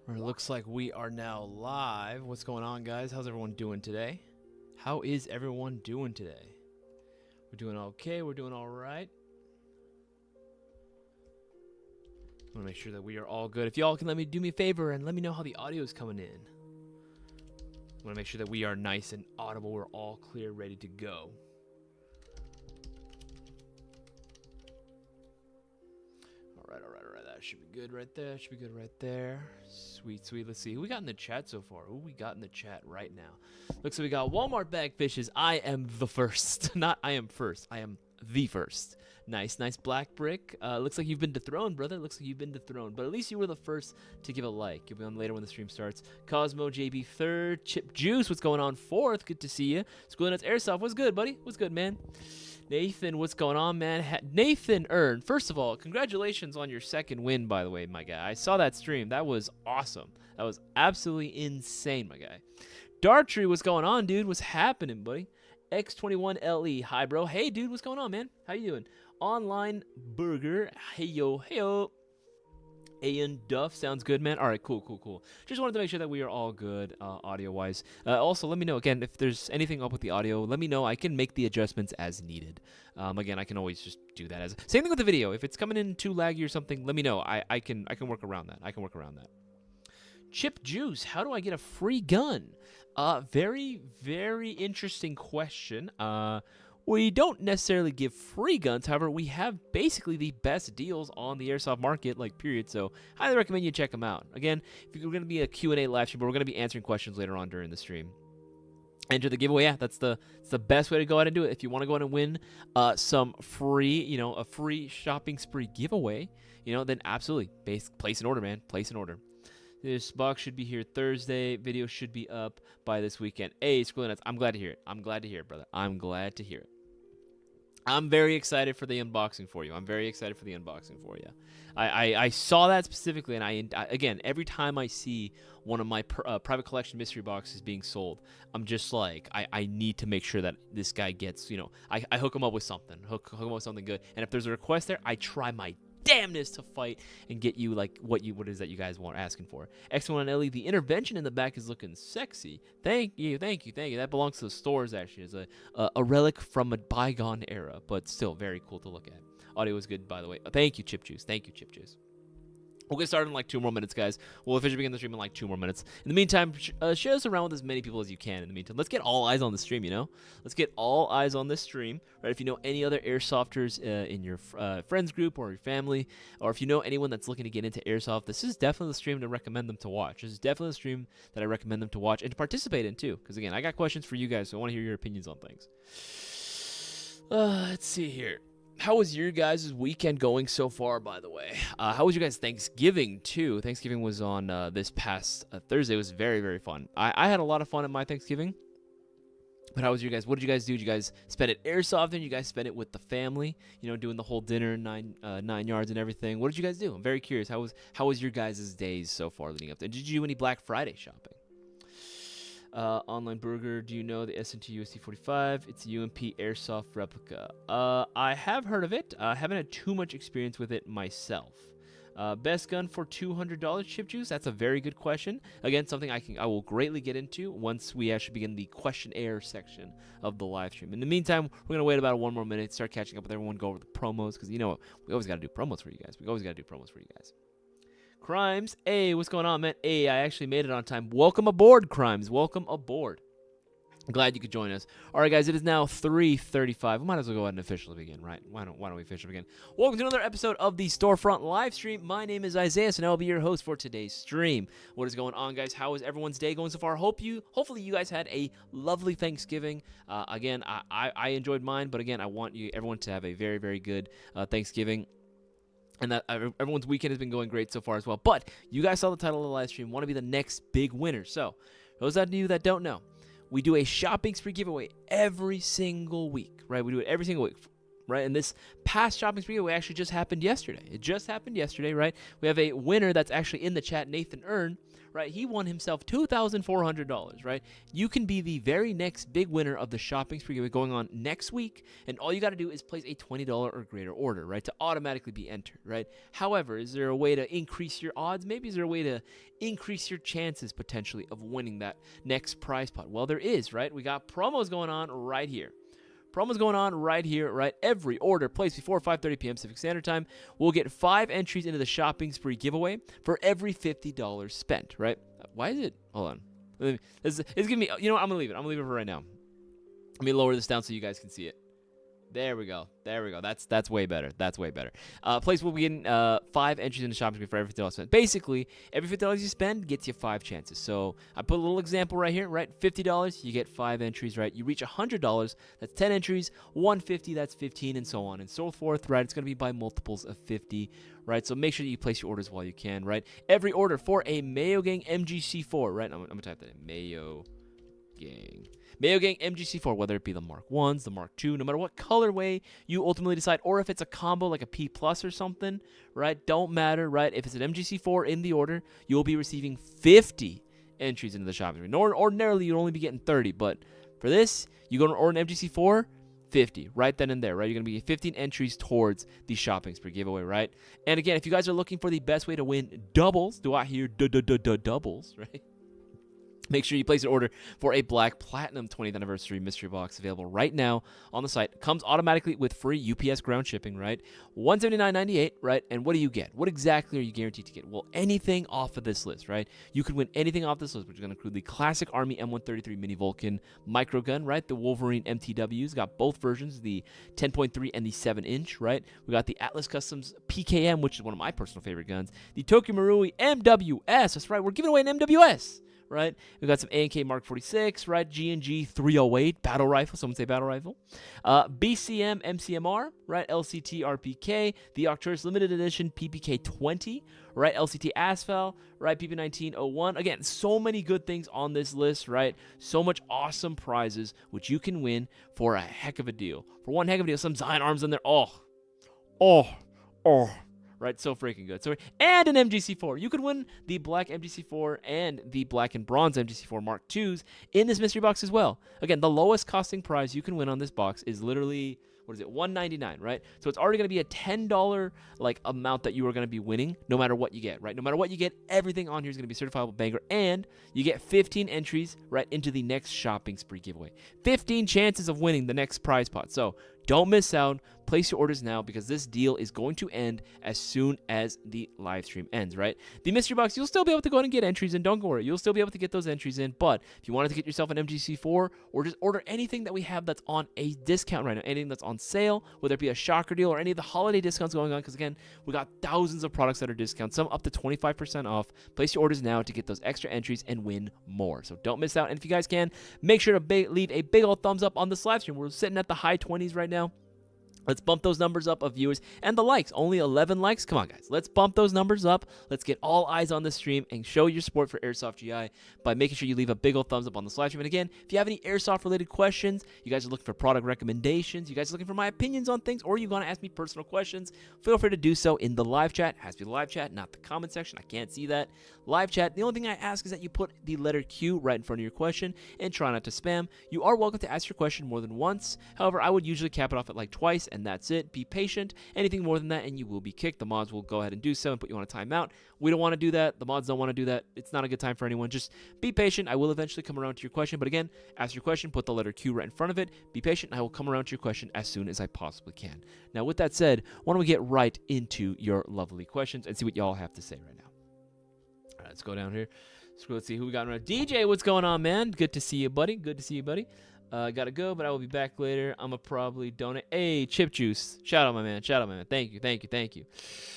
It looks like we are now live. What's going on, guys? How's everyone doing today? How is everyone doing today? We're doing okay. We're doing all right. I want to make sure that we are all good. If y'all can do me a favor and let me know how the audio is coming in. I want to make sure that we are nice and audible. We're all clear, ready to go. That should be good right there. Should be good right there. Sweet, sweet. Let's see who we got in the chat so far. Who we got in the chat right now? Looks like we got Walmart bag fishes. I am the first. Not I am first. I am the first. Nice, nice black brick. Looks like you've been dethroned, brother. Looks like you've been dethroned. But at least you were the first to give a like. You'll be on later when the stream starts. Cosmo JB third. Chip Juice, what's going on? Fourth. Good to see you. School Nuts Airsoft. What's good, buddy? What's good, man? Nathan, what's going on, man? Nathan earned. First of all, congratulations on your second win, by the way, my guy. I saw that stream. That was awesome. That was absolutely insane, my guy. Dartry, what's going on, dude? What's happening, buddy? X21LE, hi, bro. Hey, dude, what's going on, man? How you doing? Online Burger, hey, yo, hey, yo. Ian Duff, sounds good, man. All right, cool. Just wanted to make sure that we are all good audio-wise. Also, let me know, again, if there's anything up with the audio, let me know. I can make the adjustments as needed. Again, I can always just do that. Same thing with the video. If it's coming in too laggy or something, let me know. I can work around that. Chip Juice, how do I get a free gun? Very, very interesting question. We don't necessarily give free guns. However, we have basically the best deals on the airsoft market, period. So highly recommend you check them out. Again, if you're going to be a Q&A live stream, but we're going to be answering questions later on during the stream. Enter the giveaway. Yeah, that's the best way to go ahead and do it. If you want to go ahead and win some free, a free shopping spree giveaway, then absolutely place an order, man. Place an order. This box should be here Thursday. Video should be up by this weekend. Hey, School Nuts, I'm glad to hear it. I'm glad to hear it, brother. I'm glad to hear it. I'm very excited for the unboxing for you. I saw that specifically, and I again, every time I see one of my private collection mystery boxes being sold, I'm just like, I need to make sure that this guy gets, I hook him up with something. Hook him up with something good. And if there's a request there, I try my damnness to fight and get you what is that you guys want asking for. X1LE, the intervention in the back is looking sexy. Thank you. That belongs to the stores, actually. It's a relic from a bygone era, but still very cool to look at. Audio is good, by the way. Thank you, Chip Juice. We'll get started in 2 more minutes, guys. We'll officially begin the stream in 2 more minutes. In the meantime, share this around with as many people as you can. In the meantime, let's get all eyes on the stream, Let's get all eyes on this stream, right? If you know any other airsofters in your friends group or your family, or if you know anyone that's looking to get into airsoft, this is definitely the stream to recommend them to watch. This is definitely the stream that I recommend them to watch and to participate in, too. Because, again, I got questions for you guys, so I want to hear your opinions on things. Let's see here. How was your guys' weekend going so far, by the way? How was your guys' Thanksgiving, too? Thanksgiving was on this past Thursday. It was very, very fun. I had a lot of fun at my Thanksgiving. But how was your guys? What did you guys do? Did you guys spend it airsoft, and you guys spend it with the family? Doing the whole dinner, nine yards and everything. What did you guys do? I'm very curious. How was your guys' days so far leading up to? Did you do any Black Friday shopping? Online Burger, do you know the S&T USD 45? It's a UMP Airsoft replica. I have heard of it. I haven't had too much experience with it myself. Best gun for $200, Chip Juice? That's a very good question. Again, something I will greatly get into once we actually begin the questionnaire section of the live stream. In the meantime, we're going to wait about 1 more minute, start catching up with everyone, go over the promos, because we always got to do promos for you guys. Crimes, hey, what's going on, man? Hey, I actually made it on time. Welcome aboard, Crimes. Welcome aboard. I'm glad you could join us. All right, guys, it is now 3:35. We might as well go ahead and officially begin, right? Why don't we officially begin? Welcome to another episode of the Storefront live stream. My name is Isaias, and I'll be your host for today's stream. What is going on, guys? How is everyone's day going so far? Hopefully you guys had a lovely Thanksgiving. Again, I enjoyed mine, but again, I want everyone to have a very, very good Thanksgiving. And that everyone's weekend has been going great so far as well. But you guys saw the title of the live stream, want to be the next big winner. So, those of you that don't know, we do a shopping spree giveaway every single week, right? We do it every single week. right? And this past shopping spree actually just happened yesterday. It just happened yesterday, right? We have a winner that's actually in the chat, Nathan Earn, right? He won himself $2,400, right? You can be the very next big winner of the shopping spree going on next week, and all you got to do is place a $20 or greater order, right, to automatically be entered, right? However, is there a way to increase your odds? Maybe is there a way to increase your chances potentially of winning that next prize pot? Well, there is, right? We got promos going on right here. Promos going on right here, right? Every order placed before 5:30 p.m. Pacific Standard Time will get 5 entries into the shopping spree giveaway for every $50 spent, right? Why is it? Hold on. It's giving me, you know what? I'm going to leave it. I'm going to leave it for right now. Let me lower this down so you guys can see it. There we go. There we go. That's way better. That's way better. Place will be getting 5 entries in the shopping spree for every $50 spent. Basically, every $50 you spend gets you 5 chances. So I put a little example right here, right? $50, you get 5 entries, right? You reach $100, that's 10 entries. $150, that's 15, and so on and so forth, right? It's going to be by multiples of 50, right? So make sure that you place your orders while you can, right? Every order for a Mayo Gang MGC4, right? I'm going to type that in. Mayo Gang MGC4, whether it be the Mark 1s, the Mark 2, no matter what colorway you ultimately decide, or if it's a combo like a P Plus or something, right? Don't matter, right? If it's an MGC4 in the order, you'll be receiving 50 entries into the shopping spree. Ordinarily, you'll only be getting 30, but for this, you go to order an MGC4, 50, right then and there, right? You're going to be getting 15 entries towards the shopping spree giveaway, right? And again, if you guys are looking for the best way to win doubles, do I hear doubles, right? Make sure you place an order for a Black Platinum 20th Anniversary Mystery Box available right now on the site. It comes automatically with free UPS ground shipping, right? $179.98, right? And what do you get? What exactly are you guaranteed to get? Well, anything off of this list, right? You could win anything off this list, which is going to include the classic Army M133 Mini Vulcan microgun, right? The Wolverine MTWs, got both versions, the 10.3 and the 7-inch, right? We got the Atlas Customs PKM, which is one of my personal favorite guns. The Tokyo Marui MWS, that's right, we're giving away an MWS. Right, we got some A&K Mark 46, right? G&G 308 battle rifle. Someone say battle rifle. BCM MCMR, right? LCT RPK, the Arcturus Limited Edition PPK 20, right? LCT Asphalt, right? PP1901. Again, so many good things on this list, right? So much awesome prizes which you can win for a heck of a deal. For one heck of a deal, some Zion arms in there. Oh. Right, so freaking good. So, and an MGC4. You could win the black MGC4 and the black and bronze MGC4 Mark IIs in this mystery box as well. Again, the lowest costing prize you can win on this box is literally, what is it, $199, right? So it's already going to be a $10 like amount that you are going to be winning no matter what you get, right? No matter what you get, everything on here is going to be certifiable banger, and you get 15 entries right into the next shopping spree giveaway. 15 chances of winning the next prize pot. So don't miss out. Place your orders now because this deal is going to end as soon as the live stream ends, right? The mystery box, you'll still be able to go ahead and get entries in. Don't worry. You'll still be able to get those entries in. But if you wanted to get yourself an MGC4 or just order anything that we have that's on a discount right now, anything that's on sale, whether it be a shocker deal or any of the holiday discounts going on, because again, we got thousands of products that are discounted, some up to 25% off. Place your orders now to get those extra entries and win more. So don't miss out. And if you guys can, make sure to leave a big old thumbs up on this live stream. We're sitting at the high 20s right now. Let's bump those numbers up of viewers and the likes. Only 11 likes. Come on, guys. Let's bump those numbers up. Let's get all eyes on the stream and show your support for Airsoft GI by making sure you leave a big old thumbs up on this live stream. And again, if you have any Airsoft-related questions, you guys are looking for product recommendations, you guys are looking for my opinions on things, or you want to ask me personal questions, feel free to do so in the live chat. It has to be the live chat, not the comment section. I can't see that. Live chat. The only thing I ask is that you put the letter Q right in front of your question and try not to spam. You are welcome to ask your question more than once. However, I would usually cap it off at like twice, and that's it. Be patient. Anything more than that, and you will be kicked. The mods will go ahead and do so and put you on a timeout. We don't want to do that. The mods don't want to do that. It's not a good time for anyone. Just be patient. I will eventually come around to your question. But again, ask your question, put the letter Q right in front of it. Be patient, and I will come around to your question as soon as I possibly can. Now, with that said, why don't we get right into your lovely questions and see what y'all have to say right now. All right, let's go down here. Let's see who we got around. DJ, what's going on, man? Good to see you, buddy. Good to see you, buddy. Gotta go, but I will be back later. I'm gonna probably donate. Hey, Chip Juice. Shout out, my man. Shout out, my man. Thank you.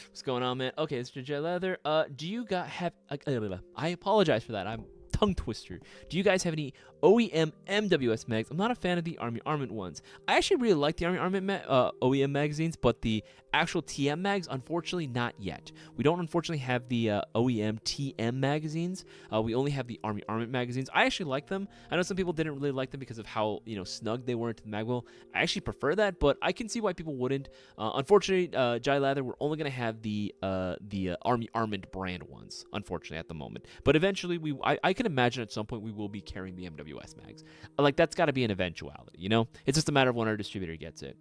What's going on, man? Okay, Mr. Jet Leather. Do you guys have... I apologize for that. I'm tongue twister. Do you guys have any OEM MWS mags. I'm not a fan of the Army Armament ones. I actually really like the Army Armament OEM magazines, but the actual TM mags, unfortunately, not yet. We don't unfortunately have the OEM TM magazines. We only have the Army Armament magazines. I actually like them. I know some people didn't really like them because of how snug they were into the magwell. I actually prefer that, but I can see why people wouldn't. Unfortunately, Jai Lather, we're only going to have the Army Armament brand ones, unfortunately, at the moment. But eventually, I can imagine at some point we will be carrying the MWS mags. Like, that's got to be an eventuality, It's just a matter of when our distributor gets it.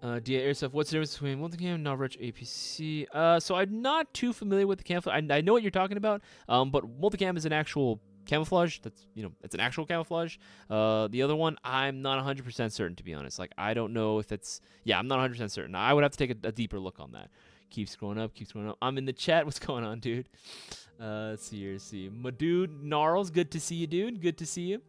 DA Airsoft, what's the difference between multicam and Novrich APC? So I'm not too familiar with the camouflage. I know what you're talking about, but multicam is an actual camouflage. That's, it's an actual camouflage. The other one, I'm not 100% certain, to be honest. Like, I don't know if it's, I'm not 100% certain. I would have to take a deeper look on that. Keep scrolling up, keep scrolling up. I'm in the chat. What's going on, dude? Let's see. My dude, Gnarls, good to see you, dude. Good to see you.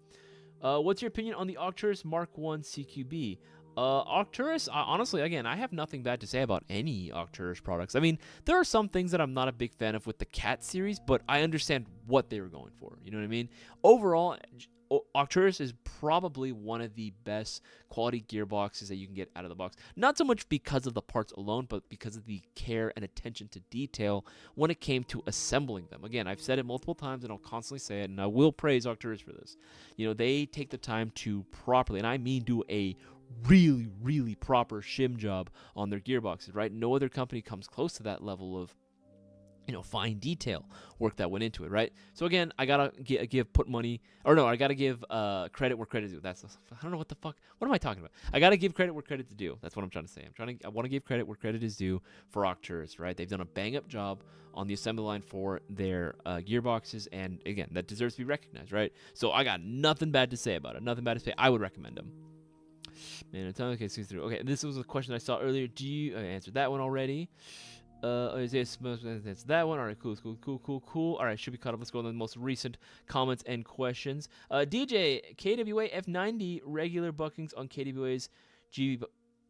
What's your opinion on the Arcturus Mark 1 CQB? Arcturus, honestly, again, I have nothing bad to say about any Arcturus products. I mean, there are some things that I'm not a big fan of with the Cat series, but I understand what they were going for. You know what I mean? Overall, Arcturus is probably one of the best quality gearboxes that you can get out of the box. Not so much because of the parts alone, but because of the care and attention to detail when it came to assembling them. Again, I've said it multiple times, and I'll constantly say it, and I will praise Arcturus for this. They take the time to properly, and I mean do a really, really proper shim job on their gearboxes, right? No other company comes close to that level of, fine detail work that went into it, right? So again, I gotta I gotta give credit where credit is due. I don't know what the fuck. What am I talking about? I gotta give credit where credit's due. That's what I'm trying to say. I want to give credit where credit is due for Arcturus, right? They've done a bang up job on the assembly line for their gearboxes, and again, that deserves to be recognized, right? So I got nothing bad to say about it. Nothing bad to say. I would recommend them. Man, okay, see through. Okay, this was a question I saw earlier. I answered that one already. Isaias, that's that one. All right, cool. All right, should be caught up. Let's go on the most recent comments and questions. DJ, KWA F90 regular buckings on KWA's GB,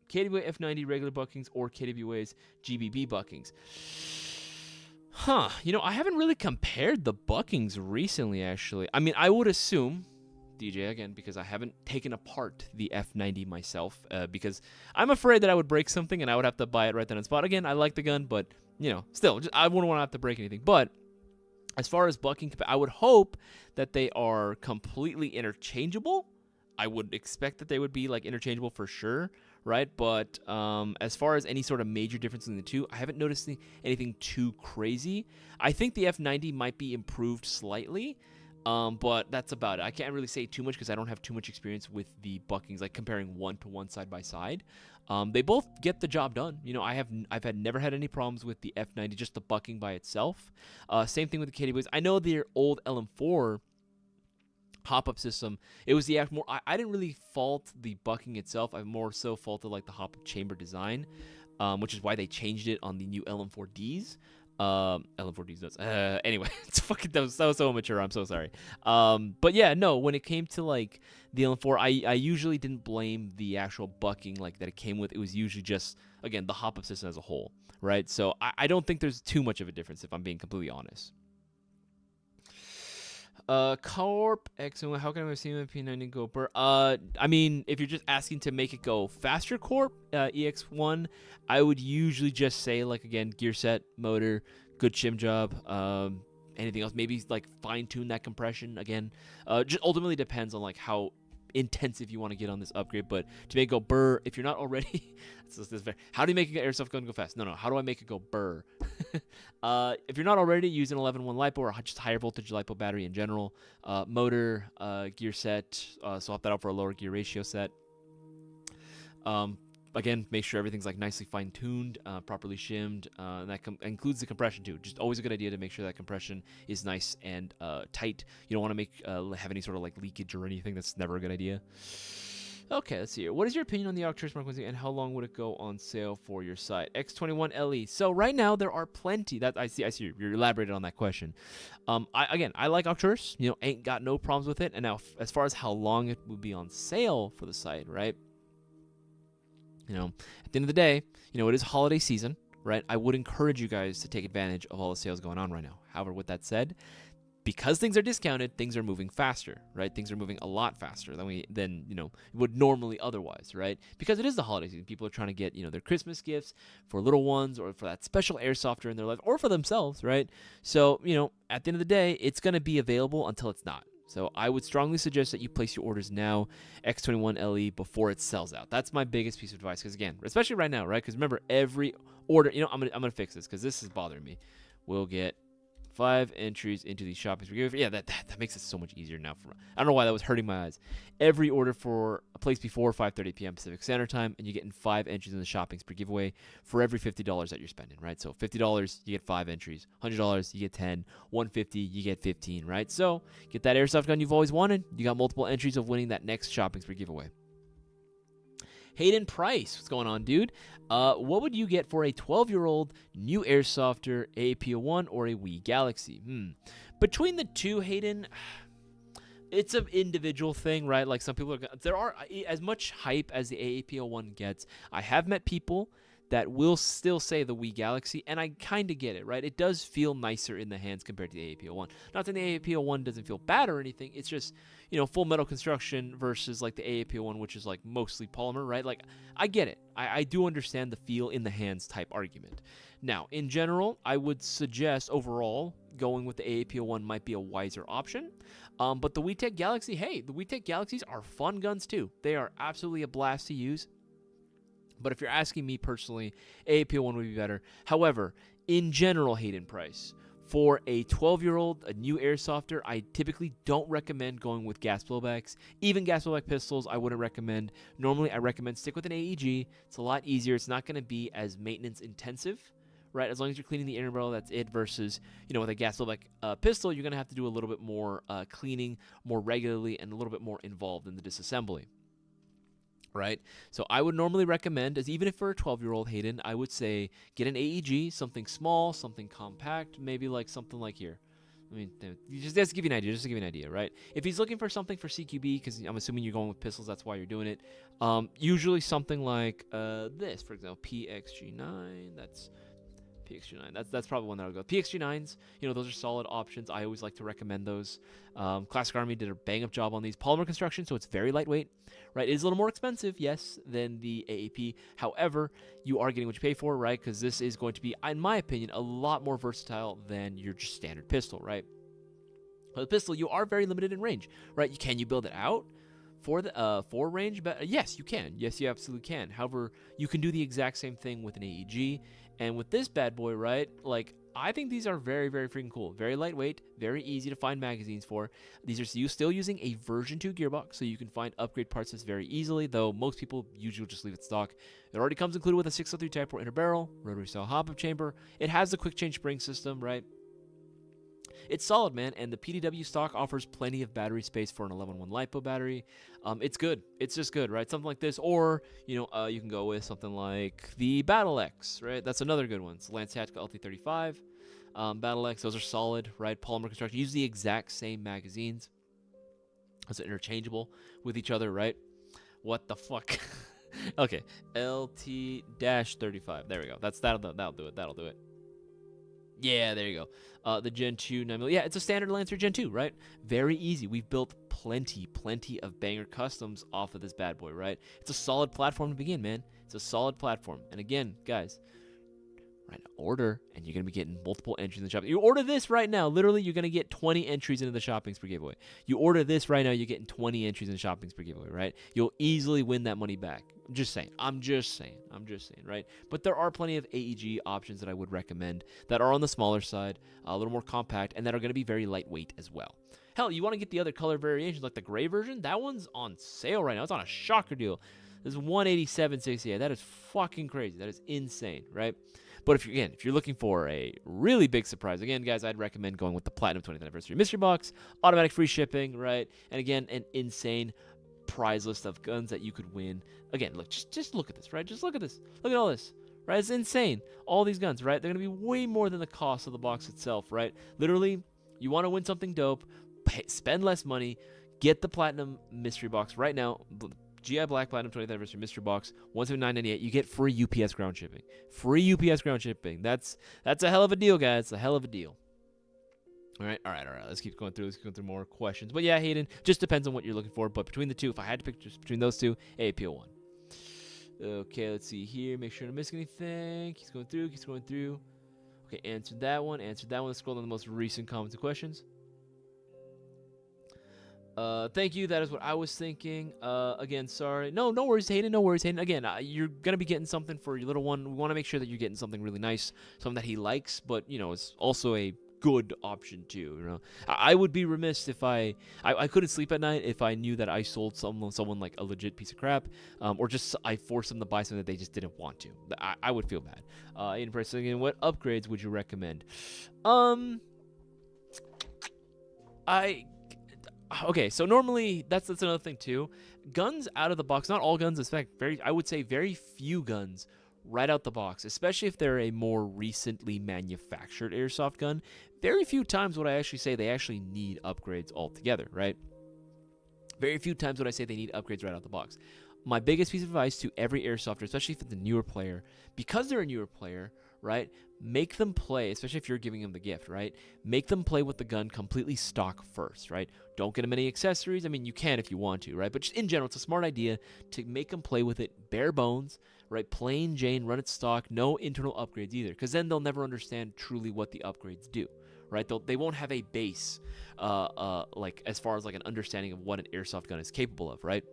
KWA F90 regular buckings or KWA's GBB buckings. Huh, I haven't really compared the buckings recently, actually. I mean, I would assume, DJ, again, because I haven't taken apart the F90 myself, because I'm afraid that I would break something and I would have to buy it right then on spot. Again, I like the gun, but, still, I wouldn't want to have to break anything. But as far as bucking, I would hope that they are completely interchangeable. I would expect that they would be, interchangeable for sure, right? But as far as any sort of major difference in the two, I haven't noticed anything too crazy. I think the F90 might be improved slightly, but that's about it. I can't really say too much because I don't have too much experience with the buckings, like comparing one to one side by side. They both get the job done. I've never had any problems with the F90, just the bucking by itself. Same thing with the KWAs. I know their old LM4 hop-up system, it was the more. I didn't really fault the bucking itself. I more so faulted the hop-up chamber design, which is why they changed it on the new LM4Ds. LM4D's nuts. Anyway, it's fucking that was so immature. I'm so sorry. But yeah, no. When it came to the LM4, I usually didn't blame the actual bucking that it came with. It was usually just, again, the hop-up system as a whole, right? So I don't think there's too much of a difference, if I'm being completely honest. Corp excellent. How can I see the P90 go per? I mean, if you're just asking to make it go faster, Corp EX1, I would usually just say again, gear set, motor, good shim job. Anything else? Maybe fine tune that compression again. Just ultimately depends on how intensive you want to get on this upgrade. But to make it go burr, if you're not already, how do you make an airsoft gun go fast? No. How do I make it go burr? If you're not already using 11.1 LiPo or just higher voltage LiPo battery in general, motor, gear set, swap that out for a lower gear ratio set. Again, make sure everything's nicely fine-tuned, properly shimmed, and that includes the compression too. Just always a good idea to make sure that compression is nice and tight. You don't want to have any sort of leakage or anything. That's never a good idea. Okay, let's see here. What is your opinion on the Arcturus Mark 1 and how long would it go on sale for your site? X21 LE. So right now there are plenty. That I see. You're elaborated on that question. I like Arcturus. Ain't got no problems with it. And now as far as how long it would be on sale for the site, right? At the end of the day, it is holiday season, right? I would encourage you guys to take advantage of all the sales going on right now. However, with that said, because things are discounted, things are moving faster, right? Things are moving a lot faster than would normally otherwise, right? Because it is the holiday season. People are trying to get, their Christmas gifts for little ones or for that special airsofter in their life or for themselves, right? So, at the end of the day, it's going to be available until it's not. So I would strongly suggest that you place your orders now, X21LE, before it sells out. That's my biggest piece of advice. Because again, especially right now, right? Because remember, every order, I'm gonna fix this because this is bothering me. We'll get 5 entries into these shopping. Yeah, that makes it so much easier now. I don't know why that was hurting my eyes. Every order for a place before 5:30 p.m. Pacific Standard Time, and you're getting 5 entries in the shopping spree giveaway for every $50 that you're spending, right? So $50, you get 5 entries. $100, you get 10. $150, you get 15, right? So get that airsoft gun you've always wanted. You got multiple entries of winning that next shopping spree giveaway. Hayden Price, what's going on, dude? What would you get for a 12-year-old new Airsofter, AAP01, or a Wii Galaxy? Between the two, Hayden, it's an individual thing, right? Like some people there are as much hype as the AAP01 gets. I have met people that will still say the Wii Galaxy, and I kind of get it, right? It does feel nicer in the hands compared to the AAP01. Not that the AAP01 doesn't feel bad or anything. It's just, full metal construction versus like the AAP01, which is like mostly polymer, right? Like, I get it. I do understand the feel in the hands type argument. Now, in general, I would suggest overall going with the AAP01 might be a wiser option. But the WeTech Galaxy, hey, the WeTech Galaxies are fun guns too. They are absolutely a blast to use. But if you're asking me personally, AAP01 would be better. However, in general, Hayden Price, for a 12-year-old, a new Airsofter, I typically don't recommend going with gas blowbacks. Even gas blowback pistols, I wouldn't recommend. Normally, I recommend stick with an AEG. It's a lot easier. It's not going to be as maintenance intensive, right? As long as you're cleaning the inner barrel, that's it. Versus, with a gas blowback pistol, you're going to have to do a little bit more cleaning more regularly and a little bit more involved in the disassembly. Right? So I would normally recommend, as even if for a 12-year-old Hayden, I would say get an AEG, something small, something compact, maybe like something like here. I mean, just to give you an idea, right? If he's looking for something for CQB, because I'm assuming you're going with pistols, that's why you're doing it. Usually something like this, for example, PXG9. That's PXG9. That's probably one that I would go. PXG9s, those are solid options. I always like to recommend those. Classic Army did a bang-up job on these. Polymer construction, so it's very lightweight, right? It is a little more expensive, yes, than the AAP. However, you are getting what you pay for, right? Because this is going to be, in my opinion, a lot more versatile than your just standard pistol, right? With a pistol, you are very limited in range, right? Can you build it out for the range? But yes, you can. Yes, you absolutely can. However, you can do the exact same thing with an AEG. And with this bad boy, right, like, I think these are very, very freaking cool. Very lightweight, very easy to find magazines for. These are still using a version 2 gearbox, so you can find upgrade parts this very easily, though most people usually just leave it stock. It already comes included with a 603 Type 4 inner barrel, rotary style hop-up chamber. It has the quick change spring system, right? It's solid, man, and the PDW stock offers plenty of battery space for an 11-1 LiPo battery. It's good. It's just good, right? Something like this, or, you can go with something like the Battle X, right? That's another good one. It's Lance Tactical LT35, Battle X. Those are solid, right? Polymer construction. Use the exact same magazines. Those are interchangeable with each other, right? What the fuck? Okay, LT-35. There we go. That'll do it. That'll do it. Yeah, there you go. The Gen 2 9mm. Yeah, it's a standard Lancer Gen 2, right? Very easy. We've built plenty of banger customs off of this bad boy, right? It's a solid platform to begin, man. It's a solid platform. And again, guys, right now, order, and you're going to be getting multiple entries in the shop. You order this right now, literally, you're going to get 20 entries into the shopping spree giveaway. You order this right now, you're getting 20 entries in the shopping spree giveaway, right? You'll easily win that money back. I'm just saying, right? But there are plenty of AEG options that I would recommend that are on the smaller side, a little more compact, and that are going to be very lightweight as well. Hell, you want to get the other color variations, like the gray version? That one's on sale right now. It's on a shocker deal. This is $187.68. That is fucking crazy. That is insane, right? But if you're looking for a really big surprise, again, guys, I'd recommend going with the Platinum 20th Anniversary Mystery Box, automatic free shipping, right? And again, an insane prize list of guns that you could win. Again, look, just look at this, right? Just look at this. Look at all this, right? It's insane. All these guns, right? They're going to be way more than the cost of the box itself, right? Literally, you want to win something dope, spend less money, get the Platinum Mystery Box right now. GI Black Platinum 20th Anniversary Mystery Box, $179.98. You get free UPS ground shipping. Free UPS ground shipping. That's a hell of a deal, guys. It's a hell of a deal. All right. Let's keep going through. Let's keep going through more questions. But yeah, Hayden, just depends on what you're looking for. But between the two, if I had to pick just between those two, AAPO1. Okay, let's see here. Make sure I don't miss anything. Keeps going through. Okay, answered that one. Let's scroll down the most recent comments and questions. Thank you. That is what I was thinking. Again, sorry. No worries, Hayden. Again, you're going to be getting something for your little one. We want to make sure that you're getting something really nice, something that he likes, but, it's also a good option too. I would be remiss if I couldn't sleep at night if I knew that I sold someone like a legit piece of crap, or just I forced them to buy something that they just didn't want to. I would feel bad. In person, again, what upgrades would you recommend? Okay, so normally that's another thing too. Guns out of the box, not all guns, in fact, I would say very few guns right out the box, especially if they're a more recently manufactured airsoft gun. Very few times would I actually say they actually need upgrades altogether, right? Very few times would I say they need upgrades right out the box. My biggest piece of advice to every airsofter, especially if it's a newer player, because they're a newer player, right? Make them play, especially if you're giving them the gift, right? Make them play with the gun completely stock first, right? Don't get them any accessories. I mean, you can if you want to, right? But just in general, it's a smart idea to make them play with it bare bones, right? Plain Jane, run it stock, no internal upgrades either, because then they'll never understand truly what the upgrades do, right? They won't have a base, like as far as like an understanding of what an airsoft gun is capable of, right?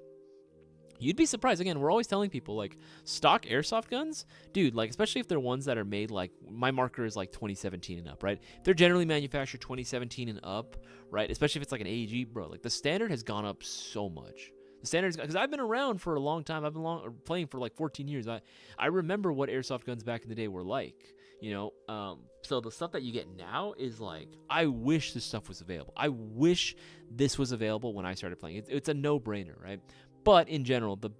You'd be surprised. Again, we're always telling people, like, stock airsoft guns, dude, like, especially if they're ones that are made, like, my marker is, like, 2017 and up, right? If they're generally manufactured 2017 and up, right, especially if it's, like, an AEG, bro, like, the standard has gone up so much. The standards, because I've been around for a long time. I've been playing for, like, 14 years. I remember what airsoft guns back in the day were like, so the stuff that you get now is, like, I wish this stuff was available. I wish this was available when I started playing. It's a no-brainer, right? But in general, the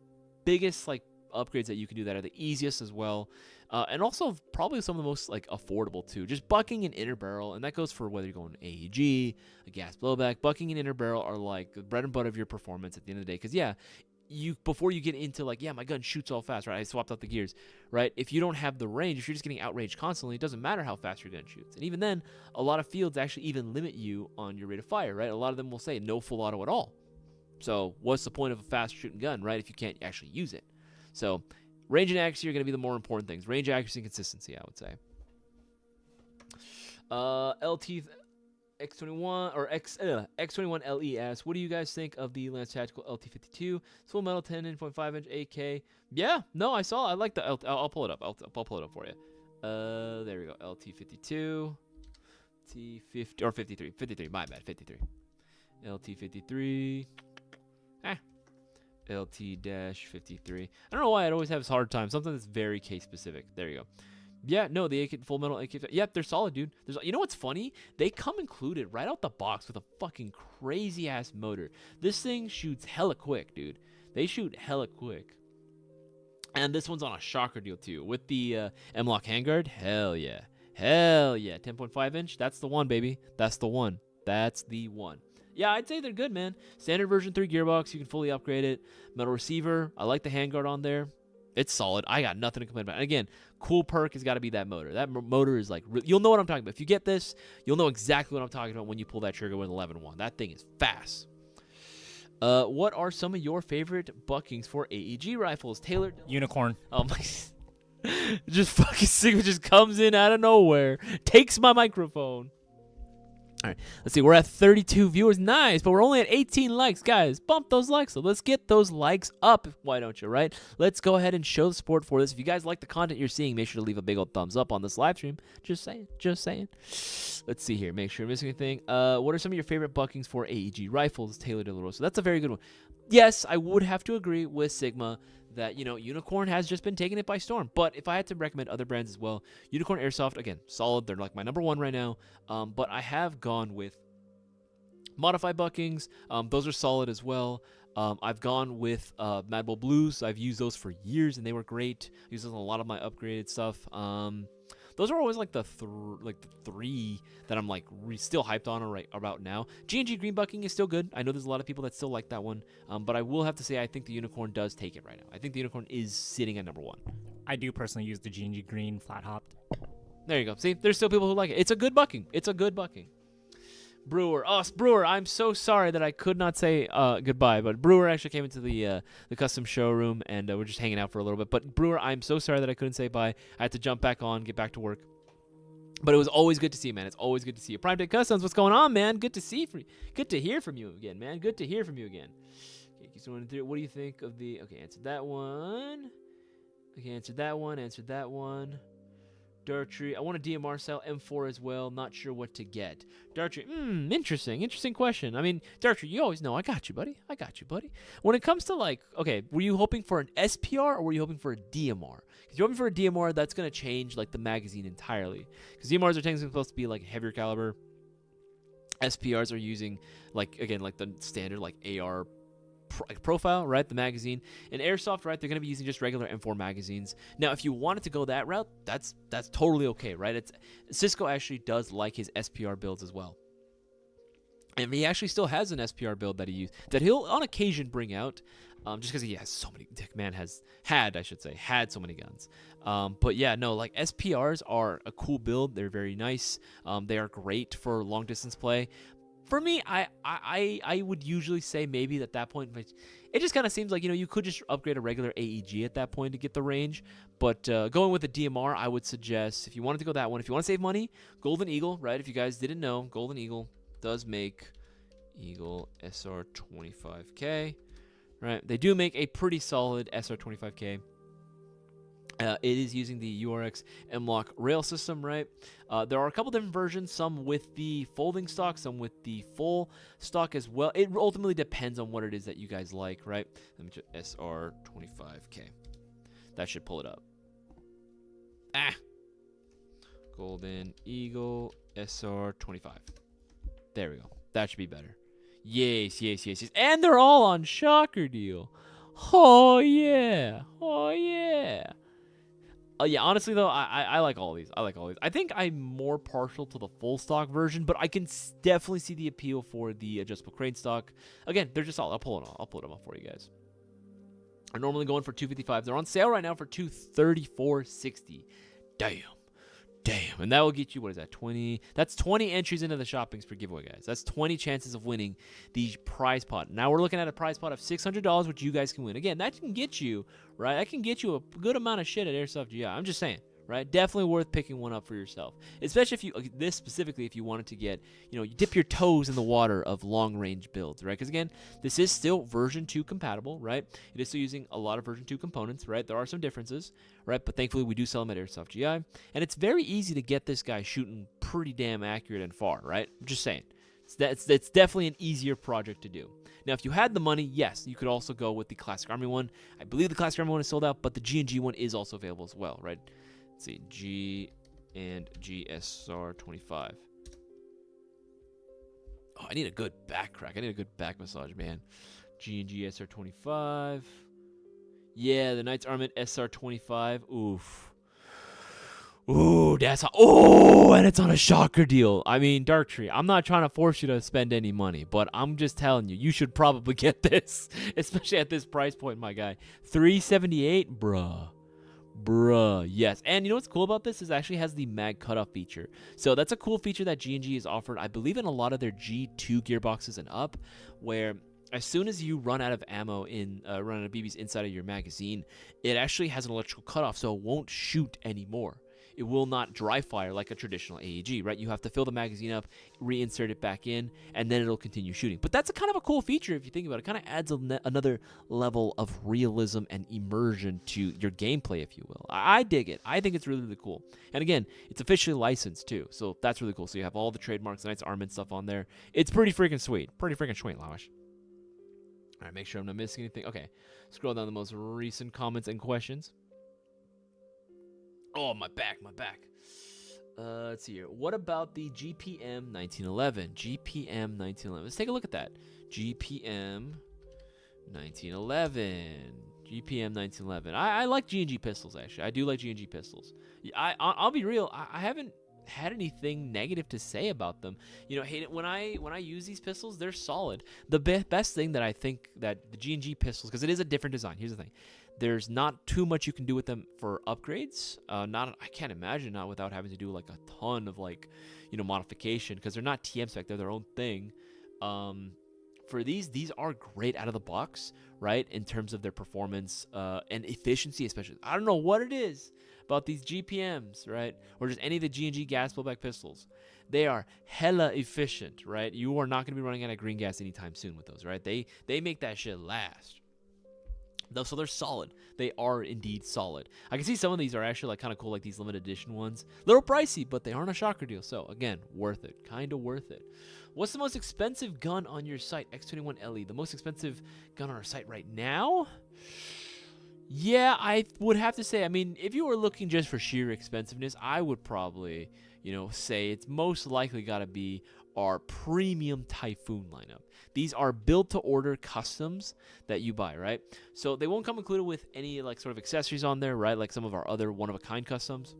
biggest like upgrades that you can do that are the easiest as well, and also probably some of the most like affordable too. Just bucking and inner barrel, and that goes for whether you're going AEG, a gas blowback. Bucking and inner barrel are like the bread and butter of your performance at the end of the day. Because before you get into like, my gun shoots all fast, right? I swapped out the gears, right? If you don't have the range, if you're just getting outraged constantly, it doesn't matter how fast your gun shoots. And even then, a lot of fields actually even limit you on your rate of fire, right? A lot of them will say no full auto at all. So what's the point of a fast shooting gun, right, if you can't actually use it? So range and accuracy are going to be the more important things. Range, accuracy, and consistency, I would say. LT X21 or X21 LES. What do you guys think of the Lance Tactical LT52? It's full metal 10.5 inch AK. Yeah, no, I saw. I like the LT. I'll pull it up. I'll pull it up for you. There we go. LT52, T50 or 53. 53. My bad. 53. LT53. LT-53. I don't know why I'd always have this hard time. Something that's very case specific. There you go. Yeah, no, the AK, full metal AK. Yep, they're solid, dude. You know what's funny? They come included right out the box with a fucking crazy ass motor. This thing shoots hella quick, dude. They shoot hella quick. And this one's on a shocker deal too with the M-Lock handguard. Hell yeah. 10.5 inch. That's the one, baby. That's the one. Yeah, I'd say they're good, man. Standard version 3 gearbox, you can fully upgrade it. Metal receiver, I like the handguard on there. It's solid. I got nothing to complain about. And again, cool perk has got to be that motor. That motor is like, you'll know what I'm talking about. If you get this, you'll know exactly what I'm talking about when you pull that trigger with 11.1. That thing is fast. What are some of your favorite buckings for AEG rifles? Tailored Unicorn. Oh my. Just fucking Sigma just comes in out of nowhere, takes my microphone. All right, let's see. We're at 32 viewers. Nice, but we're only at 18 likes. Guys, bump those likes up. Let's get those likes up. Why don't you, right? Let's go ahead and show the support for this. If you guys like the content you're seeing, make sure to leave a big old thumbs up on this live stream. Just saying. Let's see here. Make sure I'm missing anything. What are some of your favorite buckings for AEG rifles tailored to the road? So that's a very good one. Yes, I would have to agree with Sigma that, Unicorn has just been taking it by storm. But if I had to recommend other brands as well, Unicorn Airsoft, again, solid. They're like my number one right now. But I have gone with modified buckings. Those are solid as well. I've gone with Mad Bull Blues. I've used those for years, and they were great. I use those on a lot of my upgraded stuff. Those are always like the three that I'm like still hyped on right about now. G&G green bucking is still good. I know there's a lot of people that still like that one, but I will have to say I think the Unicorn does take it right now. I think the Unicorn is sitting at number one. I do personally use the G&G green flat hopped. There you go. See, there's still people who like it. It's a good bucking. Brewer. Oh, Brewer, I'm so sorry that I could not say goodbye, but Brewer actually came into the custom showroom, and we're just hanging out for a little bit. But Brewer, I'm so sorry that I couldn't say bye. I had to jump back on, get back to work. But it was always good to see you, man. It's always good to see you. Prime Day Customs, what's going on, man? Good to hear from you again, man. Good to hear from you again. Okay, keep going through. What do you think of the... Okay, answered that one. Okay, answered that one. Dartry. I want a DMR cell M4 as well. Not sure what to get. Dartry. Interesting question. I mean, Dartry, you always know I got you, buddy. When it comes to like, okay, were you hoping for an SPR or were you hoping for a DMR? Because you're hoping for a DMR, that's going to change like the magazine entirely. Because DMRs are technically supposed to be like heavier caliber. SPRs are using like, again, like the standard like AR profile, right? The magazine. In Airsoft, right, they're going to be using just regular M4 magazines. Now, if you wanted to go that route, that's totally okay, right? Cisco actually does like his SPR builds as well. And he actually still has an SPR build that he'll on occasion bring out, just because he has so many. Man had so many guns. But yeah, no, like SPRs are a cool build. They're very nice. They are great for long distance play. For me, I would usually say maybe at that point, it just kind of seems like, you could just upgrade a regular AEG at that point to get the range. But going with a DMR, I would suggest, if you wanted to go that one, if you want to save money, Golden Eagle, right? If you guys didn't know, Golden Eagle does make Eagle SR25K, right? They do make a pretty solid SR25K. It is using the URX M-Lock rail system, right? There are a couple different versions, some with the folding stock, some with the full stock as well. It ultimately depends on what it is that you guys like, right? Let me check SR25K. That should pull it up. Golden Eagle SR25. There we go. That should be better. Yes. And they're all on Shocker Deal. Oh, yeah. Yeah, honestly, though, I like all these. I think I'm more partial to the full stock version, but I can definitely see the appeal for the adjustable crane stock. Again, they're just all. I'll pull them up for you guys. I'm normally going for $255. They're on sale right now for $234.60. Damn. And that will get you, what is that, 20? That's 20 entries into the shopping spree giveaway, guys. That's 20 chances of winning the prize pot. Now we're looking at a prize pot of $600, which you guys can win. Again, that can get you, right? That can get you a good amount of shit at Airsoft GI. I'm just saying, right? Definitely worth picking one up for yourself. Especially if you wanted to get, you dip your toes in the water of long-range builds, right? Because, again, this is still version 2 compatible, right? It is still using a lot of version 2 components, right? There are some differences, right? But thankfully, we do sell them at Airsoft GI. And it's very easy to get this guy shooting pretty damn accurate and far, right? I'm just saying. It's definitely an easier project to do. Now, if you had the money, yes, you could also go with the Classic Army one. I believe the Classic Army one is sold out, but the G&G one is also available as well, right? Let's see, G and GSR25. Oh, I need a good back crack. I need a good back massage, man. G and GSR25. Yeah, the Knights Armament SR25. Ooh, that's and it's on a Shocker Deal. I mean, Darktree, I'm not trying to force you to spend any money, but I'm just telling you, you should probably get this, especially at this price point, my guy. $378, bruh, yes. And you know what's cool about this is it actually has the mag cutoff feature. So that's a cool feature that G&G has offered, I believe, in a lot of their G2 gearboxes and up, where as soon as you run out of ammo run out of BBs inside of your magazine, it actually has an electrical cutoff, so it won't shoot anymore. It will not dry fire like a traditional AEG, right? You have to fill the magazine up, reinsert it back in, and then it'll continue shooting. But that's a kind of a cool feature if you think about it. It kind of adds another level of realism and immersion to your gameplay, if you will. I dig it. I think it's really, really cool. And again, it's officially licensed too, so that's really cool. So you have all the trademarks, Knights Armament stuff on there. It's pretty freaking sweet. Lawish. All right, make sure I'm not missing anything. Okay, scroll down the most recent comments and questions. Oh, my back. Let's see here. What about the GPM 1911? GPM 1911. Let's take a look at that. GPM 1911. I like G&G pistols, actually. I do like G&G pistols. I'll be real. I haven't had anything negative to say about them. When I use these pistols, they're solid. The best thing that I think that the G&G pistols, because it is a different design. Here's the thing. There's not too much you can do with them for upgrades. I can't imagine not without having to do like a ton of like, modification, because they're not TM spec, they're their own thing. For these are great out of the box, right? In terms of their performance and efficiency, especially. I don't know what it is about these GPMs, right? Or just any of the G&G gas blowback pistols. They are hella efficient, right? You are not going to be running out of green gas anytime soon with those, right? They make that shit last. So they're solid. They are indeed solid. I can see some of these are actually like kind of cool, like these limited edition ones. Little pricey, but they aren't a shocker deal. So again, worth it. Kind of worth it. What's the most expensive gun on your site? X21LE. The most expensive gun on our site right now? Yeah, I would have to say, I mean, if you were looking just for sheer expensiveness, I would probably, say it's most likely got to be our premium Typhoon lineup. These are built-to-order customs that you buy, right? So they won't come included with any like sort of accessories on there, right? Like some of our other one-of-a-kind customs.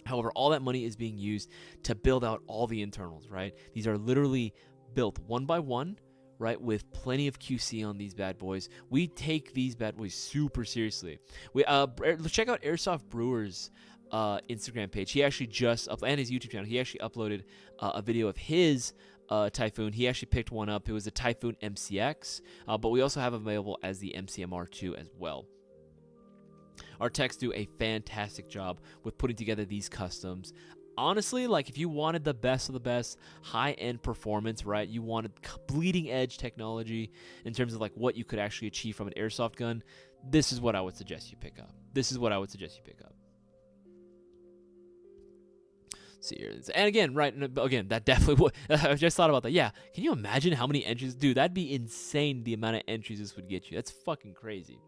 However, all that money is being used to build out all the internals, right? These are literally built one by one, right, with plenty of QC on these bad boys. We take these bad boys super seriously. We check out Airsoft Brewer's Instagram page. He actually and his YouTube channel. He actually uploaded a video of his Typhoon. He actually picked one up. It was a Typhoon MCX, but we also have available as the MCMR2 as well. Our techs do a fantastic job with putting together these customs. Honestly, like if you wanted the best of the best high-end performance, right? You wanted bleeding edge technology in terms of like what you could actually achieve from an airsoft gun. This is what I would suggest you pick up. See here. And again, that definitely would. I just thought about that. Yeah, can you imagine how many entries? Dude, that'd be insane the amount of entries this would get you. That's fucking crazy.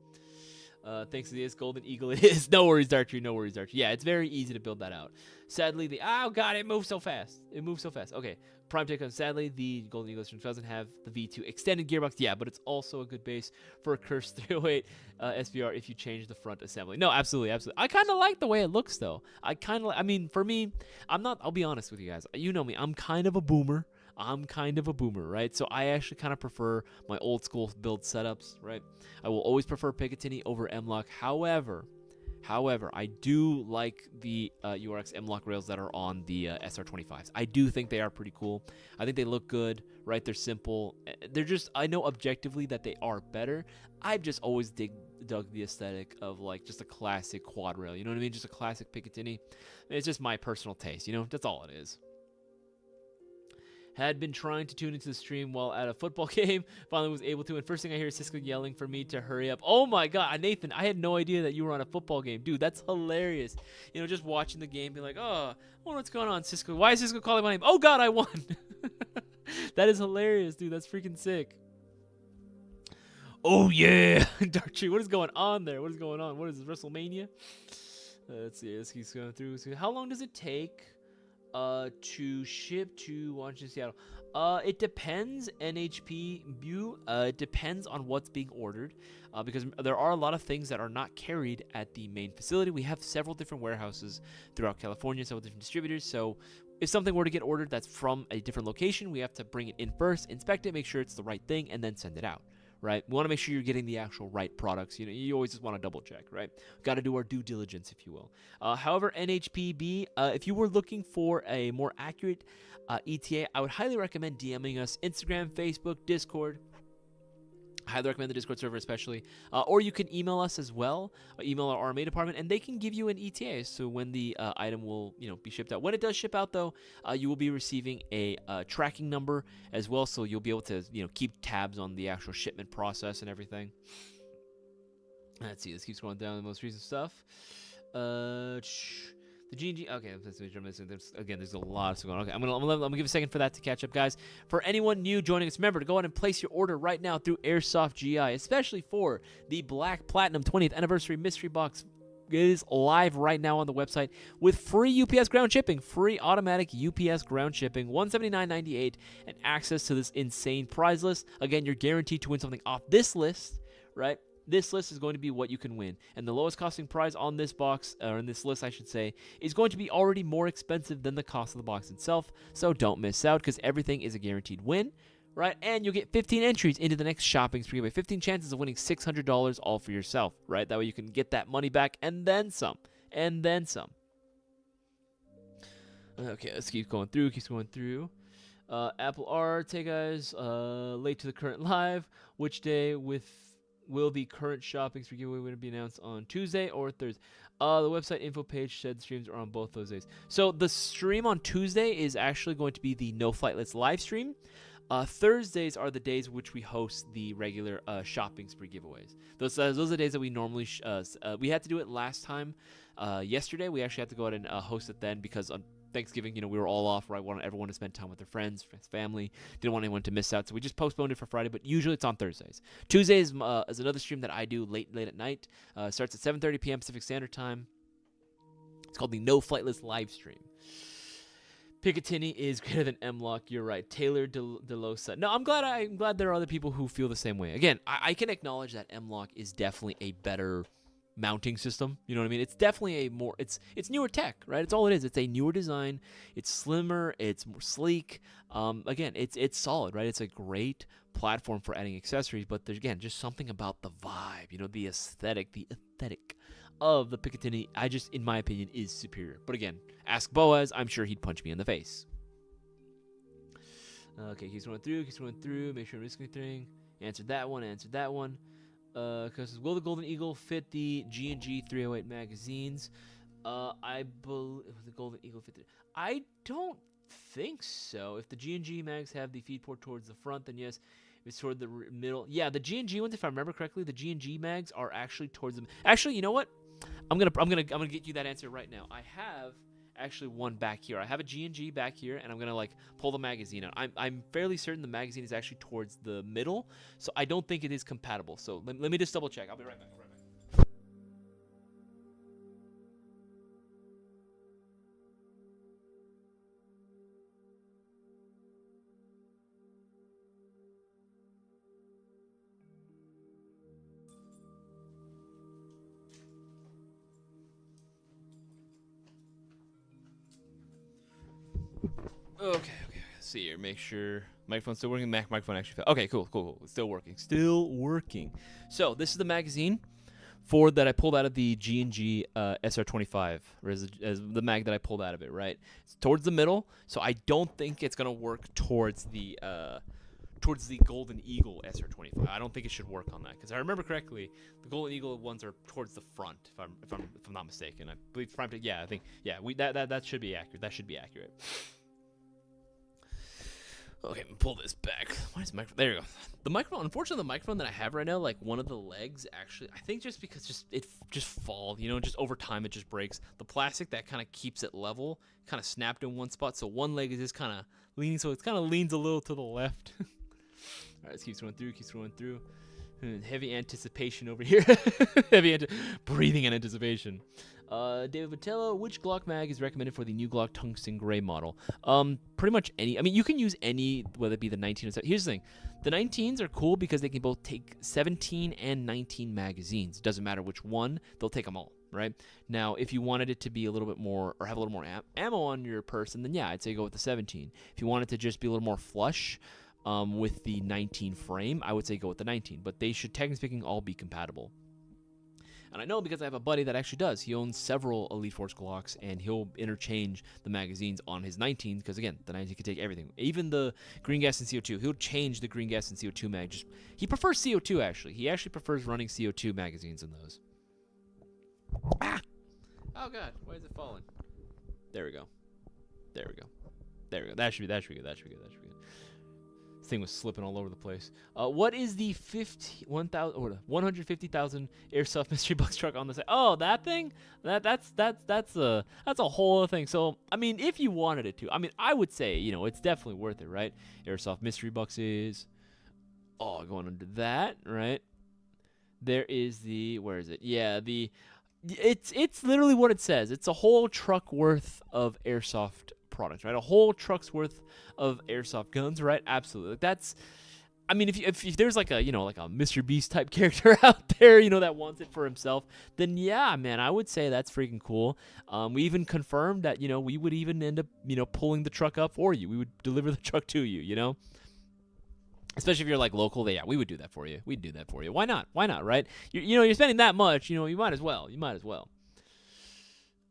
Thanks to this Golden Eagle, it is. No worries, Dartree. Yeah, it's very easy to build that out. Sadly, it moves so fast. Okay, prime take on. Sadly, the Golden Eagle doesn't have the V2 extended gearbox. Yeah, but it's also a good base for a Curse 308 SVR if you change the front assembly. No, absolutely. I kind of like the way it looks, though. For me, I'll be honest with you guys. You know me. I'm kind of a boomer, right? So I actually kind of prefer my old school build setups, right? I will always prefer Picatinny over M-Lock. However, I do like the URX M-Lock rails that are on the SR25s. I do think they are pretty cool. I think they look good, right? They're simple. I know objectively that they are better. I've just always dug the aesthetic of like just a classic quad rail. You know what I mean? Just a classic Picatinny. It's just my personal taste, that's all it is. Had been trying to tune into the stream while at a football game. Finally was able to. And first thing I hear is Cisco yelling for me to hurry up. Oh my God, Nathan, I had no idea that you were on a football game. Dude, that's hilarious. Just watching the game, being like, oh, I wonder what's going on, Cisco. Why is Cisco calling my name? Oh God, I won. That is hilarious, dude. That's freaking sick. Oh yeah. Dartree, what is going on there? What is going on? What is this, WrestleMania? Let's see. Let's keep going through. How long does it take to ship to Washington, Seattle? It depends, NHP View. It depends on what's being ordered, because there are a lot of things that are not carried at the main facility. We have several different warehouses throughout California, several different distributors. So if something were to get ordered that's from a different location, we have to bring it in first, inspect it, make sure it's the right thing, and then send it out. Right? We want to make sure you're getting the actual right products. You always just want to double check, right? Got to do our due diligence, if you will. However, NHPB, if you were looking for a more accurate ETA, I would highly recommend DMing us Instagram, Facebook, Discord. I highly recommend the Discord server especially. Or you can email us as well. Email our RMA department, and they can give you an ETA, so when the item will be shipped out. When it does ship out, though, you will be receiving a tracking number as well, so you'll be able to keep tabs on the actual shipment process and everything. Let's see. This keeps going down the most recent stuff. The G&G, okay, again, there's a lot going on. Okay, I'm gonna give a second for that to catch up, guys. For anyone new joining us, remember to go ahead and place your order right now through Airsoft GI, especially for the Black Platinum 20th Anniversary Mystery Box. It is live right now on the website with free UPS ground shipping, free automatic UPS ground shipping, $179.98, and access to this insane prize list. Again, you're guaranteed to win something off this list, right? This list is going to be what you can win. And the lowest costing prize on this box, or in this list, I should say, is going to be already more expensive than the cost of the box itself. So don't miss out, because everything is a guaranteed win, right? And you'll get 15 entries into the next shopping spree giveaway. 15 chances of winning $600 all for yourself, right? That way you can get that money back and then some. And then some. Okay, let's keep going through. Apple Arts, hey guys, late to the current live. Which day will the current shopping spree giveaway be announced on Tuesday or Thursday? The website info page said streams are on both those days. So the stream on Tuesday is actually going to be the No Flightless live stream. Thursdays are the days which we host the regular shopping spree giveaways. Those are the days that we normally we had to do it last time. Yesterday we actually had to go ahead and host it then because on Thanksgiving, we were all off, right? Wanted everyone to spend time with their friends, family. Didn't want anyone to miss out, so we just postponed it for Friday. But usually it's on Thursdays. Tuesday is another stream that I do late at night. Starts at 7:30 p.m. Pacific Standard Time. It's called the No Flightless live stream. Picatinny is greater than M-Lock. You're right. Taylor DeLosa. No, I'm glad there are other people who feel the same way. Again, I can acknowledge that M-Lock is definitely a better mounting system. You know what I mean? It's definitely it's newer tech, right? It's all it is. It's a newer design. It's slimmer. It's more sleek. Again, it's solid, right? It's a great platform for adding accessories, but there's, again, just something about the vibe, the aesthetic of the Picatinny, in my opinion, is superior. But again, ask Boaz. I'm sure he'd punch me in the face. Okay, keeps going through. Make sure I'm missing anything. Answered that one. Because will the Golden Eagle fit the G&G 308 magazines? I believe the Golden Eagle fit. I don't think so. If the G&G mags have the feed port towards the front, then yes. If it's toward the middle, yeah. The G&G ones, if I remember correctly, the G&G mags are actually towards them. Actually, you know what? I'm gonna get you that answer right now. I have actually one back here. I have a G&G back here, and I'm gonna pull the magazine out. I'm fairly certain the magazine is actually towards the middle, so I don't think it is compatible. So let me just double check. I'll be right back. Okay. Let's see here. Make sure microphone's still working. Microphone actually fell. Okay, cool. It's still working. So this is the magazine that I pulled out of the G&G SR25, or as the mag that I pulled out of it. Right, it's towards the middle. So I don't think it's gonna work towards the Golden Eagle SR25. I don't think it should work on that because I remember correctly, the Golden Eagle ones are towards the front. If I'm not mistaken, I believe front. Yeah, I think that should be accurate. That should be accurate. Okay, I'm gonna pull this back. Why is the microphone? There you go. The microphone. Unfortunately, the microphone that I have right now, one of the legs actually, I think just because it just falls, just over time it just breaks. The plastic that kind of keeps it level kind of snapped in one spot, so one leg is just kind of leaning, so it kind of leans a little to the left. All right, let's keep going through. Heavy anticipation over here. Breathing in anticipation. David Vitello, which Glock mag is recommended for the new Glock tungsten gray model? Pretty much any. I mean, you can use any, whether it be the 19 or 17. Here's the thing. The 19s are cool because they can both take 17 and 19 magazines. It doesn't matter which one. They'll take them all, right? Now, if you wanted it to be a little bit more, or have a little more ammo on your person, then yeah, I'd say go with the 17. If you want it to just be a little more flush, with the 19 frame, I would say go with the 19, but they should, technically speaking, all be compatible. And I know because I have a buddy that actually does. He owns several Elite Force Glocks, and he'll interchange the magazines on his 19s because, again, the 19 can take everything. Even the green gas and CO2. He'll change the green gas and CO2 mag. He prefers CO2, actually. He actually prefers running CO2 magazines in those. Ah! Oh, God. Why is it falling? There we go. That should be good. Thing was slipping all over the place. What is the 150,000 Airsoft mystery box truck on the side? Oh, that thing? That's a whole other thing. So, I mean, if you wanted it to, I mean, I would say, it's definitely worth it, right? Airsoft mystery boxes. Oh, going under that, right? There is where is it? Yeah, it's literally what it says. It's a whole truck worth of Airsoft products, right? A whole truck's worth of Airsoft guns, right? Absolutely. That's, I mean, if there's like a Mr. Beast type character out there, that wants it for himself, then yeah, man, I would say that's freaking cool. We even confirmed that, we would even end up, pulling the truck up for you. We would deliver the truck to you, Especially if you're like local, yeah, we would do that for you. We'd do that for you. Why not? Why not, right? You're spending that much, you might as well. You might as well.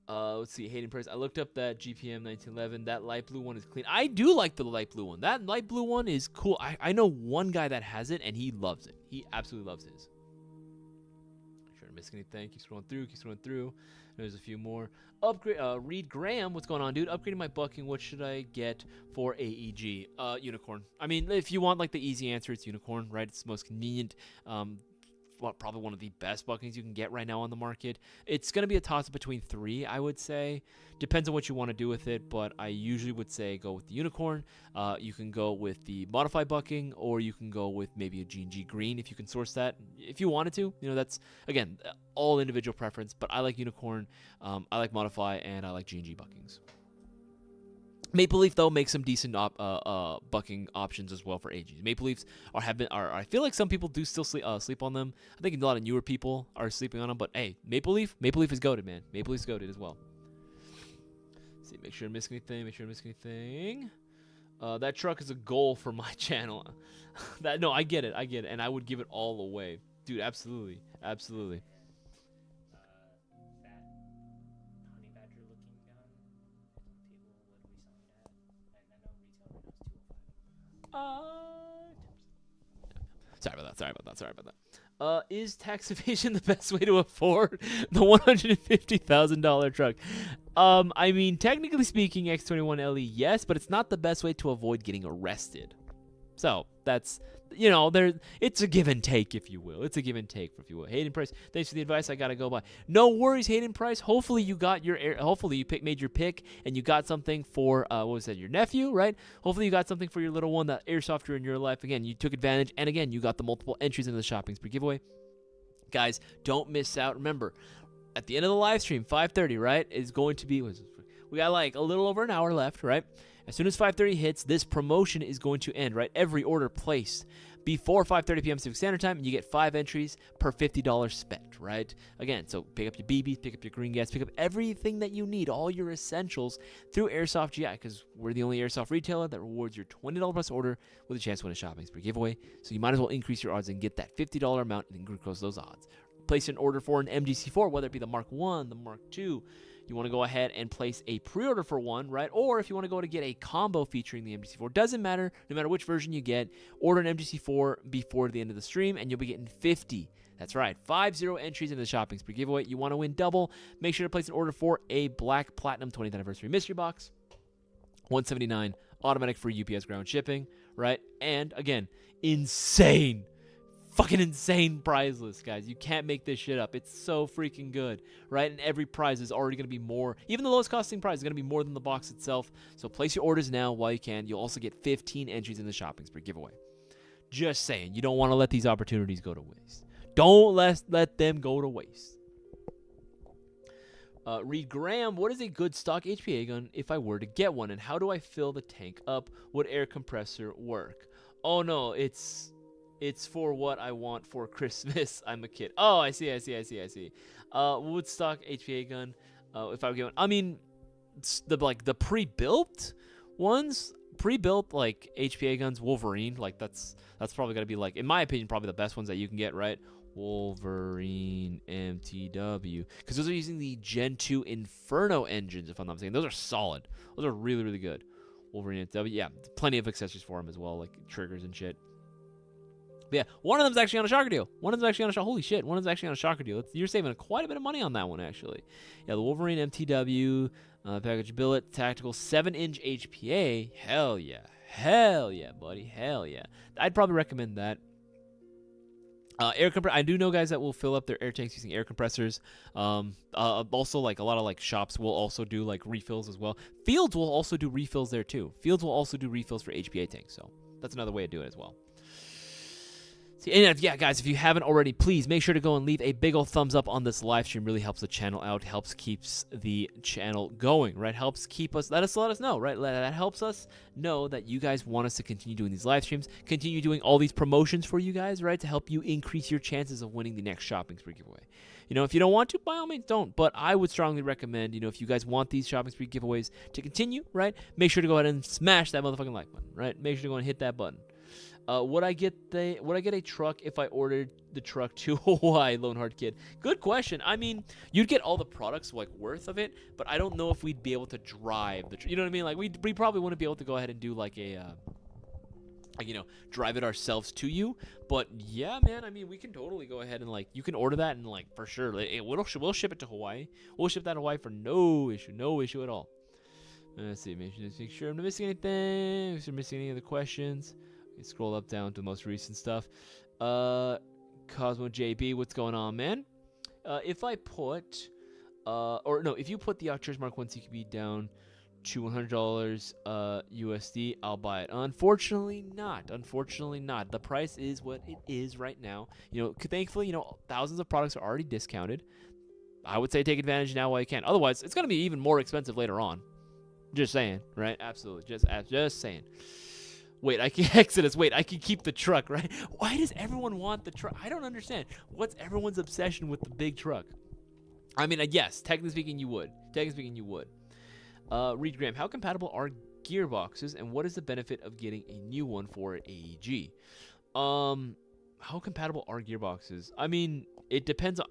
Let's see, Hayden Price. I looked up that GPM 1911. That light blue one is clean. I do like the light blue one. That light blue one is cool. I know one guy that has it, and he loves it. He absolutely loves his. Sure, missing anything? Keep scrolling through. There's a few more. Upgrade. Reed Graham, what's going on, dude? Upgrading my bucking. What should I get for AEG? Unicorn. I mean, if you want like the easy answer, it's unicorn, right? It's the most convenient. Probably one of the best buckings you can get right now on the market. It's going to be a toss-up between 3, I would say. Depends on what you want to do with it, but I usually would say go with the unicorn. You can go with the modified bucking, or you can go with maybe a G&G green if you can source that. If you wanted to, that's, again, all individual preference, but I like unicorn, I like modify, and I like G&G buckings. Maple Leaf, though, makes some decent bucking options as well for AGs. Maple Leafs I feel like some people do still sleep on them. I think a lot of newer people are sleeping on them, but hey, Maple Leaf is goated, man. Maple Leaf's goated as well. Let's see, make sure I'm missing anything. That truck is a goal for my channel. No, I get it, and I would give it all away. Dude, absolutely. Sorry about that. Is tax evasion the best way to afford the $150,000 truck? I mean, technically speaking, X21LE, yes, but it's not the best way to avoid getting arrested. So that's, it's a give and take, if you will. Hayden Price, thanks for the advice. I gotta go by. No worries, Hayden Price. Hopefully you got made your pick and you got something for your nephew, right? Hopefully you got something for your little one, that airsofter in your life. Again, you took advantage, and again, you got the multiple entries into the shopping spree giveaway. Guys, don't miss out. Remember, at the end of the live stream, 5:30, right, is going to be. We got like a little over an hour left, right? As soon as 5:30 hits, this promotion is going to end, right? Every order placed before 5:30 p.m. Pacific Standard Time, and you get 5 entries per $50 spent, right? Again, so pick up your BBs, pick up your green gas, pick up everything that you need, all your essentials through Airsoft GI, because we're the only Airsoft retailer that rewards your $20 plus order with a chance to win a shopping spree giveaway. So you might as well increase your odds and get that $50 amount and increase those odds. Place an order for an MGC4, whether it be the Mark 1, the Mark 2. You want to go ahead and place a pre-order for one, right? Or if you want to go to get a combo featuring the MGC4, doesn't matter. No matter which version you get, order an MGC4 before the end of the stream, and you'll be getting 50. That's right, 50 entries into the shopping spree giveaway. You want to win double? Make sure to place an order for a Black Platinum 20th Anniversary Mystery Box. $179, automatic free UPS ground shipping, right? And again, fucking insane prize list, guys. You can't make this shit up. It's so freaking good, right? And every prize is already going to be more. Even the lowest costing prize is going to be more than the box itself. So place your orders now while you can. You'll also get 15 entries in the shopping spree giveaway. Just saying, you don't want to let these opportunities go to waste. Don't let them go to waste. Reed Graham, what is a good stock HPA gun if I were to get one? And how do I fill the tank up? Would air compressor work? Oh, no, it's for what I want for Christmas. I'm a kid. Oh, I see. Woodstock HPA gun. If I were given, I mean, the pre-built ones, like HPA guns, Wolverine. Like that's probably gonna be, like, in my opinion, probably the best ones that you can get, right? Wolverine MTW, because those are using the Gen 2 Inferno engines, if I'm not mistaken. Those are solid. Those are really, really good. Wolverine MTW. Yeah, plenty of accessories for them as well, like triggers and shit. But yeah, one of them's actually on a shocker deal. Holy shit, one of them's actually on a shocker deal. You're saving quite a bit of money on that one, actually. Yeah, the Wolverine MTW, package billet, tactical 7-inch HPA. Hell yeah, buddy. Hell yeah. I'd probably recommend that. Air compressor. I do know guys that will fill up their air tanks using air compressors. Also, like a lot of like shops will also do like refills as well. Fields will also do refills there too. Fields will also do refills for HPA tanks. So that's another way to do it as well. And yeah, guys, if you haven't already, please make sure to go and leave a big old thumbs up on this live stream. Really helps the channel out, keeps the channel going, right? Helps keep us, let us know, right? That helps us know that you guys want us to continue doing these live streams, continue doing all these promotions for you guys, right? To help you increase your chances of winning the next shopping spree giveaway. If you don't want to, by all means, don't. But I would strongly recommend, if you guys want these shopping spree giveaways to continue, right? Make sure to go ahead and smash that motherfucking like button, right? Make sure to go and hit that button. Would I get a truck if I ordered the truck to Hawaii, Lone Hard Kid? Good question. I mean, you'd get all the products like worth of it, but I don't know if we'd be able to drive the. You know what I mean? Like we probably wouldn't be able to go ahead and do like a. Like, drive it ourselves to you. But yeah, man, I mean, we can totally go ahead and like, you can order that and like, for sure, we'll ship it to Hawaii. We'll ship that to Hawaii for no issue at all. Let's see, make sure I'm not missing anything. If I'm missing any other questions, scroll up down to the most recent stuff. Cosmo JB, what's going on, man? If I put, if you put the Arcturus Mark 1 CQB down to $100 USD, I'll buy it. Unfortunately not. The price is what it is right now. Thankfully, thousands of products are already discounted. I would say take advantage now while you can. Otherwise, it's going to be even more expensive later on. Just saying, right? Absolutely. Just saying. Wait, I can Exodus. Wait, I can keep the truck, right? Why does everyone want the truck? I don't understand. What's everyone's obsession with the big truck? I mean, yes, technically speaking, you would. Reed Graham, how compatible are gearboxes, and what is the benefit of getting a new one for an AEG? How compatible are gearboxes? I mean, it depends on.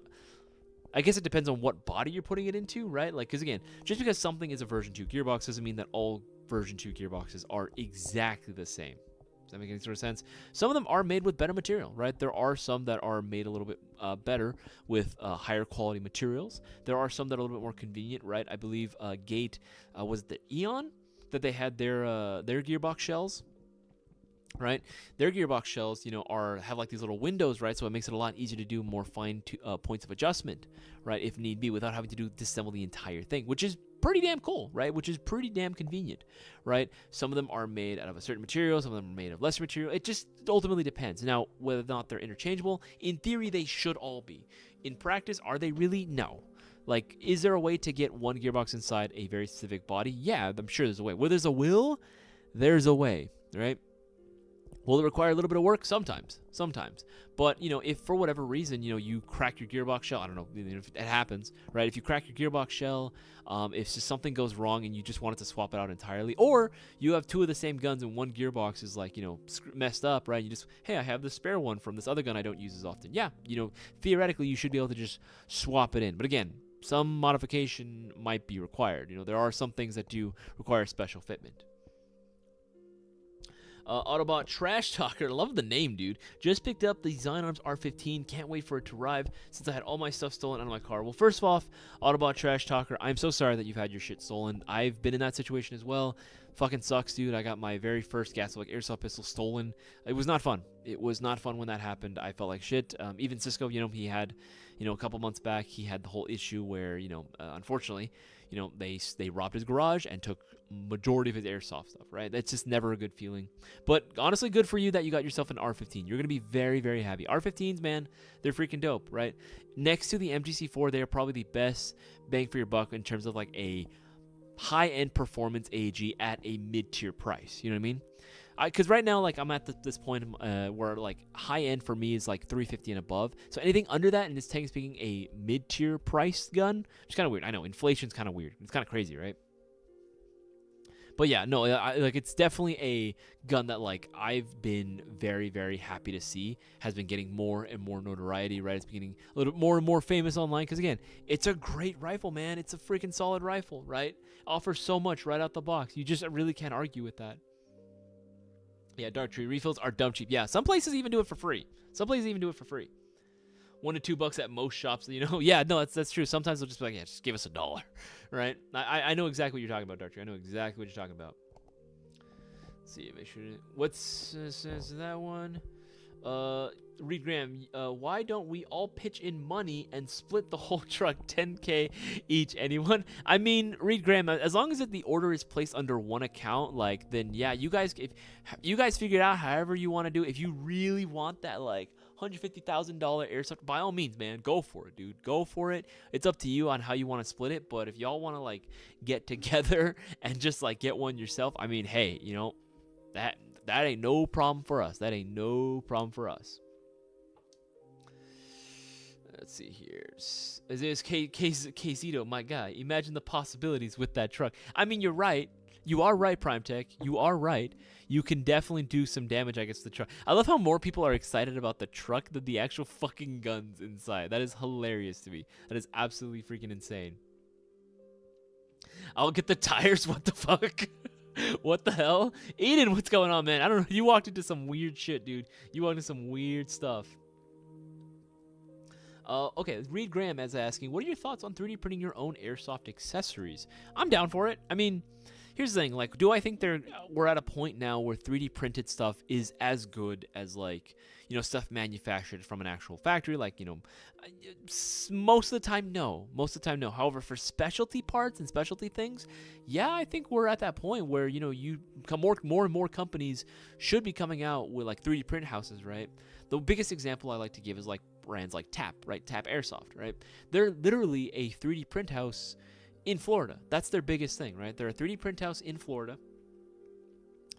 I guess it depends on what body you're putting it into, right? Like, because again, just because something is a version 2 gearbox doesn't mean that all version 2 gearboxes are exactly the same. Does that make any sort of sense? Some of them are made with better material, right? There are some that are made a little bit better with higher quality materials. There are some that are a little bit more convenient, right? I believe Gate, was it the Eon that they had their gearbox shells? Right, their gearbox shells, have like these little windows, right? So it makes it a lot easier to do more fine points of adjustment, right, if need be, without having to disassemble the entire thing, which is pretty damn cool, right? Which is pretty damn convenient, right? Some of them are made out of a certain material, some of them are made of lesser material. It just ultimately depends. Now, whether or not they're interchangeable, in theory, they should all be. In practice, are they really? No. Like, is there a way to get one gearbox inside a very specific body? Yeah, I'm sure there's a way. Where there's a will, there's a way, right? Will it require a little bit of work? Sometimes. But, if for whatever reason, you crack your gearbox shell, I don't know if it happens, right? If you crack your gearbox shell, if just something goes wrong and you just wanted to swap it out entirely, or you have two of the same guns and one gearbox is like, messed up, right? You just, hey, I have the spare one from this other gun I don't use as often. Yeah, theoretically, you should be able to just swap it in. But again, some modification might be required. There are some things that do require special fitment. Autobot Trash Talker, love the name, dude. Just picked up the Zynorms R15. Can't wait for it to arrive since I had all my stuff stolen out of my car. Well, first off, Autobot Trash Talker, I'm so sorry that you've had your shit stolen. I've been in that situation as well. Fucking sucks, dude. I got my very first Gasolik airsoft pistol stolen. It was not fun. It was not fun when that happened. I felt like shit. Even Cisco, he had, a couple months back, he had the whole issue where, unfortunately, they robbed his garage and took majority of his airsoft stuff, right? That's just never a good feeling. But honestly, good for you that you got yourself an R15. You're going to be very, very happy. R15s, man, they're freaking dope, right? Next to the MGC4, they are probably the best bang for your buck in terms of like a high-end performance AEG at a mid-tier price. You know what I mean? Because right now, like, I'm at this point where, like, high-end for me is, like, $350 and above. So anything under that, and it's technically speaking a mid-tier price gun, which is kind of weird. I know, inflation's kind of weird. It's kind of crazy, right? But yeah, no, it's definitely a gun that, like, I've been very, very happy to see has been getting more and more notoriety, right? It's been getting a little bit more and more famous online because, again, it's a great rifle, man. It's a freaking solid rifle, right? Offers so much right out the box. You just really can't argue with that. Yeah, Dark Tree refills are dumb cheap. Yeah, some places even do it for free. $1 to $2 at most shops, Yeah, no, that's true. Sometimes they'll just be like, yeah, just give us $1, right? I know exactly what you're talking about, Dark Tree. I know exactly what you're talking about. Let's see, make sure. What's that one? Reed Graham, why don't we all pitch in money and split the whole truck, $10K each? Anyone? I mean, Reed Graham, as long as the order is placed under one account, like, then yeah, if you guys figure it out however you want to do it. If you really want that, like, $150,000 airsoft, by all means, man, go for it, dude. Go for it. It's up to you on how you want to split it. But if y'all want to, like, get together and just, like, get one yourself, I mean, hey, that ain't no problem for us. Let's see here. Isaias Quesito, my guy. Imagine the possibilities with that truck. I mean, you're right. You are right, Prime Tech. You are right. You can definitely do some damage, I guess, to the truck. I love how more people are excited about the truck than the actual fucking guns inside. That is hilarious to me. That is absolutely freaking insane. I'll get the tires. What the fuck? What the hell? Aiden, what's going on, man? I don't know. You walked into some weird shit, dude. You walked into some weird stuff. Okay, Reed Graham is asking, what are your thoughts on 3D printing your own airsoft accessories? I'm down for it. I mean, here's the thing. Like, do I think we're at a point now where 3D printed stuff is as good as, like, you know, stuff manufactured from an actual factory? Like, you know, most of the time, no. Most of the time, no. However, for specialty parts and specialty things, yeah, I think we're at that point where, you know, more and more companies should be coming out with, like, 3D print houses, right? The biggest example I like to give is, like, brands like TAP, right? TAP Airsoft, right? They're literally a 3D print house in Florida. That's their biggest thing, right? They're a 3D print house in Florida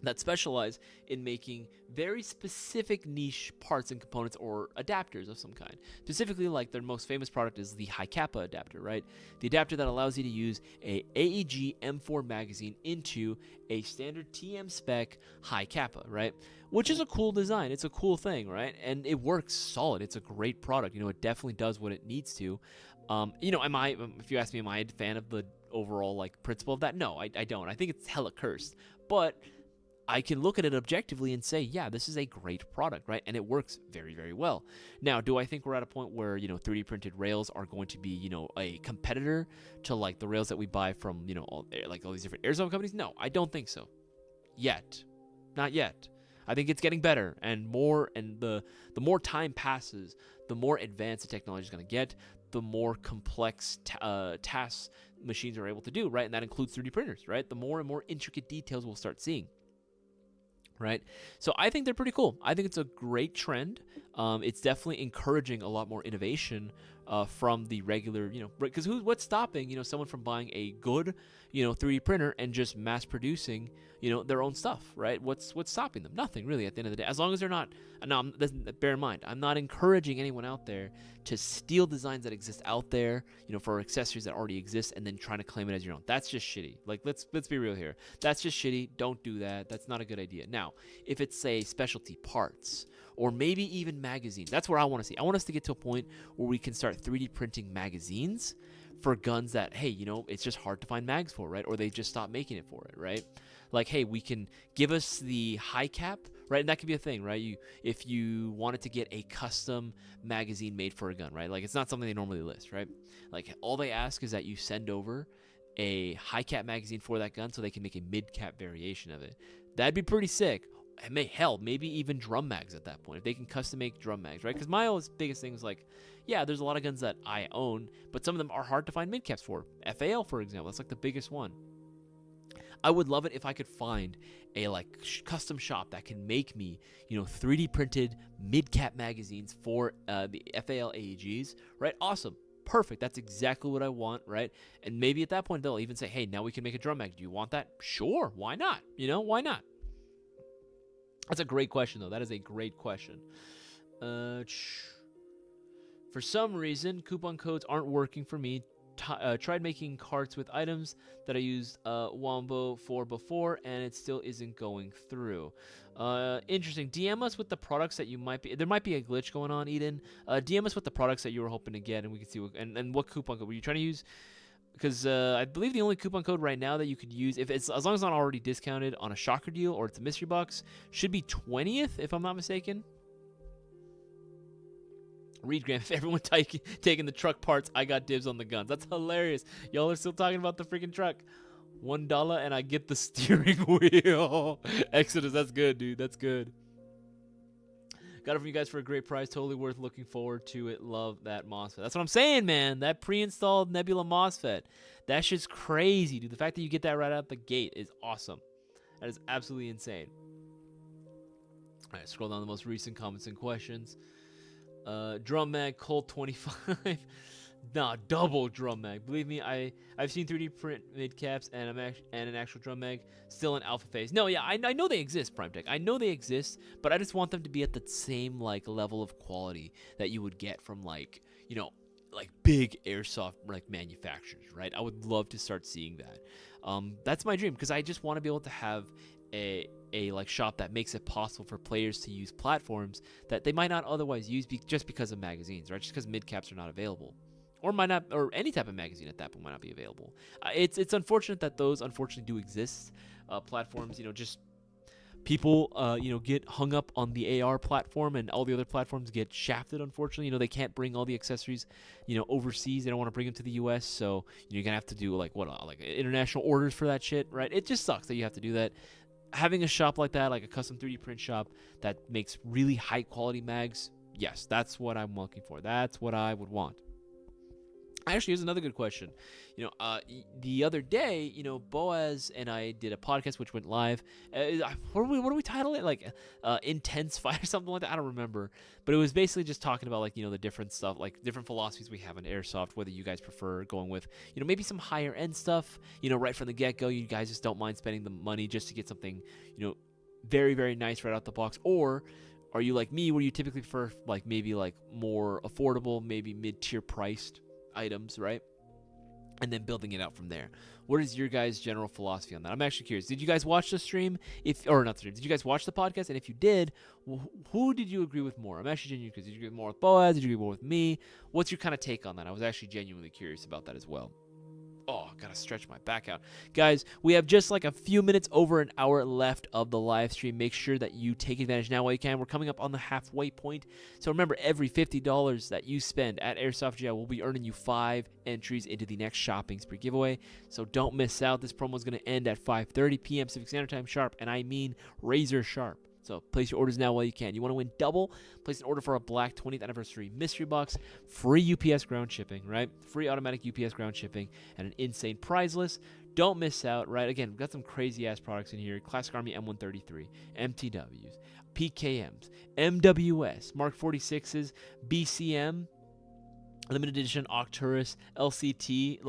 that specialize in making very specific niche parts and components or adapters of some kind. Specifically, like, their most famous product is the high kappa adapter, right? The adapter that allows you to use a AEG M4 magazine into a standard TM spec high kappa, right? Which is a cool design. It's a cool thing, right? And it works solid. It's a great product. You know, it definitely does what it needs to. You know, if you ask me, am I a fan of the overall, like, principle of that? No, I don't. I think it's hella cursed. But I can look at it objectively and say, yeah, this is a great product, right? And it works very, very well. Now, do I think we're at a point where, you know, 3D printed rails are going to be, you know, a competitor to, like, the rails that we buy from, you know, all these different airsoft companies? No, I don't think so. Yet. Not yet. I think it's getting better, and the more time passes, the more advanced the technology is going to get, the more complex tasks machines are able to do, right? And that includes 3D printers, right? The more and more intricate details we'll start seeing. Right? So I think they're pretty cool. I think it's a great trend. It's definitely encouraging a lot more innovation from the regular, you know, because what's stopping, you know, someone from buying a good, you know, 3D printer and just mass producing, you know, their own stuff, right? What's stopping them? Nothing really at the end of the day. As long as they're not, no, bear in mind, I'm not encouraging anyone out there to steal designs that exist out there, you know, for accessories that already exist and then trying to claim it as your own. That's just shitty. Like, let's be real here. That's just shitty. Don't do that. That's not a good idea. Now, if it's, say, specialty parts or maybe even magazines, that's where I want to see. I want us to get to a point where we can start 3D printing magazines for guns that, hey, you know, it's just hard to find mags for, right? Or they just stop making it for it, right? Like, hey, we can give us the high cap, right? And that could be a thing, right? If you wanted to get a custom magazine made for a gun, right? Like, it's not something they normally list, right? Like, all they ask is that you send over a high cap magazine for that gun so they can make a mid cap variation of it. That'd be pretty sick. Maybe even drum mags at that point, if they can custom make drum mags, right? Because my biggest thing is, like, yeah, there's a lot of guns that I own, but some of them are hard to find mid caps for. FAL, for example, that's like the biggest one. I would love it if I could find a, like, custom shop that can make me, you know, 3D printed mid cap magazines for the FAL AEGs, right? Awesome. Perfect. That's exactly what I want, right? And maybe at that point they'll even say, hey, now we can make a drum mag. Do you want that? Sure. Why not? You know, why not? That's a great question, though. That is a great question. For some reason, coupon codes aren't working for me. Tried making carts with items that I used Wombo for before, and it still isn't going through. Interesting. DM us with the products that you might be... There might be a glitch going on, Eden. DM us with the products that you were hoping to get, and we can see what... And what coupon code were you trying to use? Because I believe the only coupon code right now that you could use, if it's as long as it's not already discounted on a shocker deal or it's a mystery box, should be 20th, if I'm not mistaken. Reed Graham, if everyone taking the truck parts, I got dibs on the guns. That's hilarious. Y'all are still talking about the freaking truck. $1 and I get the steering wheel. Exodus, that's good, dude. That's good. Got it from you guys for a great price. Totally worth looking forward to it. Love that MOSFET. That's what I'm saying, man. That pre-installed Nebula MOSFET. That shit's crazy, dude. The fact that you get that right out the gate is awesome. That is absolutely insane. All right, scroll down the most recent comments and questions. Drum mag, Colt 25. Nah, double drum mag. Believe me, I've seen 3D print mid caps and an actual drum mag still in alpha phase. No, yeah, I know they exist, Prime Tech. I know they exist, but I just want them to be at the same, like, level of quality that you would get from, like, you know, like big airsoft like manufacturers, right? I would love to start seeing that. That's my dream, because I just want to be able to have a like shop that makes it possible for players to use platforms that they might not otherwise use just because of magazines, right? Just because mid caps are not available, or might not, or any type of magazine at that point might not be available. It's unfortunate that those unfortunately do exist. Platforms, just people get hung up on the AR platform, and all the other platforms get shafted, unfortunately. They can't bring all the accessories overseas. They don't want to bring them to the US, so you're gonna have to do like international orders for that shit, right? It just sucks that you have to do that. Having a shop like that, like a custom 3D print shop that makes really high quality mags, yes, that's what I'm looking for. That's what I would want. Actually, here's another good question. The other day, Boaz and I did a podcast which went live. What do we title it? Like Intense Fight or something like that? I don't remember. But it was basically just talking about the different stuff, like different philosophies we have in Airsoft, whether you guys prefer going with, maybe some higher end stuff, right from the get-go. You guys just don't mind spending the money just to get something, very, very nice right out the box. Or are you like me, where you typically prefer maybe more affordable, maybe mid-tier priced items, right? And then building it out from there. What is your guys' general philosophy on that? I'm actually curious. Did you guys watch the stream? Did you guys watch the podcast? And if you did, who did you agree with more? I'm actually genuinely curious. Did you agree more with Boaz? Did you agree more with me? What's your kind of take on that? I was actually genuinely curious about that as well. Oh, gotta stretch my back out. Guys, we have just a few minutes over an hour left of the live stream. Make sure that you take advantage now while you can. We're coming up on the halfway point. So remember, every $50 that you spend at Airsoft GI will be earning you 5 entries into the next shopping spree giveaway. So don't miss out. This promo is going to end at 5:30 p.m. Pacific Standard Time sharp, and I mean razor sharp. So place your orders now while you can. You want to win double? Place an order for a black 20th anniversary mystery box, free UPS ground shipping, right? Free automatic UPS ground shipping, and an insane prize list. Don't miss out, right? Again, we've got some crazy-ass products in here. Classic Army M133, MTWs, PKMs, MWS, Mark 46s, BCM, limited edition Octurus, LCT,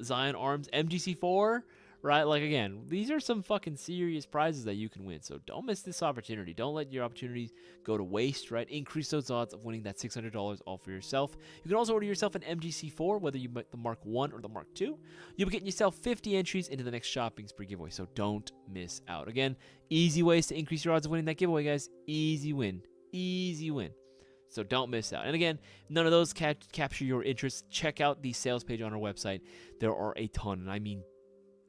Zion Arms, MGC4, right? Again, these are some fucking serious prizes that you can win. So don't miss this opportunity. Don't let your opportunities go to waste, right? Increase those odds of winning that $600 all for yourself. You can also order yourself an MGC4, whether you get the Mark 1 or the Mark 2. You'll be getting yourself 50 entries into the next shopping spree giveaway. So don't miss out. Again, easy ways to increase your odds of winning that giveaway, guys. Easy win. Easy win. So don't miss out. And again, none of those capture your interest. Check out the sales page on our website. There are a ton, and I mean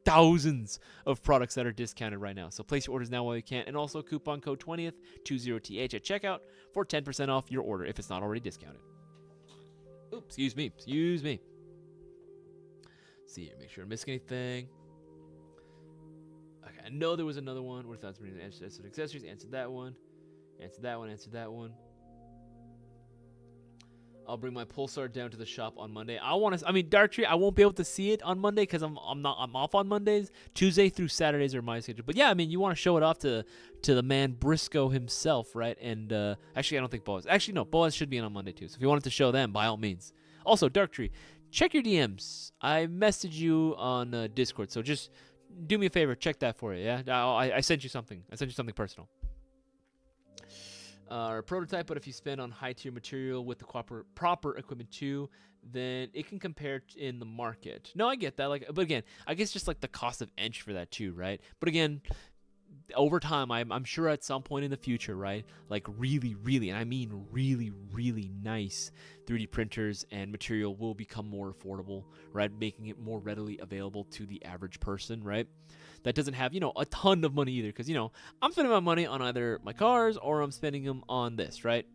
thousands of products that are discounted right now. So place your orders now while you can. And also coupon code 20th, 20TH at checkout for 10% off your order if it's not already discounted. Oops, excuse me. See here, make sure I miss anything. Okay, I know there was another one. What if that's accessories? Answered that one. Answered that one. I'll bring my Pulsar down to the shop on Monday. Darktree, I won't be able to see it on Monday because I'm off on Mondays. Tuesday through Saturdays are my schedule. But yeah, you want to show it off to the man Briscoe himself, right? And actually, I don't think Boaz. Actually, no, Boaz should be in on Monday too. So if you wanted to show them, by all means. Also, Darktree, check your DMs. I messaged you on Discord, so just do me a favor, check that for you. Yeah, I sent you something. I sent you something personal. Or prototype, but if you spend on high-tier material with the proper equipment too, then it can compare in the market. No, I get that. But again, I guess just the cost of entry for that too, right? But again, over time, I'm sure at some point in the future, right? Really, really, and I mean really, really nice 3D printers and material will become more affordable, right? Making it more readily available to the average person, right? That doesn't have, a ton of money either. Because, I'm spending my money on either my cars or I'm spending them on this, right?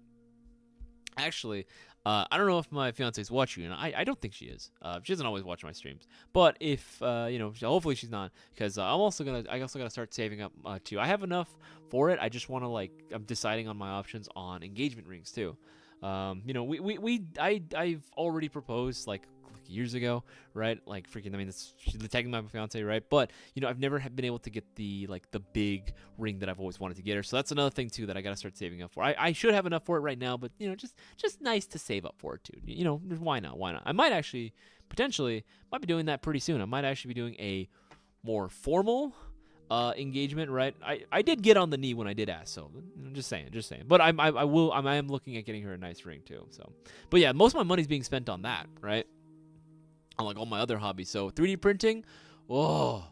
Actually, I don't know if my fiance is watching, and I don't think she is. She doesn't always watch my streams. But if, hopefully she's not. Because I also got to start saving up, too. I have enough for it. I just want to, I'm deciding on my options on engagement rings, too. I've already proposed, years ago, right? She's tagging my fiance, right? But I've never been able to get the big ring that I've always wanted to get her. So that's another thing too that I gotta start saving up for. I should have enough for it right now, but just nice to save up for it too. Why not? I might actually potentially be doing that pretty soon. I might actually be doing a more formal engagement, right? I did get on the knee when I did ask, so I'm just saying. But I am looking at getting her a nice ring too. So, but yeah, most of my money's being spent on that, right? On like all my other hobbies. So 3D printing, oh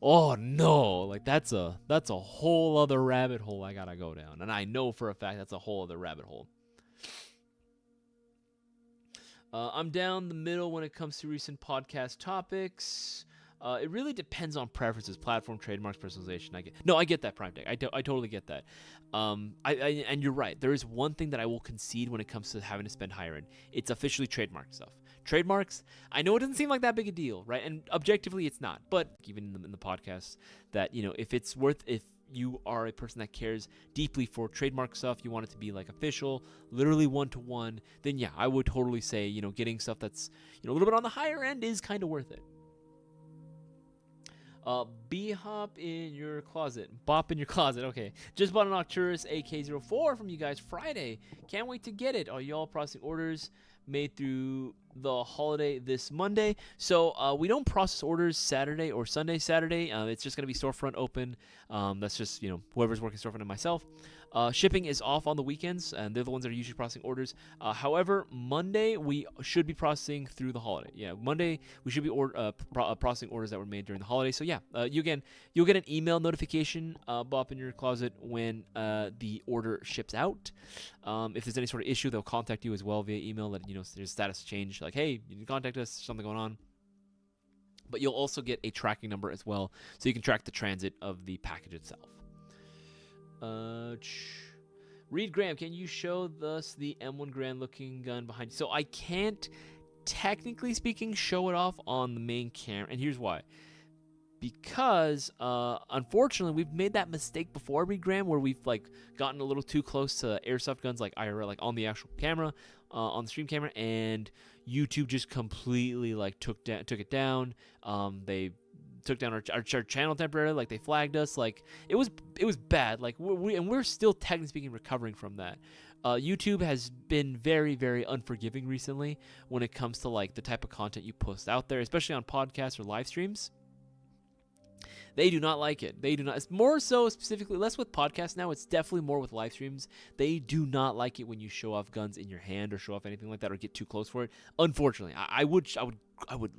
no, like that's a whole other rabbit hole I gotta go down, and I know for a fact that's a whole other rabbit hole. I'm down the middle when it comes to recent podcast topics. It really depends on preferences, platform, trademarks, personalization. I get that, Prime Tech. I totally get that. And you're right. There is one thing that I will concede when it comes to having to spend higher end. It's officially trademark stuff. Trademarks, I know it doesn't seem like that big a deal, right? And objectively, it's not. But even in the podcast, that if you are a person that cares deeply for trademark stuff, you want it to be like official, literally one-to-one, then yeah, I would totally say, getting stuff that's, a little bit on the higher end is kind of worth it. B-hop in your closet. Bop in your closet. Okay. Just bought an Arcturus AK-04 from you guys Friday. Can't wait to get it. Are y'all processing orders made through the holiday this Monday? So we don't process orders Saturday or Sunday. Saturday, it's just going to be Storefront open. That's just, whoever's working Storefront and myself. Shipping is off on the weekends, and they're the ones that are usually processing orders. However, Monday we should be processing through the holiday. Yeah, Monday we should be processing orders that were made during the holiday. So yeah, you'll get an email notification, Bop in your closet, when the order ships out. If there's any sort of issue, they'll contact you as well via email. That there's status change, like hey, you can contact us, something going on. But you'll also get a tracking number as well, so you can track the transit of the package itself. Reed Graham, can you show us the M1 Grand looking gun behind you? So I can't, technically speaking, show it off on the main camera, and here's why. Because unfortunately we've made that mistake before, Reed Graham, where we've like gotten a little too close to airsoft guns like IRL, like on the actual camera, on the stream camera, and YouTube just completely like took it down. They took down our channel temporarily, like they flagged us, like it was bad, like we're still technically speaking recovering from that. YouTube has been very, very unforgiving recently when it comes to like the type of content you post out there, especially on podcasts or live streams. They do not like it. They do not. It's more so specifically, less with podcasts now. It's definitely more with live streams. They do not like it when you show off guns in your hand or show off anything like that or get too close for it. Unfortunately, I would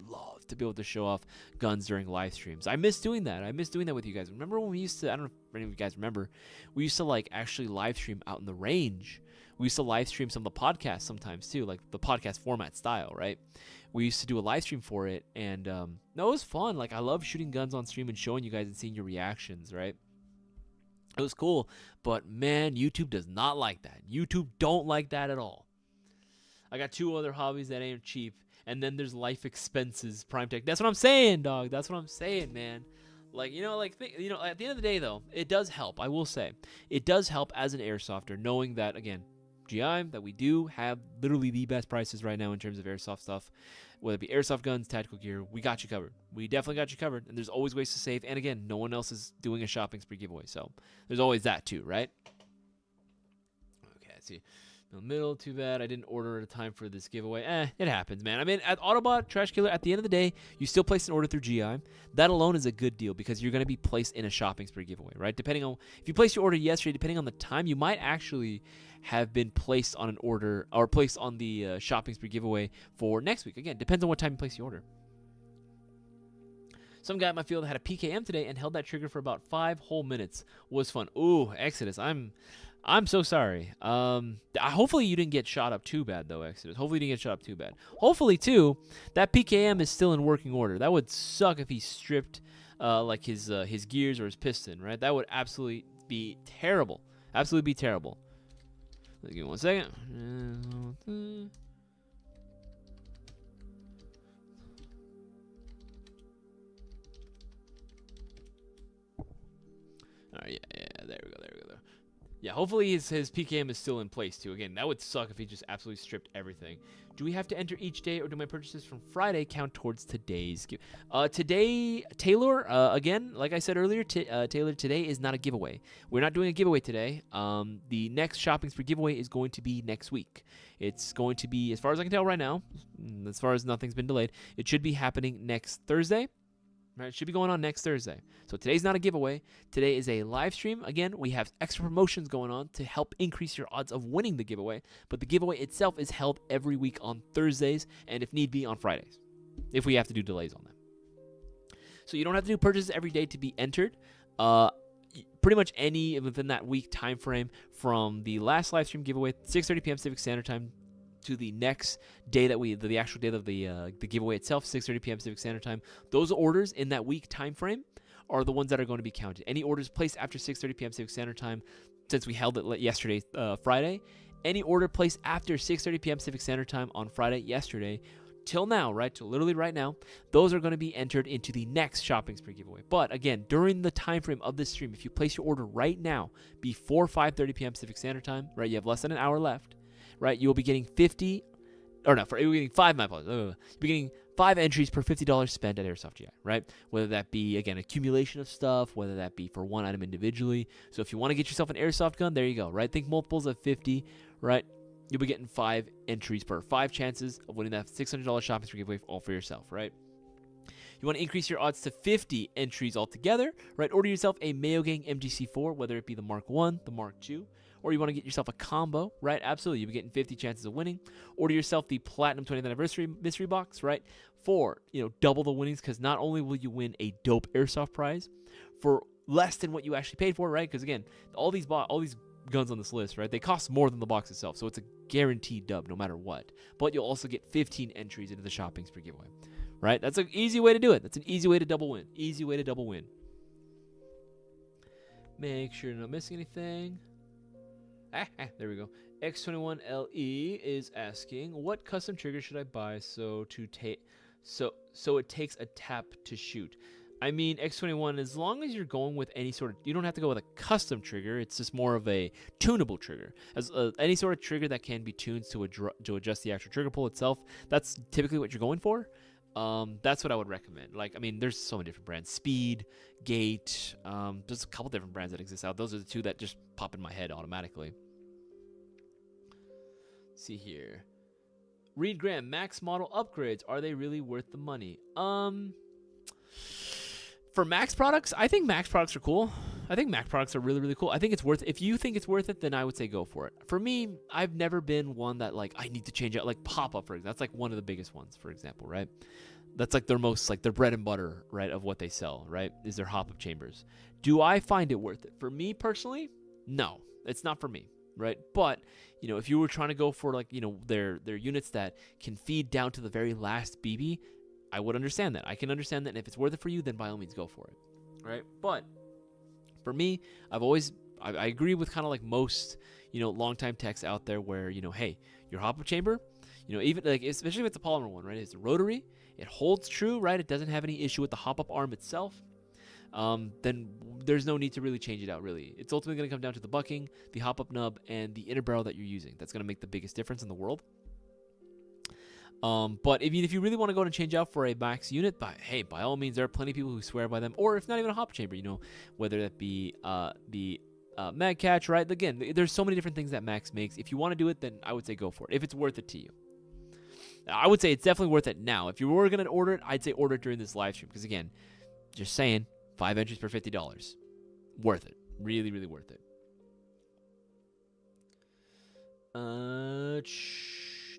love to be able to show off guns during live streams. I miss doing that. I miss doing that with you guys. Remember when we used to, I don't know if any of you guys remember, we used to like actually live stream out in the range. We used to live stream some of the podcasts sometimes too, like the podcast format style, right? We used to do a live stream for it, and no, it was fun. Like I love shooting guns on stream and showing you guys and seeing your reactions, right? It was cool, but man, YouTube does not like that. YouTube don't like that at all. I got two other hobbies that ain't cheap, and then there's life expenses, Prime Tech. That's what I'm saying, dog. That's what I'm saying, man. Like, at the end of the day, though, it does help. I will say, it does help as an airsofter, knowing that, again, GI, that we do have literally the best prices right now in terms of airsoft stuff, whether it be airsoft guns, tactical gear. We got you covered. We definitely got you covered, and there's always ways to save. And again, no one else is doing a shopping spree giveaway, so there's always that too, right? Okay, let's see. In the middle, too bad I didn't order at a time for this giveaway. It happens, man. I mean, at Autobot Trash Killer, at the end of the day, you still place an order through GI. That alone is a good deal because you're going to be placed in a shopping spree giveaway, right? Depending on, if you place your order yesterday, depending on the time, you might actually have been placed on an order or placed on the shopping spree giveaway for next week. Again, depends on what time you place your order. Some guy at my field had a PKM today and held that trigger for about 5 whole minutes. Was fun. Ooh, Exodus. I'm so sorry. Hopefully you didn't get shot up too bad, though, Exodus. Hopefully you didn't get shot up too bad. Hopefully, too, that PKM is still in working order. That would suck if he stripped like his gears or his piston, right? That would absolutely be terrible. Absolutely be terrible. Give me 1 second. All right, yeah, there we go. Yeah, hopefully his PKM is still in place, too. Again, that would suck if he just absolutely stripped everything. Do we have to enter each day, or do my purchases from Friday count towards today's today, Taylor, again, like I said earlier, Taylor, today is not a giveaway. We're not doing a giveaway today. The next shopping spree giveaway is going to be next week. It's going to be, as far as I can tell right now, as far as nothing's been delayed, it should be happening next Thursday. Right? It should be going on next Thursday. So today's not a giveaway. Today is a live stream. Again, we have extra promotions going on to help increase your odds of winning the giveaway. But the giveaway itself is held every week on Thursdays and if need be on Fridays, if we have to do delays on them. So you don't have to do purchases every day to be entered. Pretty much any within that week time frame from the last live stream giveaway, 6:30 p.m. Pacific Standard Time, to the next day that the actual day of the giveaway itself, 6:30 p.m. Pacific Standard Time. Those orders in that week time frame are the ones that are going to be counted. Any orders placed after 6:30 p.m. Pacific Standard Time, since we held it yesterday, Friday, any order placed after 6:30 p.m. Pacific Standard Time on Friday, yesterday, till now, right, till literally right now, those are going to be entered into the next shopping spree giveaway. But again, during the time frame of this stream, if you place your order right now before 5:30 p.m. Pacific Standard Time, right, you have less than an hour left, right, you will be getting you'll be getting 5, my apologies. You'll be getting 5 entries per $50 spent at Airsoft GI, right? Whether that be, again, accumulation of stuff, whether that be for one item individually. So if you want to get yourself an Airsoft gun, there you go, right? Think multiples of 50, right? You'll be getting 5 entries per 5 chances of winning that $600 shopping spree giveaway all for yourself, right? You want to increase your odds to 50 entries altogether, right? Order yourself a Mayo Gang MGC4, whether it be the Mark 1, the Mark 2, or you want to get yourself a combo, right? Absolutely. You'll be getting 50 chances of winning. Order yourself the Platinum 20th Anniversary Mystery Box, right? For, double the winnings, because not only will you win a dope Airsoft prize for less than what you actually paid for, right? Because, again, all these guns on this list, right? They cost more than the box itself, so it's a guaranteed dub no matter what. But you'll also get 15 entries into the shopping spree giveaway, right? That's an easy way to do it. That's an easy way to double win. Easy way to double win. Make sure you're not missing anything. There we go. X21LE is asking, what custom trigger should I buy so it takes a tap to shoot? I mean, X21, as long as you're going with any sort of, you don't have to go with a custom trigger. It's just more of a tunable trigger. As any sort of trigger that can be tuned to adjust the actual trigger pull itself, that's typically what you're going for. That's what I would recommend. There's so many different brands. Speed, Gate, there's a couple different brands that exist out. Those are the two that just pop in my head automatically. Let's see here. Reed Graham, max model upgrades, are they really worth the money? For max products, I think max products are cool. I think max products are really, really cool. I think it's worth it. If you think it's worth it, then I would say go for it. For me, I've never been one that, I need to change out. Like Pop-Up, for example. That's, one of the biggest ones, for example, right? That's, their most, their bread and butter, right, of what they sell, right, is their hop-up chambers. Do I find it worth it? For me, personally, no. It's not for me, right? But, if you were trying to go for, their units that can feed down to the very last BB, I would understand that. I can understand that, and if it's worth it for you, then by all means go for it, right? But for me, I agree with kind of most, long-time techs out there where, hey, your hop-up chamber, even especially if it's a polymer one, right? It's a rotary, it holds true, right? It doesn't have any issue with the hop-up arm itself. Then there's no need to really change it out, really. It's ultimately going to come down to the bucking, the hop-up nub, and the inner barrel that you're using. That's going to make the biggest difference in the world. But if you really want to go and change out for a max unit, by all means, there are plenty of people who swear by them, or if not even a hop chamber, whether that be the mag catch, right? Again, there's so many different things that max makes. If you want to do it, then I would say go for it, if it's worth it to you. I would say it's definitely worth it now. If you were going to order it, I'd say order it during this live stream, because again, just saying, 5 entries for $50. Worth it. Really, really worth it.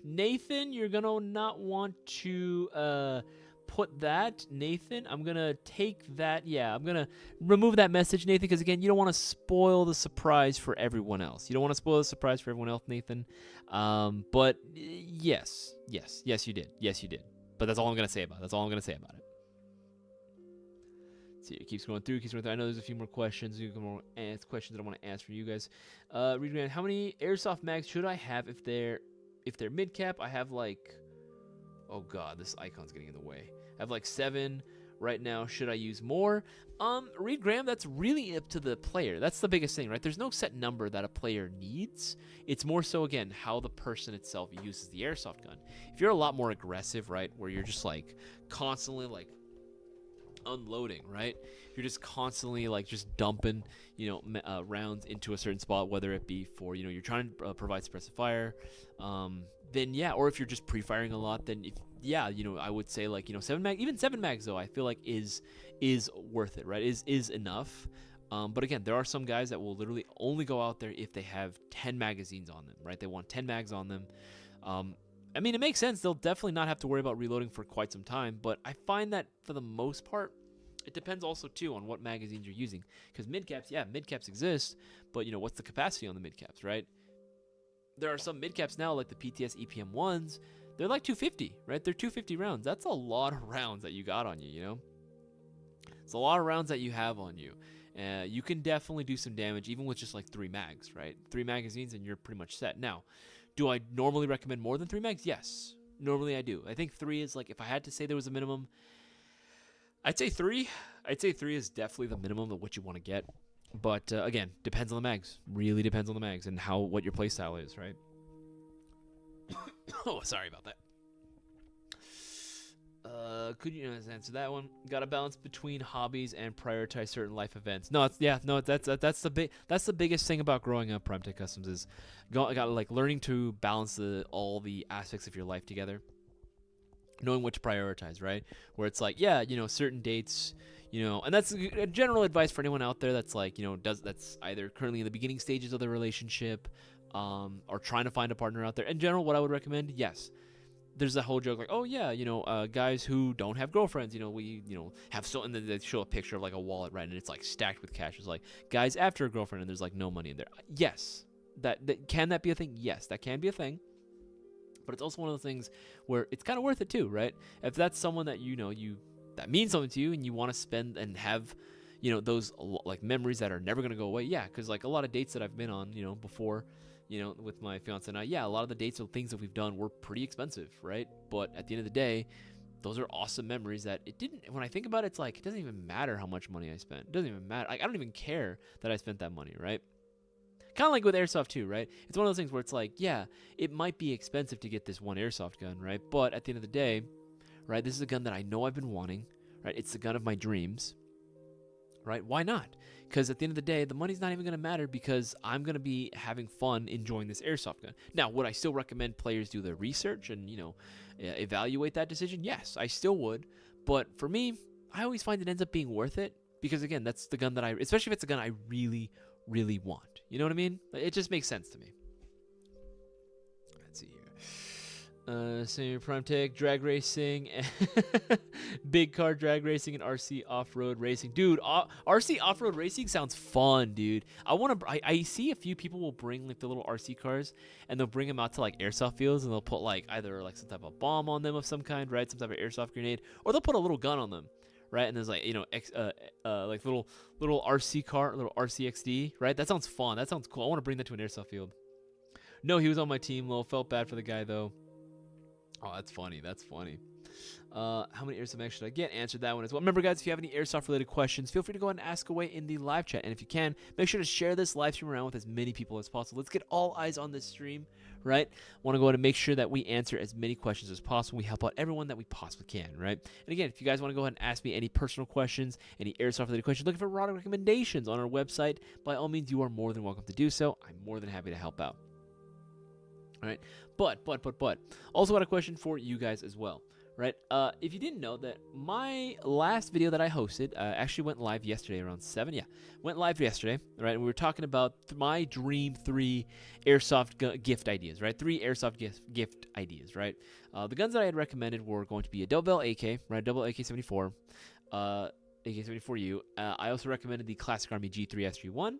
Nathan, you're going to not want to put that. Nathan, I'm going to take that. Yeah, I'm going to remove that message, Nathan, because, again, you don't want to spoil the surprise for everyone else. You don't want to spoil the surprise for everyone else, Nathan. But yes, you did. Yes, you did. But that's all I'm going to say about it. See, it keeps going through. I know there's a few more questions. Questions that I want to ask for you guys. Read, how many airsoft mags should I have if they're mid cap? I have oh god, this icon's getting in the way. I have 7 right now. Should I use more? Reed Graham, that's really up to the player. That's the biggest thing, right? There's no set number that a player needs. It's more so, again, how the person itself uses the airsoft gun. If you're a lot more aggressive, right, where you're just constantly unloading, right? You're just constantly like just dumping, rounds into a certain spot, whether it be for, you're trying to provide suppressive fire, then yeah, or if you're just pre-firing a lot, then I would say like, 7 mags though, I feel like is worth it, right? Is enough. But again, there are some guys that will literally only go out there if they have 10 magazines on them, right? They want 10 mags on them. I mean, it makes sense. They'll definitely not have to worry about reloading for quite some time, but I find that for the most part, it depends also too on what magazines you're using. Because mid-caps exist, but what's the capacity on the mid-caps, right? There are some mid-caps now, like the PTS EPM ones, they're like 250, right? They're 250 rounds. That's a lot of rounds that you got on you, It's a lot of rounds that you have on you. You can definitely do some damage, even with just like 3 mags, right? 3 magazines and you're pretty much set. Now, do I normally recommend more than 3 mags? Yes, normally I do. I think 3 is like, if I had to say there was a minimum, I'd say 3. I'd say 3 is definitely the minimum of what you want to get. But again, depends on the mags. Really depends on the mags and what your playstyle is, right? Oh, sorry about that. Could you answer that one? Got to balance between hobbies and prioritize certain life events. That's the biggest thing about growing up. Primetech Customs is got like learning to balance all the aspects of your life together, knowing what to prioritize, right? Where it's like, certain dates, and that's a general advice for anyone out there that's like, that's either currently in the beginning stages of the relationship, or trying to find a partner out there. In general, what I would recommend, yes. There's that whole joke like, oh yeah, guys who don't have girlfriends, we have and then they show a picture of like a wallet, right, and it's like stacked with cash. It's like guys after a girlfriend and there's like no money in there. Yes, that can that be a thing? Yes, that can be a thing. But it's also one of the things where it's kind of worth it too, right? If that's someone that that means something to you and you want to spend and have, those like memories that are never gonna go away. Yeah, because like a lot of dates that I've been on, before. With my fiance and I, a lot of the dates or things that we've done were pretty expensive, right? But at the end of the day, those are awesome memories that when I think about it, it's like, it doesn't even matter how much money I spent. It doesn't even matter. Like, I don't even care that I spent that money, right? Kind of like with Airsoft too, right? It's one of those things where it's like, yeah, it might be expensive to get this one Airsoft gun, right? But at the end of the day, right, this is a gun that I know I've been wanting, right? It's the gun of my dreams, right? Why not? Because at the end of the day, the money's not even going to matter because I'm going to be having fun enjoying this Airsoft gun. Now, would I still recommend players do their research and, evaluate that decision? Yes, I still would. But for me, I always find it ends up being worth it because, again, that's the gun that especially if it's a gun I really, really want. You know what I mean? It just makes sense to me. Let's see here. Senior Prime Tech, drag racing, big car drag racing, and RC off-road racing. Dude, RC off-road racing sounds fun, dude. I see a few people will bring like the little RC cars and they'll bring them out to like airsoft fields and they'll put like either like some type of bomb on them of some kind, right? Some type of airsoft grenade, or they'll put a little gun on them, right? And there's like, like little RC car, little RCXD, right? That sounds fun. That sounds cool. I want to bring that to an airsoft field. No, he was on my team, Lil. Felt bad for the guy though. Oh, that's funny. That's funny. How many airsoft mags should I get? Answered that one as well. Remember, guys, if you have any airsoft-related questions, feel free to go ahead and ask away in the live chat. And if you can, make sure to share this live stream around with as many people as possible. Let's get all eyes on this stream, right? Want to go ahead and make sure that we answer as many questions as possible. We help out everyone that we possibly can, right? And again, if you guys want to go ahead and ask me any personal questions, any airsoft-related questions, looking for product recommendations on our website, by all means, you are more than welcome to do so. I'm more than happy to help out. All right, but also got a question for you guys as well, right? If you didn't know that my last video that I hosted actually went live yesterday around 7. Yeah, went live yesterday, right? And we were talking about my dream 3 airsoft gift ideas, right? 3 airsoft gift ideas, right? The guns that I had recommended were going to be a double AK, right? Double AK-74, AK-74U. I also recommended the Classic Army G3 SG1.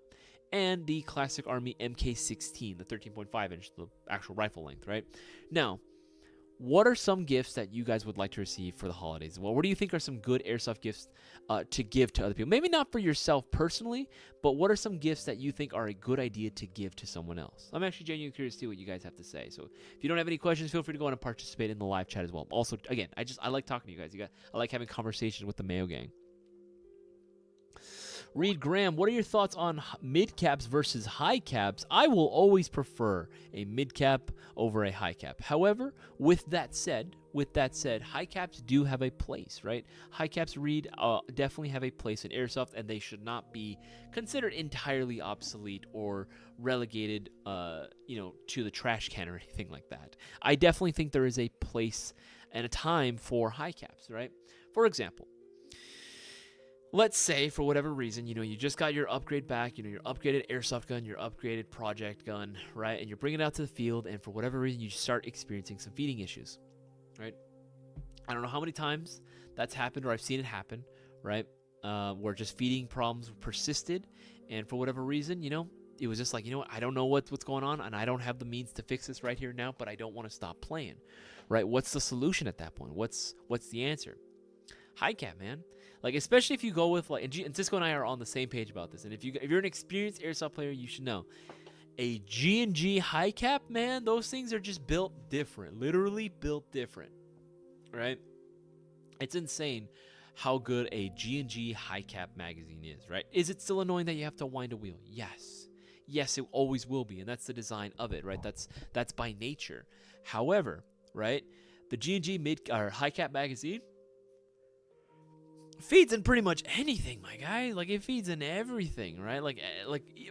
And the Classic Army MK16, the 13.5 inch, the actual rifle length, right? Now, what are some gifts that you guys would like to receive for the holidays? Well, what do you think are some good airsoft gifts to give to other people? Maybe not for yourself personally, but what are some gifts that you think are a good idea to give to someone else? I'm actually genuinely curious to see what you guys have to say. So if you don't have any questions, feel free to go on and participate in the live chat as well. Also, again, I like talking to you guys. I like having conversations with the Mayo Gang. Reed Graham, what are your thoughts on mid caps versus high caps? I will always prefer a mid cap over a high cap. However, with that said, high caps do have a place, right? High caps, Reed, definitely have a place in airsoft, and they should not be considered entirely obsolete or relegated, to the trash can or anything like that. I definitely think there is a place and a time for high caps, right? For example, let's say for whatever reason, you just got your upgrade back, your upgraded airsoft gun, your upgraded project gun, right? And you're bringing it out to the field, and for whatever reason, you start experiencing some feeding issues, right? I don't know how many times that's happened, or I've seen it happen, right? Where just feeding problems persisted, and for whatever reason, it was just like, I don't know what's going on, and I don't have the means to fix this right here now, but I don't want to stop playing, right? What's the solution at that point? What's the answer? High cap, man. Like, especially if you go with, like, and Cisco and I are on the same page about this, and if you're an experienced airsoft player, you should know. A G&G high cap, man, those things are just built different, literally built different, right? It's insane how good a G&G high cap magazine is, right? Is it still annoying that you have to wind a wheel? Yes, it always will be, and that's the design of it, right? That's by nature. However, right, the G&G high cap magazine feeds in pretty much anything, my guy. Like, it feeds in everything, right? Like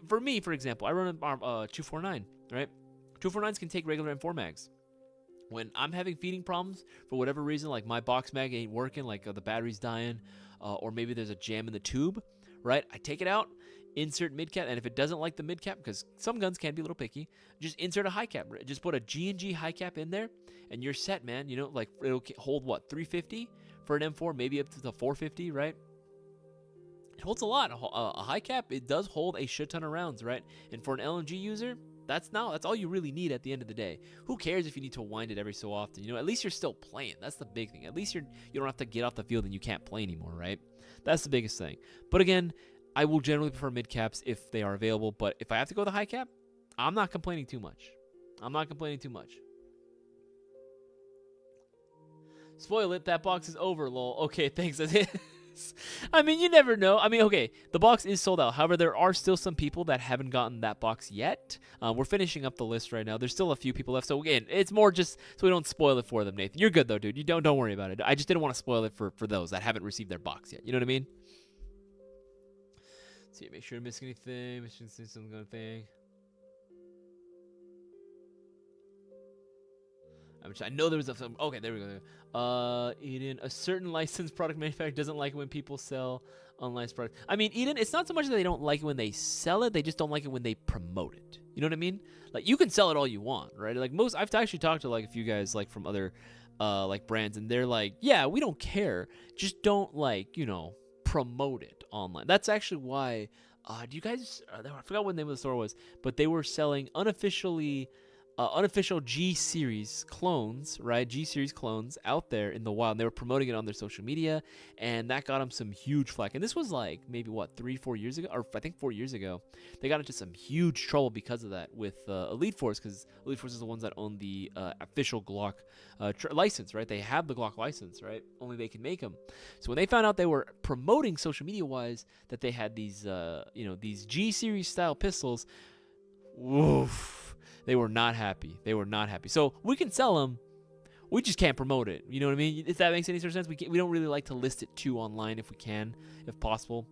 for me, for example, I run a 249, right? 249s can take regular M4 mags. When I'm having feeding problems for whatever reason, like my box mag ain't working, like the battery's dying, or maybe there's a jam in the tube, right? I take it out, insert mid cap, and if it doesn't like the mid cap, because some guns can be a little picky, just insert a high cap. Just put a G&G high cap in there, and you're set, man. Like, it'll hold what, 350 for an M4, maybe up to the 450, right? It holds a lot. A high cap, it does hold a shit ton of rounds, right? And for an LMG user, that's all you really need at the end of the day. Who cares if you need to wind it every so often? At least you're still playing. That's the big thing. At least you don't have to get off the field and you can't play anymore, right? That's the biggest thing. But again, I will generally prefer mid caps if they are available. But if I have to go the high cap, I'm not complaining too much. Spoil it, that box is over, lol. Okay, thanks. I mean, you never know. I mean, okay, the box is sold out. However, there are still some people that haven't gotten that box yet. We're finishing up the list right now. There's still a few people left. So again, it's more just so we don't spoil it for them, Nathan. You're good though, dude. You don't worry about it. I just didn't want to spoil it for those that haven't received their box yet. You know what I mean? Let's see, make sure I miss anything. Mission some kind of thing. I know there was some. Okay, there we go. Eden, a certain licensed product manufacturer doesn't like it when people sell unlicensed product. I mean, Eden, it's not so much that they don't like it when they sell it; they just don't like it when they promote it. You know what I mean? Like, you can sell it all you want, right? Like, I've actually talked to like a few guys like from other like brands, and they're like, yeah, we don't care, just don't promote it online. That's actually why. Do you guys? I forgot what the name of the store was, but they were selling unofficial G-Series clones, right? G-Series clones out there in the wild. And they were promoting it on their social media, and that got them some huge flack. And this was like maybe, 3-4 years ago? Or I think 4 years ago. They got into some huge trouble because of that with Elite Force, because Elite Force is the ones that own the official Glock license, right? They have the Glock license, right? Only they can make them. So when they found out they were promoting social media-wise that they had these, these G-Series style pistols, woof. They were not happy. So we can sell them. We just can't promote it. You know what I mean? If that makes any sort of sense. We don't really like to list it too online if we can, if possible.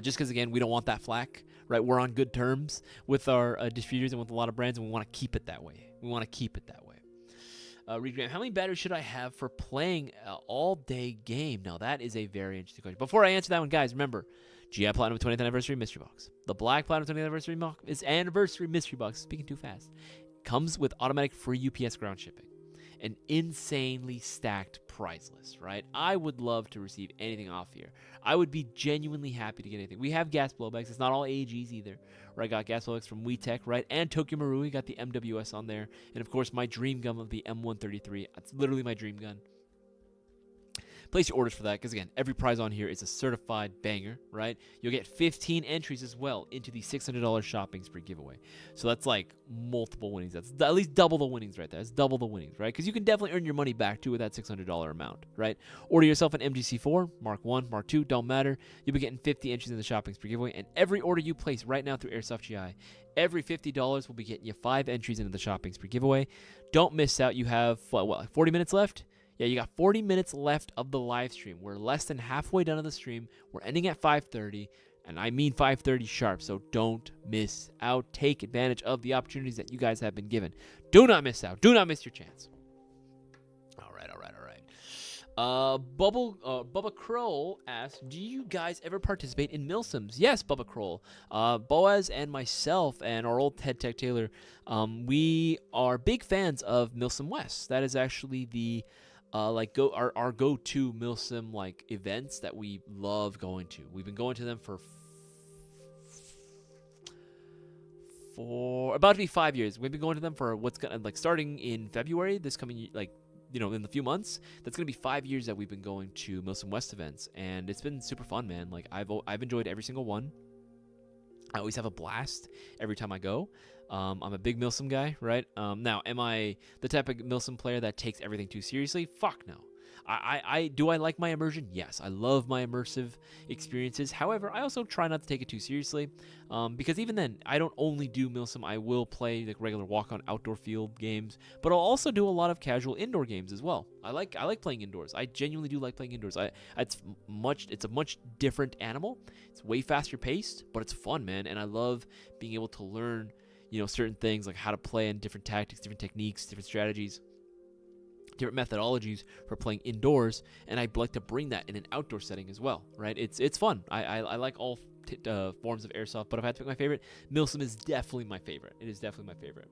Just because, again, we don't want that flack, right? We're on good terms with our distributors and with a lot of brands, and we want to keep it that way. Reed Graham, how many batteries should I have for playing an all-day game? Now, that is a very interesting question. Before I answer that one, guys, remember, GI Platinum 20th Anniversary Mystery Box. The Black Platinum 20th Anniversary Mystery Box, speaking too fast, comes with automatic free UPS ground shipping. An insanely stacked prize list, right? I would love to receive anything off here. I would be genuinely happy to get anything. We have gas blowbacks. It's not all AGs either. Right? I got gas blowbacks from WeTech, right? And Tokyo Marui got the MWS on there. And, of course, my dream gun of the M133. That's literally my dream gun. Place your orders for that because, again, every prize on here is a certified banger, right? You'll get 15 entries as well into the $600 shopping spree giveaway. So that's like multiple winnings. That's at least double the winnings right there. That's double the winnings, right? Because you can definitely earn your money back too with that $600 amount, right? Order yourself an MGC4, Mark 1, Mark 2, don't matter. You'll be getting 50 entries in the shopping spree giveaway. And every order you place right now through Airsoft GI, every $50 will be getting you 5 entries into the shopping spree giveaway. Don't miss out. You have, like 40 minutes left? Yeah, you got 40 minutes left of the live stream. We're less than halfway done of the stream. We're ending at 5:30, and I mean 5:30 sharp, so don't miss out. Take advantage of the opportunities that you guys have been given. Do not miss out. Do not miss your chance. All right. Bubba Kroll asks, do you guys ever participate in MilSims? Yes, Bubba Kroll. Boaz and myself and our old head tech Taylor, we are big fans of MilSim West. That is actually the our go-to MilSim like events that we love going to. We've been going to them for about to be 5 years. We've been going to them for what's gonna starting in February this coming in a few months. That's gonna be 5 years that we've been going to MilSim West events, and it's been super fun, man. Like I've enjoyed every single one. I always have a blast every time I go. I'm a big MilSim guy, right? Now, am I the type of MilSim player that takes everything too seriously? Fuck no. Do I like my immersion? Yes, I love my immersive experiences. However, I also try not to take it too seriously, because even then, I don't only do MilSim. I will play like regular walk-on outdoor field games, but I'll also do a lot of casual indoor games as well. I like playing indoors. I genuinely do like playing indoors. It's a much different animal. It's way faster paced, but it's fun, man. And I love being able to learn, certain things like how to play and different tactics, different techniques, different strategies, different methodologies for playing indoors, and I'd like to bring that in an outdoor setting as well, right? It's fun. I like all forms of airsoft, but if I had to pick my favorite, MilSim is definitely my favorite. It is definitely my favorite.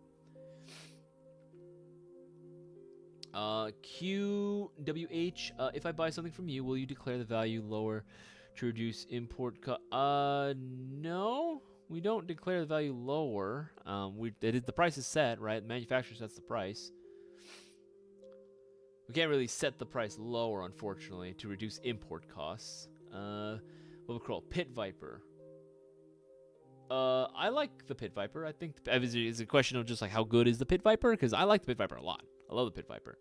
QWH, if I buy something from you, will you declare the value lower to reduce import no, we don't declare the value lower. The price is set, right? The manufacturer sets the price. We can't really set the price lower, unfortunately, to reduce import costs. What we call Pit Viper. I like the Pit Viper. I think is a question of just like how good is the Pit Viper? Because I like the Pit Viper a lot. I love the Pit Viper.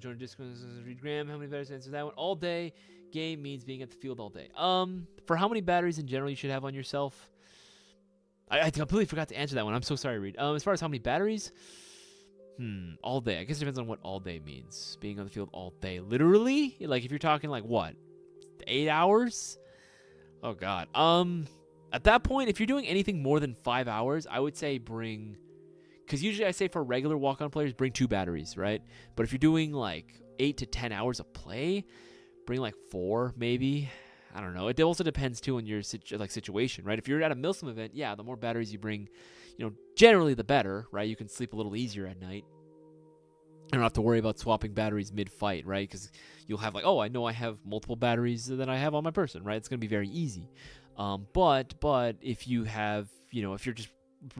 Join Discord. Read Graham. How many batteries? Answer that one. All day game means being at the field all day. For how many batteries in general you should have on yourself? I completely forgot to answer that one. I'm so sorry, Reed. As far as how many batteries, all day. I guess it depends on what all day means. Being on the field all day, literally. Like if you're talking like what, 8 hours? Oh God. At that point, if you're doing anything more than 5 hours, I would say bring. Because usually I say for regular walk-on players, bring 2 batteries, right? But if you're doing like 8 to 10 hours of play, bring like 4 maybe. I don't know. It also depends too on your situation, right? If you're at a MilSim event, yeah, the more batteries you bring, generally the better, right? You can sleep a little easier at night. You don't have to worry about swapping batteries mid-fight, right? Because you'll have like, oh, I know I have multiple batteries that I have on my person, right? It's going to be very easy. But if you have, if you're just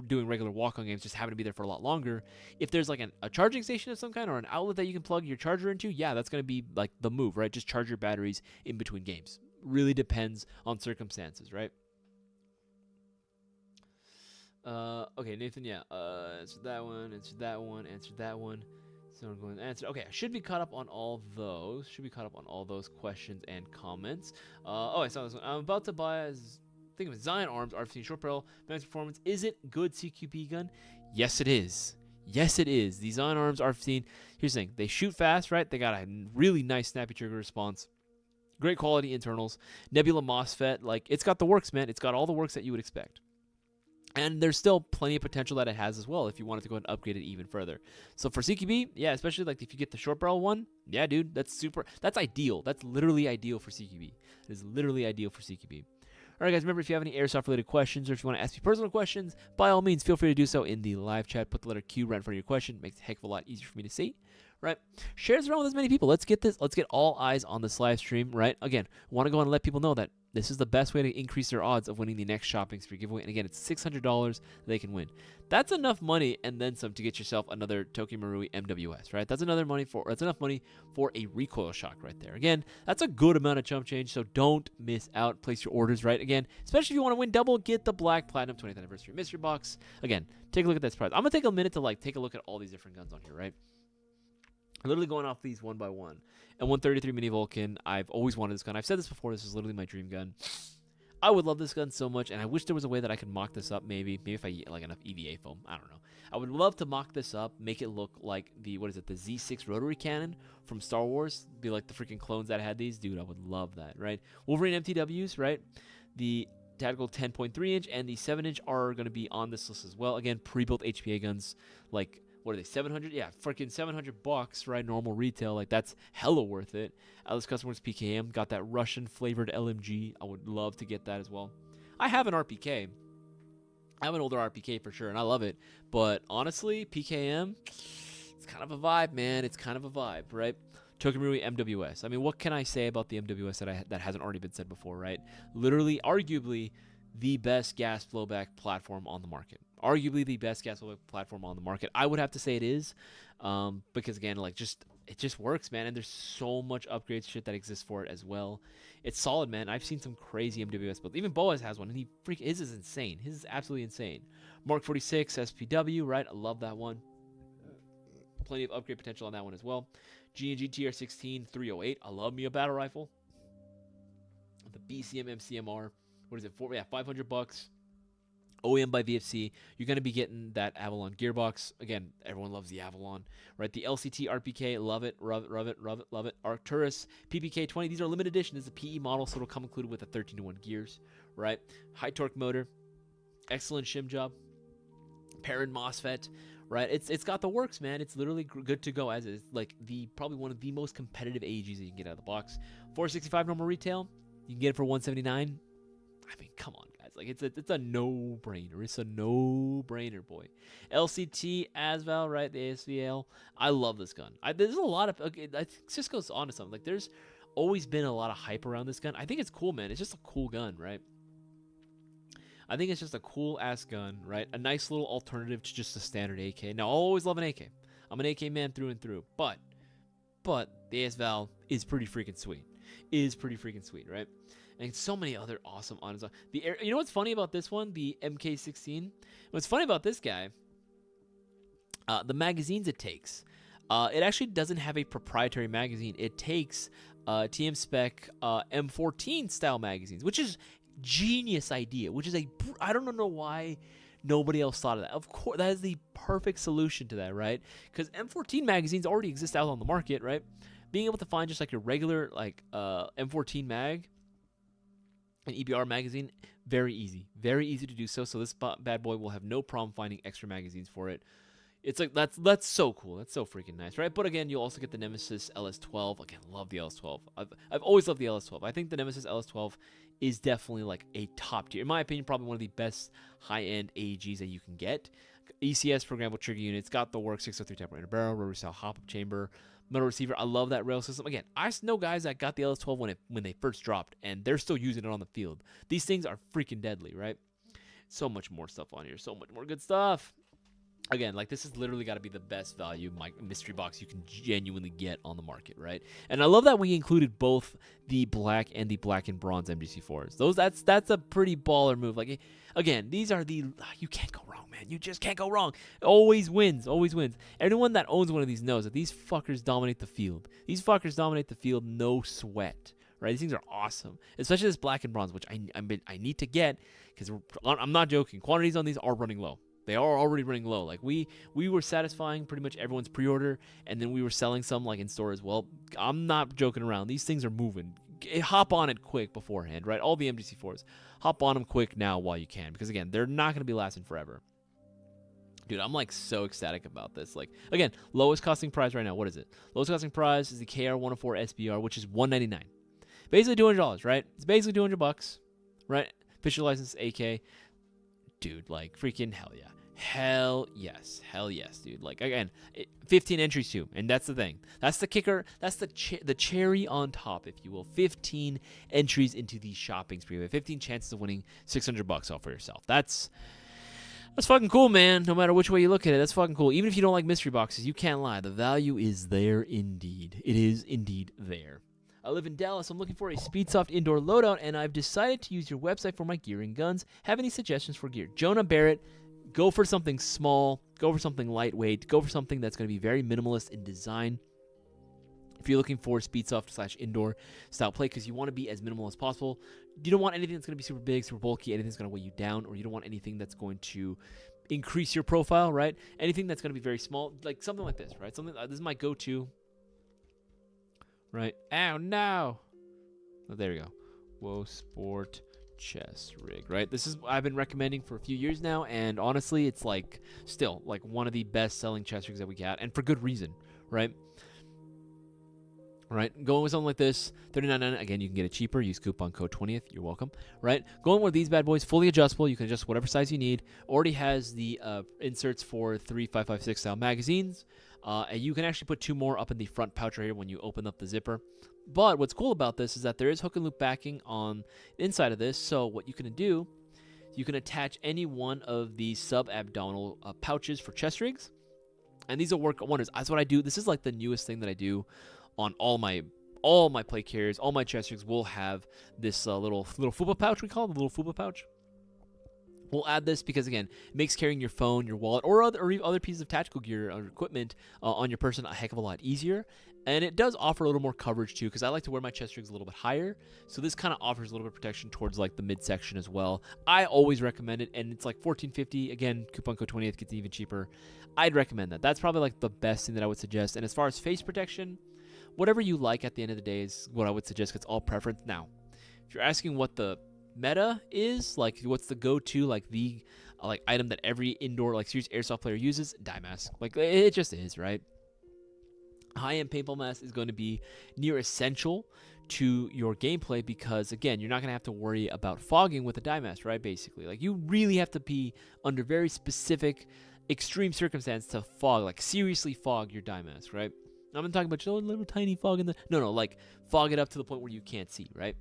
doing regular walk-on games, just happen to be there for a lot longer, if there's like a charging station of some kind or an outlet that you can plug your charger into, yeah, that's going to be like the move, right? Just charge your batteries in between games. Really depends on circumstances, right? Okay, Nathan, yeah. Answer that one, answer that one, answer that one. So I'm going to answer. Okay, I should be caught up on all those. Should be caught up on all those questions and comments. I saw this one. I'm about to buy think of Zion Arms R15 short barrel max performance. Is it good CQB gun? Yes, it is. Yes, it is. The Zion Arms R15. Here's the thing: they shoot fast, right? They got a really nice snappy trigger response. Great quality internals. Nebula MOSFET. Like, it's got the works, man. It's got all the works that you would expect. And there's still plenty of potential that it has as well if you wanted to go and upgrade it even further. So for CQB, yeah, especially like if you get the short barrel one, yeah, dude, that's ideal. That's literally ideal for CQB. It is literally ideal for CQB. All right, guys, remember, if you have any airsoft-related questions or if you want to ask me personal questions, by all means, feel free to do so in the live chat. Put the letter Q right in front of your question. Makes it a heck of a lot easier for me to see. right? Share this around with as many people. Let's get all eyes on this live stream, right? Again, want to go and let people know that this is the best way to increase their odds of winning the next shopping spree giveaway. And again, it's $600 they can win. That's enough money and then some to get yourself another Toki Marui MWS, right? That's enough money for a recoil shock right there. Again, that's a good amount of chump change, so don't miss out. Place your orders, right? Again, especially if you want to win double, get the Black Platinum 20th Anniversary Mystery Box. Again, take a look at this price. I'm going to take a minute to take a look at all these different guns on here, right? I'm literally going off these one by one. And 133 Mini Vulcan, I've always wanted this gun. I've said this before, this is literally my dream gun. I would love this gun so much, and I wish there was a way that I could mock this up, maybe if I get enough EVA foam. I don't know. I would love to mock this up, make it look like the Z6 rotary cannon from Star Wars. Be like the freaking clones that had these. Dude, I would love that, right? Wolverine MTWs, right? The tactical 10.3 inch and the 7 inch are going to be on this list as well. Again, pre-built HPA guns, like, what are they, 700? Yeah, freaking $700, right? Normal retail, like that's hella worth it. Alice Customers PKM got that Russian flavored LMG. I would love to get that as well. I have an RPK. I have an older RPK for sure, and I love it. But honestly, PKM, it's kind of a vibe, man. It's kind of a vibe, right? Tokamuri MWS. I mean, what can I say about the MWS that hasn't already been said before, right? Literally, arguably, the best gas flowback platform on the market. Arguably the best gas flowback platform on the market. I would have to say it is, because again, it just works, man. And there's so much upgrade shit that exists for it as well. It's solid, man. I've seen some crazy MWS builds. Even Boaz has one, and his is insane. His is absolutely insane. Mark 46 SPW, right? I love that one. Plenty of upgrade potential on that one as well. G&G TR16 308. I love me a battle rifle. The BCM MCMR. What is it? $500. OEM by VFC. You're going to be getting that Avalon gearbox. Again, everyone loves the Avalon, right? The LCT RPK, love it, love it. Arcturus PPK 20. These are limited edition. This is a PE model, so it'll come included with a 13-to-1 gears, right? High torque motor, excellent shim job, Perrin MOSFET, right? It's got the works, man. It's literally good to go as is. Like probably one of the most competitive AEGs that you can get out of the box. $465 normal retail. You can get it for $179. I mean, come on, guys. Like, it's a no-brainer. It's a no-brainer, boy. LCT, Asval, right? The ASVL. I love this gun. There's a lot of... Okay, I think Cisco's onto something. Like, there's always been a lot of hype around this gun. I think it's cool, man. It's just a cool gun, right? I think it's just a cool-ass gun, right? A nice little alternative to just a standard AK. Now, I always love an AK. I'm an AK man through and through. But the ASVAL is pretty freaking sweet. Right? And so many other awesome on. You know what's funny about this one? The MK16. What's funny about this guy? The magazines it takes. It actually doesn't have a proprietary magazine. It takes TM Spec M14 style magazines, which is genius idea. I don't know why nobody else thought of that. Of course, that is the perfect solution to that, right? Because M14 magazines already exist out on the market, right? Being able to find just like your regular M14 mag. An EBR magazine, very easy to do so. So this bad boy will have no problem finding extra magazines for it. It's like that's so cool. That's so freaking nice, right? But again, you'll also get the Nemesis LS12. Again, love the LS12. I've always loved the LS12. I think the Nemesis LS12 is definitely like a top tier, in my opinion, probably one of the best high-end AEGs that you can get. ECS programmable trigger unit. It's got the work 603 temper barrel, rotary style hop-up chamber. Metal receiver. I love that rail system. Again, I know guys that got the LS12 when they first dropped, and they're still using it on the field. These things are freaking deadly, right? So much more stuff on here. So much more good stuff. Again, like this has literally got to be the best value mystery box you can genuinely get on the market, right? And I love that we included both the black and the black and bronze MGC4s. That's a pretty baller move. Like, again, these are you can't go wrong, man. You just can't go wrong. Always wins. Anyone that owns one of these knows that these fuckers dominate the field. No sweat, right? These things are awesome, especially this black and bronze, which I need to get because I'm not joking. Quantities on these are running low. They are already running low. Like we were satisfying pretty much everyone's pre-order, and then we were selling some like in store as well. I'm not joking around. These things are moving. Hop on it quick beforehand, right? All the MGC4s. Hop on them quick now while you can, because again, they're not going to be lasting forever. Dude, I'm like so ecstatic about this. Like, again, lowest costing price right now. What is it? Lowest costing price is the KR104 SBR, which is $199. Basically $200, right? It's basically $200, right? Official license AK. Dude, like freaking hell yeah. Hell yes, dude. Like again, 15 entries too, and that's the thing. That's the kicker. That's the cherry on top, if you will. 15 entries into the shopping spree. 15 chances of winning $600 off for yourself. That's fucking cool, man. No matter which way you look at it, that's fucking cool. Even if you don't like mystery boxes, you can't lie. The value is there indeed. It is indeed there. I live in Dallas. I'm looking for a Speedsoft indoor loadout, and I've decided to use your website for my gear and guns. Have any suggestions for gear? Jonah Barrett. Go for something small, go for something lightweight, go for something that's going to be very minimalist in design. If you're looking for Speedsoft/indoor style play, because you want to be as minimal as possible, you don't want anything that's going to be super big, super bulky, anything that's going to weigh you down, or you don't want anything that's going to increase your profile, right? Anything that's going to be very small, like something like this, right? Something this is my go-to, right? Ow, no! Oh, there we go. Whoa, sport. Chest rig, right? This is I've been recommending for a few years now, and honestly, it's like still like one of the best selling chest rigs that we got, and for good reason, right? Right, going with something like this, $39.99. Again, you can get it cheaper. Use coupon code 20th. You're welcome. Right, going with these bad boys, fully adjustable. You can adjust whatever size you need. Already has the inserts for 3 5.56 style magazines, and you can actually put 2 more up in the front pouch right here when you open up the zipper. But what's cool about this is that there is hook and loop backing on the inside of this. So what you can do, you can attach any one of these sub-abdominal pouches for chest rigs, and these will work wonders. That's what I do. This is like the newest thing that I do on all my plate carriers. All my chest rigs will have this little FUPA pouch. We call it the little FUPA pouch. We'll add this because, again, it makes carrying your phone, your wallet, or other pieces of tactical gear or equipment on your person a heck of a lot easier. And it does offer a little more coverage, too, because I like to wear my chest rigs a little bit higher. So this kind of offers a little bit of protection towards, like, the midsection as well. I always recommend it, and it's like $14.50. Again, coupon code 20th gets even cheaper. I'd recommend that. That's probably, like, the best thing that I would suggest. And as far as face protection, whatever you like at the end of the day is what I would suggest. It's all preference. Now, if you're asking what the meta is, like what's the go-to, like the item that every indoor like serious airsoft player uses, dye mask. Like it just is, right? High-end paintball mask is going to be near essential to your gameplay because, again, you're not going to have to worry about fogging with a dye mask, right? Basically, like you really have to be under very specific, extreme circumstance to fog, like seriously fog your dye mask, right? I'm not talking about a little tiny fog in the no, like fog it up to the point where you can't see, right?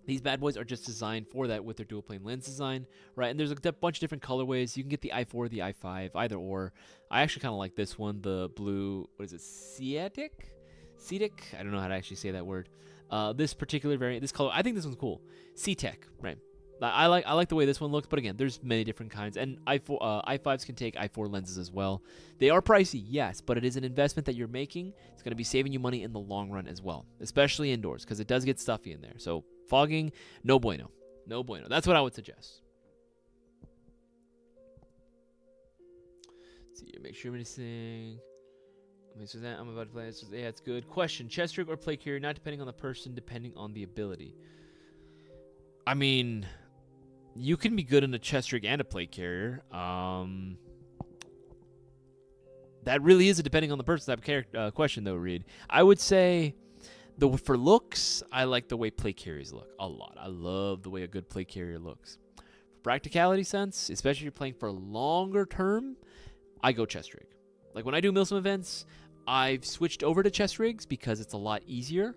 These bad boys are just designed for that with their dual plane lens design, right? And there's a bunch of different colorways. You can get the i4, the i5, either or. I actually kind of like this one, the blue, what is it, Cetic? I don't know how to actually say that word. This particular variant, this color, I think this one's cool. C-Tech, right? I like the way this one looks, but again, there's many different kinds, and i5s can take i4 lenses as well. They are pricey, yes, but it is an investment that you're making. It's going to be saving you money in the long run as well, especially indoors, because it does get stuffy in there. So fogging, no bueno. No bueno. That's what I would suggest. Let's see here. Make sure anything. I'm about to play this. Yeah, it's good. Question. Chest rig or plate carrier, not depending on the person, depending on the ability. I mean, you can be good in a chest rig and a plate carrier. That really is a depending on the person type of question, though, Reed. I would say... For looks, I like the way plate carriers look a lot. I love the way a good plate carrier looks. For practicality sense, especially if you're playing for longer term, I go chest rig. Like when I do MilSim events, I've switched over to chest rigs because it's a lot easier.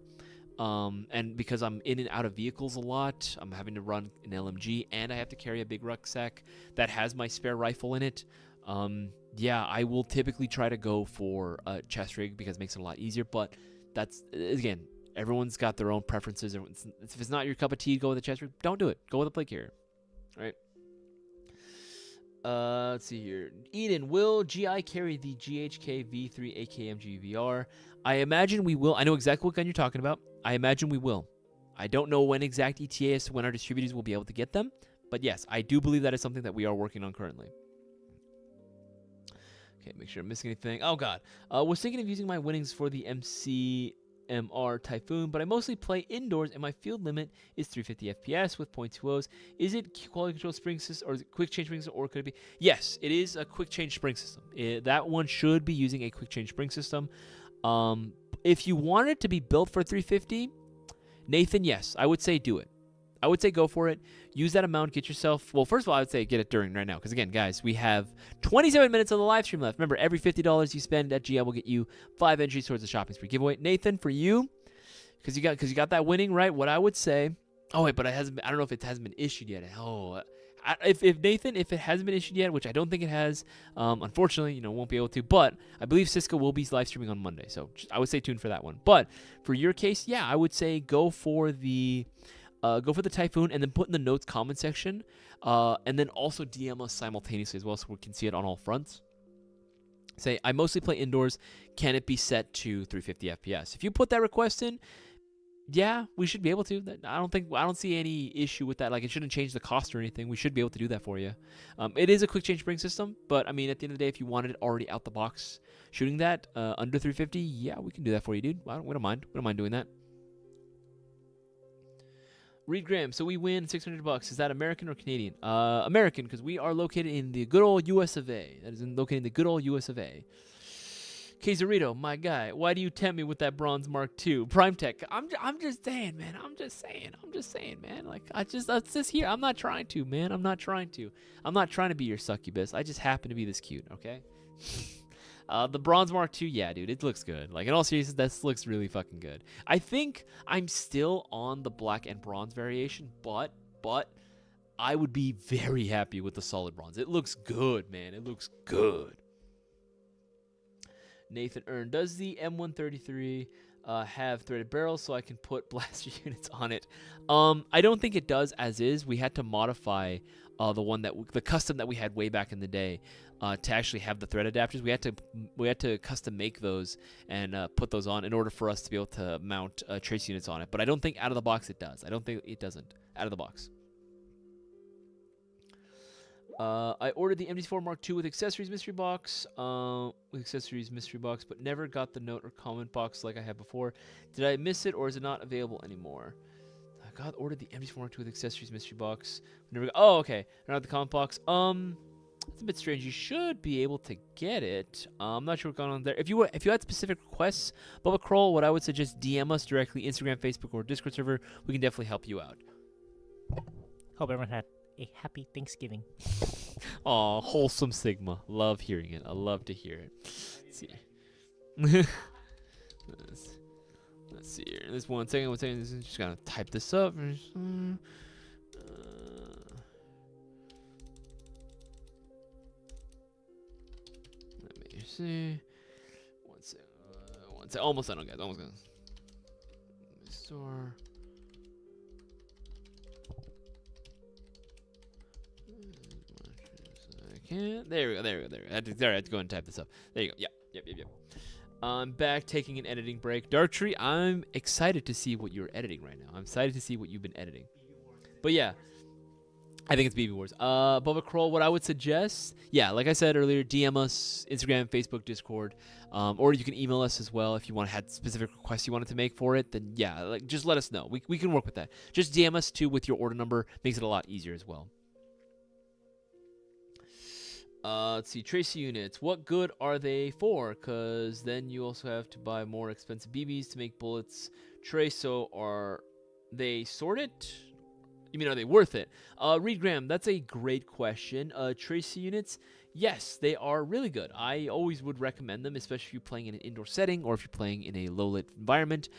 And because I'm in and out of vehicles a lot, I'm having to run an LMG and I have to carry a big rucksack that has my spare rifle in it. Yeah, I will typically try to go for a chest rig because it makes it a lot easier, but that's, again, everyone's got their own preferences. If it's not your cup of tea, go with a chest rig. Don't do it. Go with a plate carrier. All right. Let's see here. Eden, will GI carry the GHK V3 AKMG VR? I imagine we will. I know exactly what gun you're talking about. I imagine we will. I don't know when exact ETA as to when our distributors will be able to get them. But yes, I do believe that is something that we are working on currently. Okay, make sure I'm missing anything. Oh, God. Was thinking of using my winnings for the MCMR Typhoon, but I mostly play indoors, and my field limit is 350 FPS with .20s. Is it quality control spring system, or is it quick change spring system, or could it be? Yes, it is a quick change spring system. That one should be using a quick change spring system. If you want it to be built for 350, Nathan, yes, I would say do it. I would say go for it. Use that amount. Get yourself. Well, first of all, I would say get it during right now, because again, guys, we have 27 minutes of the live stream left. Remember, every $50 you spend at GM will get you 5 entries towards the shopping spree giveaway. Nathan, for you, because you got that winning right. What I would say. Oh wait, but it hasn't. I don't know if it hasn't been issued yet. Oh. If Nathan, if it hasn't been issued yet, which I don't think it has, unfortunately, won't be able to. But I believe Cisco will be live streaming on Monday, so I would stay tuned for that one. But for your case, yeah, I would say go for the Typhoon, and then put in the notes comment section, and then also DM us simultaneously as well, so we can see it on all fronts. Say, I mostly play indoors. Can it be set to 350 FPS? If you put that request in, yeah, we should be able to. I don't see any issue with that. Like, it shouldn't change the cost or anything. We should be able to do that for you. It is a quick change spring system, but I mean, at the end of the day, if you wanted it already out the box, shooting that under 350, yeah, we can do that for you, dude. We don't mind. We don't mind doing that. Reed Graham, so we win $600. Is that American or Canadian? American, because we are located in the good old US of A. That is located in the good old US of A. Quesarito, my guy, why do you tempt me with that bronze Mark II? Prime Tech, I'm just saying, man. I'm just saying, man. Like, that's just here. I'm not trying to, man. I'm not trying to be your succubus. I just happen to be this cute, okay? The bronze Mark II, yeah, dude, it looks good. Like, in all seriousness, that looks really fucking good. I think I'm still on the black and bronze variation, but I would be very happy with the solid bronze. It looks good, man. It looks good. Nathan Earn, does the M133 have threaded barrels so I can put blaster units on it? I don't think it does as is. We had to modify the custom that we had way back in the day to actually have the thread adapters. We had to custom make those and put those on in order for us to be able to mount trace units on it. But I don't think out of the box it does. I don't think it doesn't out of the box. I ordered the MD4 Mark II with accessories mystery box, but never got the note or comment box like I had before. Did I miss it, or is it not available anymore? I ordered the MD4 Mark II with accessories mystery box. Oh, okay. Not the comment box. It's a bit strange. You should be able to get it. I'm not sure what's going on there. If you had specific requests, Bubba Kroll, what I would suggest, DM us directly, Instagram, Facebook, or Discord server. We can definitely help you out. Hope everyone had a happy Thanksgiving. Aw, wholesome Sigma. Love hearing it. I love to hear it. Let's see. Let's see here. This one second. Just gotta type this up. Let me see. One second. Almost done, guys. Almost done. Store. There we go. I had to go and type this up. There you go. Yep. I'm back taking an editing break. Darktree, I'm excited to see what you're editing right now. I'm excited to see what you've been editing. But yeah, I think it's BB Wars. Bubba Kroll, what I would suggest, yeah, like I said earlier, DM us, Instagram, Facebook, Discord, or you can email us as well if you had specific requests you wanted to make for it. Then yeah, like just let us know. We can work with that. Just DM us too with your order number. Makes it a lot easier as well. Let's see, tracer units. What good are they for? Because then you also have to buy more expensive BBs to make bullets trace. So are they sorted? You mean, are they worth it? Reed Graham, that's a great question. Tracer units, yes, they are really good. I always would recommend them, especially if you're playing in an indoor setting or if you're playing in a low-lit environment.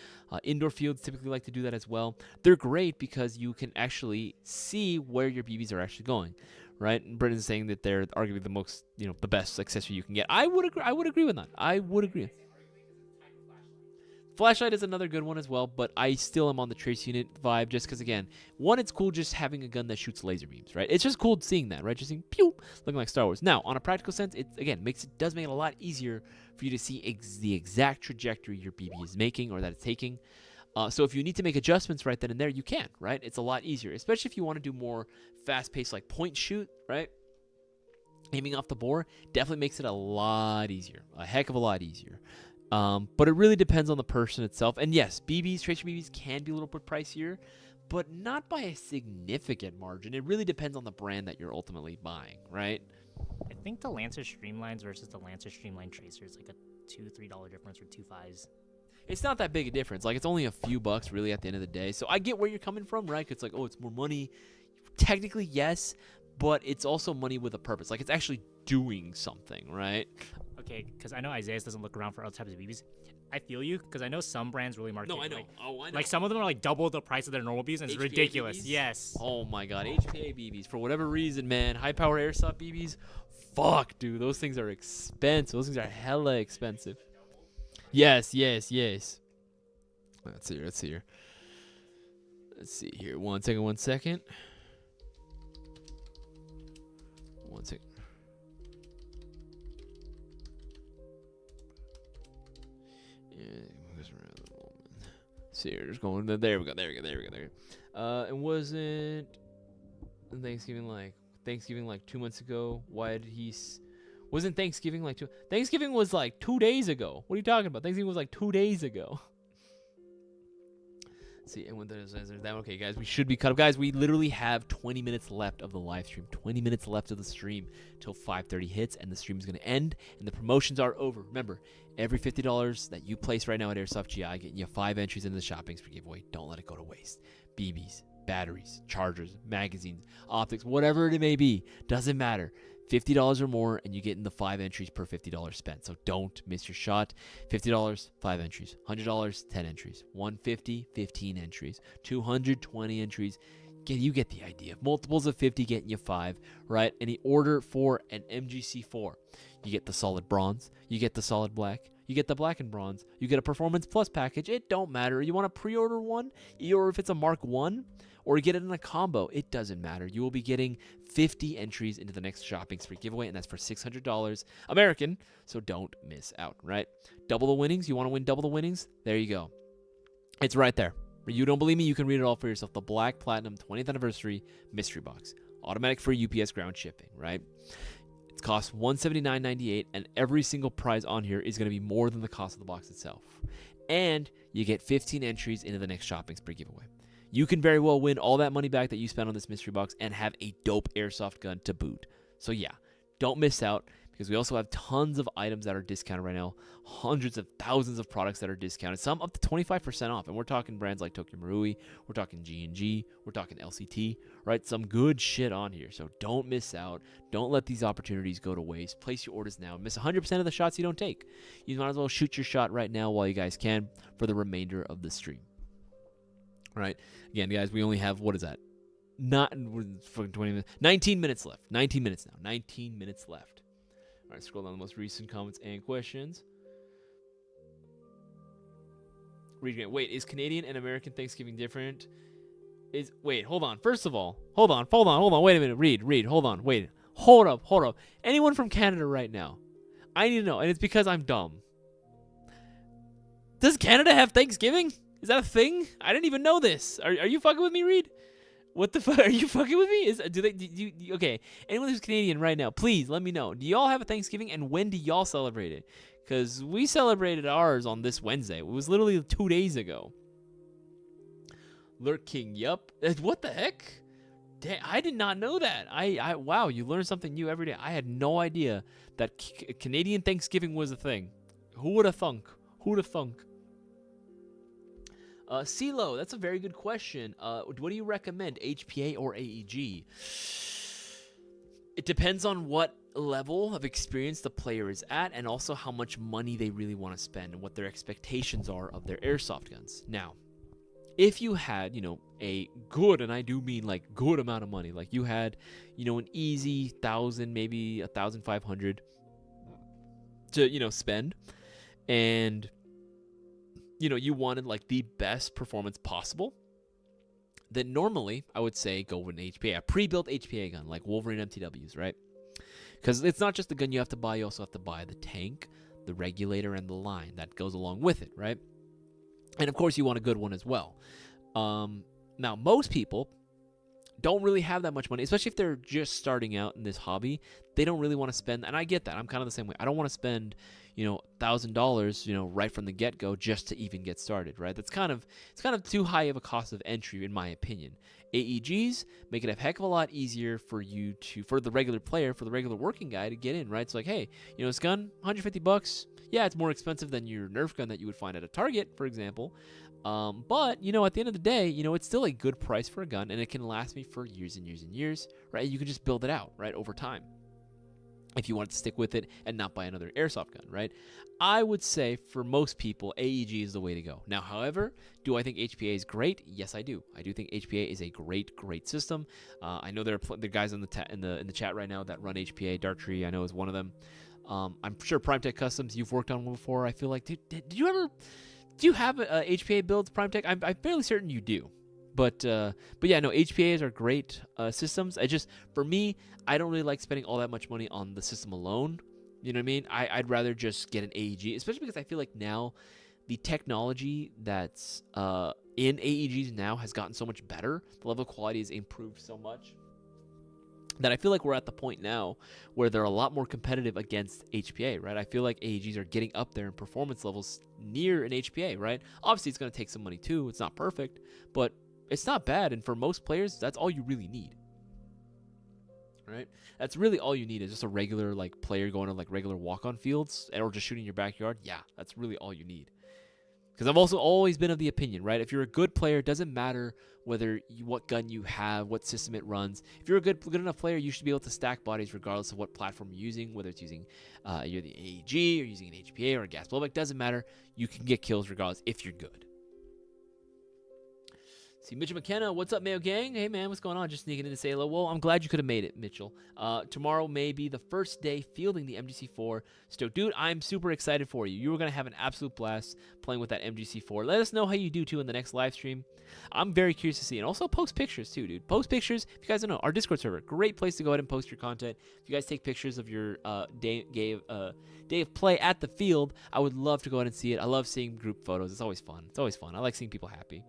Indoor fields typically like to do that as well. They're great because you can actually see where your BBs are actually going. Right, and Brendan's saying that they're arguably the most, the best accessory you can get. I would agree with that. I would agree. Flashlight is another good one as well, but I still am on the trace unit vibe just because, again, one, it's cool just having a gun that shoots laser beams, right? It's just cool seeing that, right? Just seeing pew, looking like Star Wars. Now, on a practical sense, it again does make it a lot easier for you to see the exact trajectory your BB is making or that it's taking. So if you need to make adjustments right then and there, you can, right? It's a lot easier, especially if you want to do more fast-paced, like point shoot, right? Aiming off the bore definitely makes it a lot easier, a heck of a lot easier. But it really depends on the person itself. And yes, tracer BBs can be a little bit pricier, but not by a significant margin. It really depends on the brand that you're ultimately buying, right? I think the Lancer Streamlines versus the Lancer Streamline Tracer is like a $2-3 difference or $2.5s. it's not that big a difference. Like, it's only a few bucks really at the end of the day. So I get where you're coming from, right? It's like, oh, it's more money. Technically, yes, but it's also money with a purpose. Like, it's actually doing something, right? Okay, because I know Isaias doesn't look around for other types of BBs. I feel you, because I know some brands really market. No, I know. Like, I know. like some of them are like double the price of their normal BBs, and it's HPA ridiculous. BBs? Yes. Oh my god, HPA BBs. For whatever reason, man, high power airsoft BBs, fuck, dude, those things are expensive. Those things are hella expensive. Yes. Let's see here. Let's see here. One second. One second. See here, just going. There we go. And wasn't Thanksgiving like 2 months ago? Why did he? Wasn't Thanksgiving like two? Thanksgiving was like 2 days ago. What are you talking about? Thanksgiving was like 2 days ago. See, and when there's that, okay, guys, we should be cut up. Guys, we literally have 20 minutes left of the live stream. 20 minutes left of the stream till 5:30 hits, and the stream is going to end, and the promotions are over. Remember, every $50 that you place right now at Airsoft GI, getting you 5 entries into the shopping spree giveaway. Don't let it go to waste. BBs, batteries, chargers, magazines, optics, whatever it may be, doesn't matter. $50 or more, and you get in the 5 entries per $50 spent. So don't miss your shot. $50, 5 entries. $100, 10 entries. $150, 15 entries. $200, 20 entries. You get the idea. Multiples of 50 getting you 5, right? And the order for an MGC4, you get the solid bronze, you get the solid black, you get the black and bronze, you get a performance plus package. It don't matter. You want to pre-order one, or if it's a Mark 1, or get it in a combo, it doesn't matter. You will be getting 50 entries into the next shopping spree giveaway, and that's for $600 American, so don't miss out, right? Double the winnings. You want to win double the winnings? There you go. It's right there. You don't believe me? You can read it all for yourself. The Black Platinum 20th Anniversary Mystery Box. Automatic free UPS ground shipping, right? It costs $179.98, and every single prize on here is going to be more than the cost of the box itself. And you get 15 entries into the next shopping spree giveaway. You can very well win all that money back that you spent on this mystery box and have a dope airsoft gun to boot. So yeah, don't miss out, because we also have tons of items that are discounted right now. Hundreds of thousands of products that are discounted, some up to 25% off. And we're talking brands like Tokyo Marui, we're talking G&G, we're talking LCT, right? Some good shit on here. So don't miss out. Don't let these opportunities go to waste. Place your orders now. Miss 100% of the shots you don't take. You might as well shoot your shot right now while you guys can for the remainder of the stream. Right? Again, guys, we only have, what is that? Not fucking 20 minutes. 19 minutes left. 19 minutes now. 19 minutes left. All right, scroll down the most recent comments and questions. Read. Wait, is Canadian and American Thanksgiving different? Wait, hold on. First of all, hold on. Wait a minute. Read. Hold on. Wait. Hold up. Anyone from Canada right now? I need to know, and it's because I'm dumb. Does Canada have Thanksgiving? Is that a thing? I didn't even know this. Are you fucking with me, Reed? What the fuck? Are you fucking with me? Okay. Anyone who's Canadian right now, please let me know. Do y'all have a Thanksgiving, and when do y'all celebrate it? Because we celebrated ours on this Wednesday. It was literally 2 days ago. Lurk King, yup. What the heck? Damn, I did not know that. Wow, you learn something new every day. I had no idea that Canadian Thanksgiving was a thing. Who would have thunk? CeeLo, that's a very good question. What do you recommend, HPA or AEG? It depends on what level of experience the player is at, and also how much money they really want to spend and what their expectations are of their airsoft guns. Now, if you had, a good, and I do mean like good amount of money, like you had, an easy 1,000, maybe 1,500 to, spend, and you wanted like the best performance possible, then normally I would say go with an HPA, a pre-built HPA gun like Wolverine MTWs, right? Because it's not just the gun you have to buy, you also have to buy the tank, the regulator, and the line that goes along with it, right? And of course you want a good one as well. Now most people don't really have that much money, especially if they're just starting out in this hobby. they don't really want to spend, and I get that. I'm kind of the same way. I don't want to spend, $1,000, right from the get-go just to even get started, right? It's kind of too high of a cost of entry, in my opinion. AEGs make it a heck of a lot easier for the regular player, for the regular working guy to get in, right? It's like, hey, this gun, $150. Yeah, it's more expensive than your Nerf gun that you would find at a Target, for example. But, at the end of the day, it's still a good price for a gun, and it can last me for years and years and years, right? You can just build it out, right, over time, if you want to stick with it and not buy another airsoft gun, right? I would say for most people, AEG is the way to go. Now, however, do I think HPA is great? Yes, I do. I do think HPA is a great system. I know there are guys in the chat right now that run HPA. Darktree, I know, is one of them. I'm sure PrimeTech Customs, you've worked on one before. I feel like, do you have HPA builds, PrimeTech? I'm fairly certain you do. But yeah, no, HPAs are great systems. For me, I don't really like spending all that much money on the system alone. You know what I mean? I'd rather just get an AEG, especially because I feel like now the technology that's in AEGs now has gotten so much better. The level of quality has improved so much that I feel like we're at the point now where they're a lot more competitive against HPA, right? I feel like AEGs are getting up there in performance levels near an HPA, right? Obviously, it's going to take some money too. It's not perfect, but it's not bad. And for most players, that's all you really need, right? That's really all you need is just a regular player going to regular walk-on fields or just shooting your backyard. Yeah, that's really all you need. Because I've also always been of the opinion, right? If you're a good player, it doesn't matter what gun you have, what system it runs. If you're a good enough player, you should be able to stack bodies regardless of what platform you're using, whether it's using you're the AEG or using an HPA or a gas blowback. Doesn't matter. You can get kills regardless if you're good. See, Mitchell McKenna, what's up, Mayo Gang? Hey, man, what's going on? Just sneaking in to say hello. Well, I'm glad you could have made it, Mitchell. Tomorrow may be the first day fielding the MGC4. So, dude, I'm super excited for you. You're going to have an absolute blast playing with that MGC4. Let us know how you do, too, in the next live stream. I'm very curious to see. And also post pictures, too, dude. Post pictures. If you guys don't know, our Discord server, great place to go ahead and post your content. If you guys take pictures of your day of play at the field, I would love to go ahead and see it. I love seeing group photos. It's always fun. I like seeing people happy.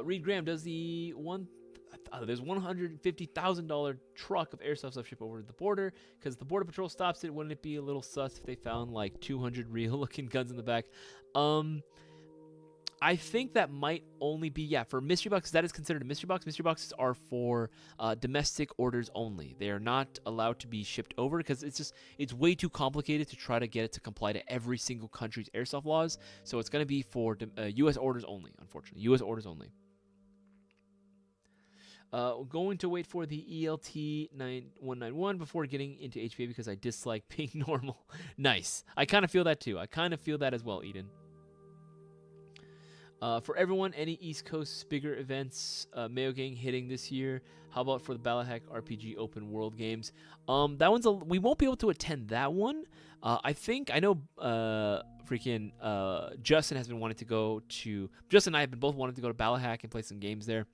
Reed Graham, does there's $150,000 truck of airsoft stuff ship over the border? Because the Border Patrol stops it, wouldn't it be a little sus if they found 200 real-looking guns in the back? I think that might only be, for mystery boxes. That is considered a mystery box. Mystery boxes are for domestic orders only. They are not allowed to be shipped over because it's way too complicated to try to get it to comply to every single country's airsoft laws. So it's going to be for U.S. orders only, unfortunately. U.S. orders only. Going to wait for the ELT 9191 before getting into HPA because I dislike being normal. Nice. I kind of feel that too. I kind of feel that as well, Eden. For everyone, any East Coast bigger events, Mayo Gang hitting this year? How about for the Balahack RPG Open World Games? That one's we won't be able to attend that one. I know Justin has been wanting to go to. Justin and I have been both wanting to go to Balahack and play some games there,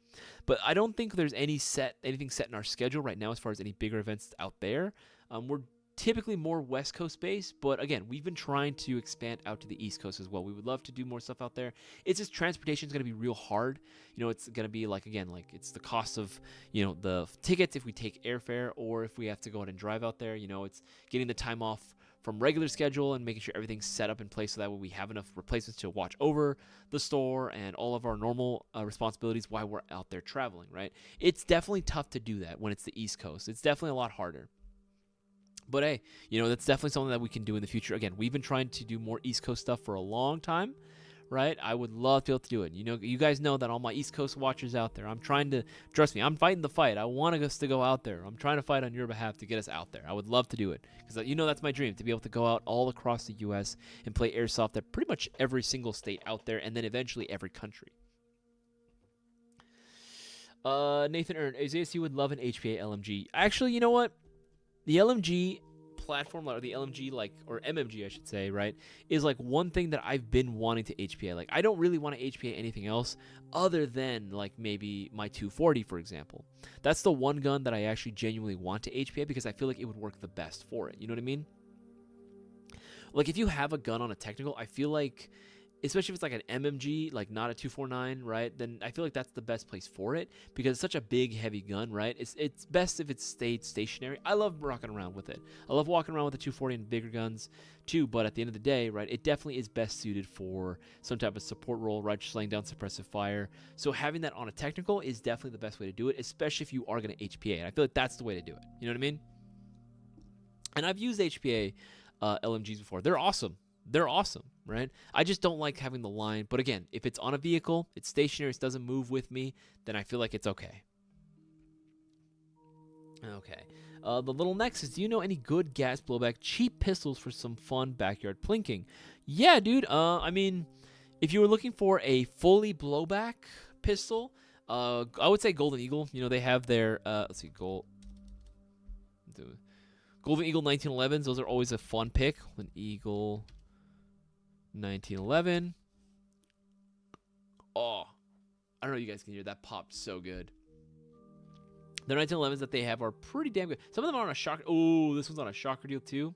but I don't think there's anything set in our schedule right now as far as any bigger events out there. We're typically more West Coast based, but again, we've been trying to expand out to the East Coast as well. We would love to do more stuff out there. It's just transportation is going to be real hard. It's going to be it's the cost of, the tickets if we take airfare or if we have to go out and drive out there. It's getting the time off from regular schedule and making sure everything's set up in place so that way we have enough replacements to watch over the store and all of our normal responsibilities while we're out there traveling, right? It's definitely tough to do that when it's the East Coast. It's definitely a lot harder. But hey, that's definitely something that we can do in the future. Again, we've been trying to do more East Coast stuff for a long time, right? I would love to be able to do it. You guys know that all my East Coast watchers out there, trust me, I'm fighting the fight. I want us to go out there. I'm trying to fight on your behalf to get us out there. I would love to do it because that's my dream, to be able to go out all across the U.S. and play airsoft at pretty much every single state out there and then eventually every country. Nathan Ern, Isaias, you would love an HPA LMG. Actually, you know what? The LMG platform, or the LMG, or MMG, I should say, right, is one thing that I've been wanting to HPA. I don't really want to HPA anything else other than maybe my 240, for example. That's the one gun that I actually genuinely want to HPA because I feel like it would work the best for it. You know what I mean? If you have a gun on a technical, I feel like especially if it's like an MMG, like not a 249, right? Then I feel like that's the best place for it because it's such a big, heavy gun, right? It's best if it's stayed stationary. I love rocking around with it. I love walking around with the 240 and bigger guns too, but at the end of the day, right, it definitely is best suited for some type of support role, right? Just laying down suppressive fire. So having that on a technical is definitely the best way to do it, especially if you are going to HPA. And I feel like that's the way to do it. You know what I mean? And I've used HPA LMGs before. They're awesome. They're awesome, right? I just don't like having the line. But again, if it's on a vehicle, it's stationary, it doesn't move with me, then I feel like it's okay. Okay. The little next is, do you know any good gas blowback cheap pistols for some fun backyard plinking? Yeah, dude. I mean, if you were looking for a fully blowback pistol, I would say Golden Eagle. You know, they have their, let's see, Golden Eagle 1911s. Those are always a fun pick. Golden Eagle 1911. Oh, I don't know if you guys can hear that popped so good. The 1911s that they have are pretty damn good. Some of them are on a shocker. Oh, this one's on a shocker deal too.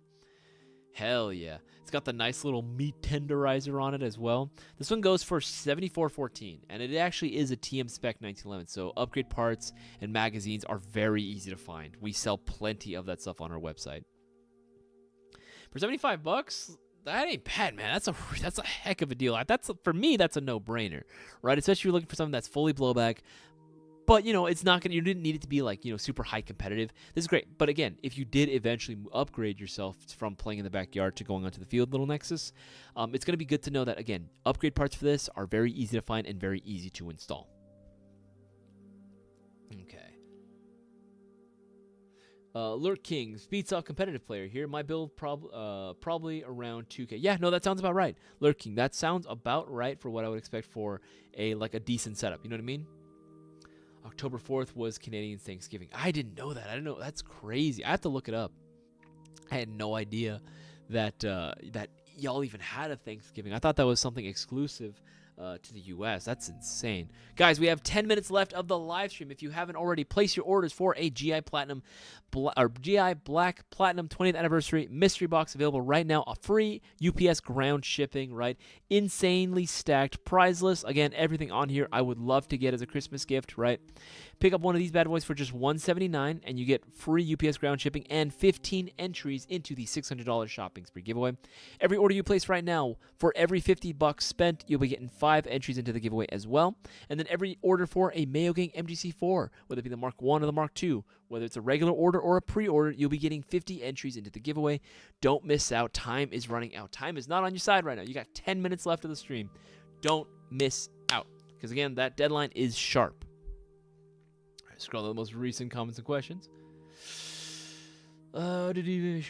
Hell yeah. It's got the nice little meat tenderizer on it as well. This one goes for $74.14, and it actually is a TM spec 1911. So upgrade parts and magazines are very easy to find. We sell plenty of that stuff on our website. For $75, that ain't bad, man. That's a heck of a deal. For me, that's a no-brainer, right? Especially if you're looking for something that's fully blowback. But, you know, it's not gonna. You didn't need it to be like, you know, super high competitive. This is great. But again, if you did eventually upgrade yourself from playing in the backyard to going onto the field, Little Nexus, it's gonna be good to know that, again, upgrade parts for this are very easy to find and very easy to install. Okay. Lurk King, speed soft competitive player here. My build probably around 2K. Yeah, no, that sounds about right. Lurk King, that sounds about right for what I would expect for a decent setup. You know what I mean? October 4th was Canadian Thanksgiving. I didn't know that. I didn't know. That's crazy. I have to look it up. I had no idea that that y'all even had a Thanksgiving. I thought that was something exclusive to the U.S. That's insane. Guys, we have 10 minutes left of the live stream. If you haven't already, place your orders for a GI Black Platinum 20th Anniversary Mystery Box available right now. A free UPS ground shipping, right? Insanely stacked, prizeless. Again, everything on here I would love to get as a Christmas gift, right? Pick up one of these bad boys for just $179, and you get free UPS ground shipping and 15 entries into the $600 shopping spree giveaway. Every order you place right now, for every $50 spent, you'll be getting 5 entries into the giveaway as well. And then every order for a Mayo Gang MGC4, whether it be the Mark 1 or the Mark 2, whether it's a regular order or a pre-order, you'll be getting 50 entries into the giveaway. Don't miss out. Time is running out. Time is not on your side right now. You got 10 minutes left of the stream. Don't miss out. Because, again, that deadline is sharp. All right, scroll to the most recent comments and questions. Did you make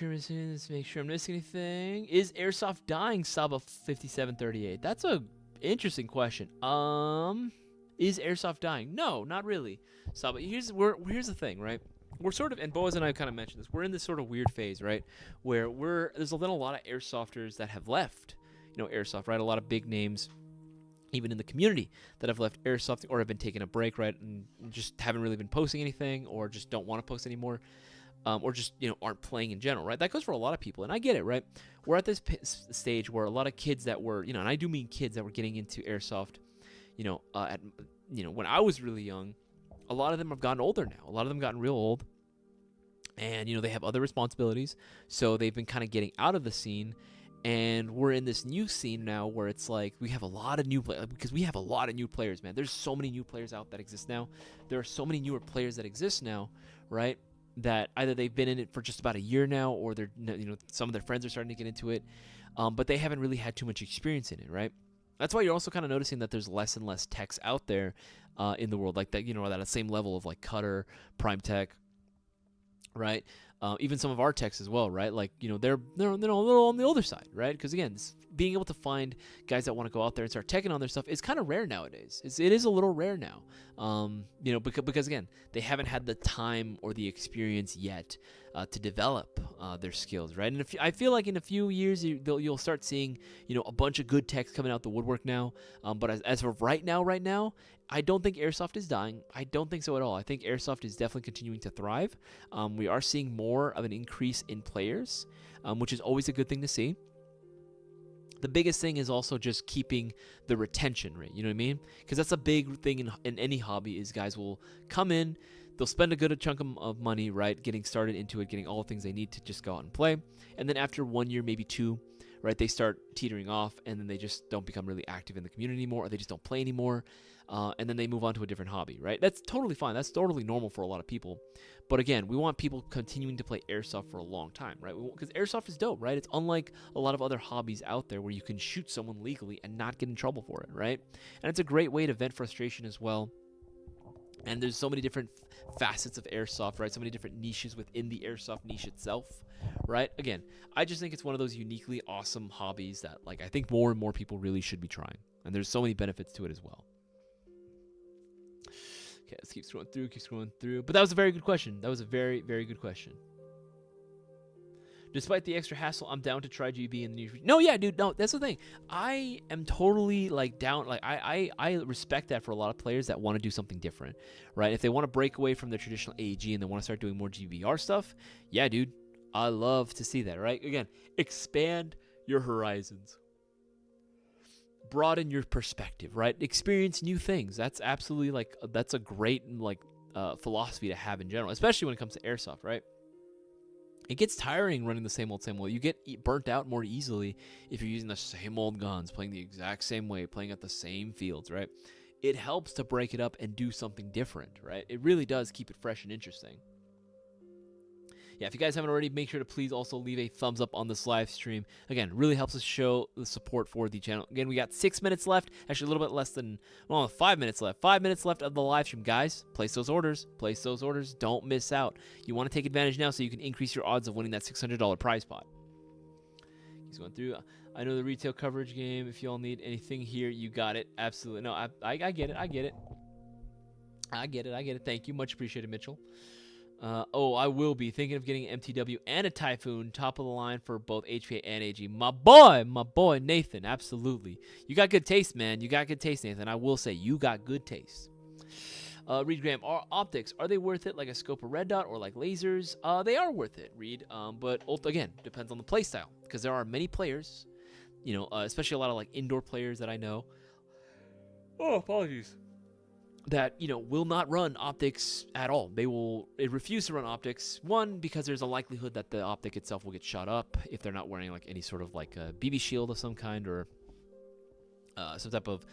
sure I'm missing anything? Is Airsoft dying? Saba 5738. That's a interesting question. Is Airsoft dying? No, not really. Saba, here's the thing, right? We're sort of, and Boaz and I kind of mentioned this, we're in this sort of weird phase, right? Where there's been a lot of airsofters that have left, Airsoft, right? A lot of big names, even in the community, that have left Airsoft or have been taking a break, right? And just haven't really been posting anything or just don't want to post anymore. Or just, aren't playing in general, right? That goes for a lot of people, and I get it, right? We're at this stage where a lot of kids that were, and I do mean kids that were getting into Airsoft, when I was really young, a lot of them have gotten older now. A lot of them gotten real old, and, they have other responsibilities, so they've been kind of getting out of the scene, and we're in this new scene now where it's like we have a lot of new players, because we have a lot of new players, man. There's so many new players out that exist now. There are so many newer players that exist now, right? That either they've been in it for just about a year now, or they're, some of their friends are starting to get into it, but they haven't really had too much experience in it, right? That's why you're also kind of noticing that there's less and less techs out there in the world, like that, at the same level of like Cutter, Prime Tech, right? Even some of our techs as well, right? Like, they're a little on the older side, right? Because again, being able to find guys that want to go out there and start teching on their stuff is kind of rare nowadays. It is a little rare now, because again, they haven't had the time or the experience yet to develop their skills, right? And I feel like in a few years you'll start seeing, a bunch of good techs coming out the woodwork now. But as of right now, I don't think Airsoft is dying. I don't think so at all. I think Airsoft is definitely continuing to thrive. We are seeing more of an increase in players, which is always a good thing to see. The biggest thing is also just keeping the retention rate. You know what I mean? Because that's a big thing in any hobby is guys will come in, they'll spend a good chunk of money, right, getting started into it, getting all the things they need to just go out and play. And then after 1 year, maybe 2, right, they start teetering off, and then they just don't become really active in the community anymore, or they just don't play anymore, and then they move on to a different hobby, right? That's totally fine. That's totally normal for a lot of people. But again, we want people continuing to play Airsoft for a long time, right? Because Airsoft is dope, right? It's unlike a lot of other hobbies out there where you can shoot someone legally and not get in trouble for it, right? And it's a great way to vent frustration as well. And there's so many different facets of Airsoft, right? So many different niches within the Airsoft niche itself, right? Again, I just think it's one of those uniquely awesome hobbies that, like, I think more and more people really should be trying. And there's so many benefits to it as well. Okay, let's keep scrolling through. But that was a very good question. That was a very, very good question. Despite the extra hassle, I'm down to try GB in the near future. No, yeah, dude, no, that's the thing. I am totally, like, down. Like, I respect that for a lot of players that want to do something different, right? If they want to break away from their traditional AEG and they want to start doing more GVR stuff, yeah, dude, I love to see that, right? Again, expand your horizons. Broaden your perspective, right? Experience new things. That's absolutely, like, that's a great, like, philosophy to have in general, especially when it comes to Airsoft, right? It gets tiring running the same old. You get burnt out more easily if you're using the same old guns, playing the exact same way, playing at the same fields, right? It helps to break it up and do something different, right? It really does keep it fresh and interesting. Yeah, if you guys haven't already, make sure to please also leave a thumbs up on this live stream. Again, it really helps us show the support for the channel. Again, we got 6 minutes left. Actually, a little bit less than, well, 5 minutes left. 5 minutes left of the live stream. Guys, place those orders. Place those orders. Don't miss out. You want to take advantage now so you can increase your odds of winning that $600 prize pot. He's going through. I know the retail coverage game. If y'all need anything here, you got it. Absolutely. No, I get it. I get it. I get it. I get it. Thank you. Much appreciated, Mitchell. I will be thinking of getting MTW and a Typhoon, top of the line for both HPA and AG. My boy, Nathan, absolutely. You got good taste, man. You got good taste, Nathan. I will say, you got good taste. Reed Graham, optics, are they worth it like a scope or red dot or like lasers? They are worth it, Reed. But again, depends on the play style, because there are many players, you know, especially a lot of like indoor players that I know. Oh, apologies. That, you know, will not run optics at all. They will refuse to run optics. One, because there's a likelihood that the optic itself will get shot up if they're not wearing like any sort of like a BB shield of some kind or some type of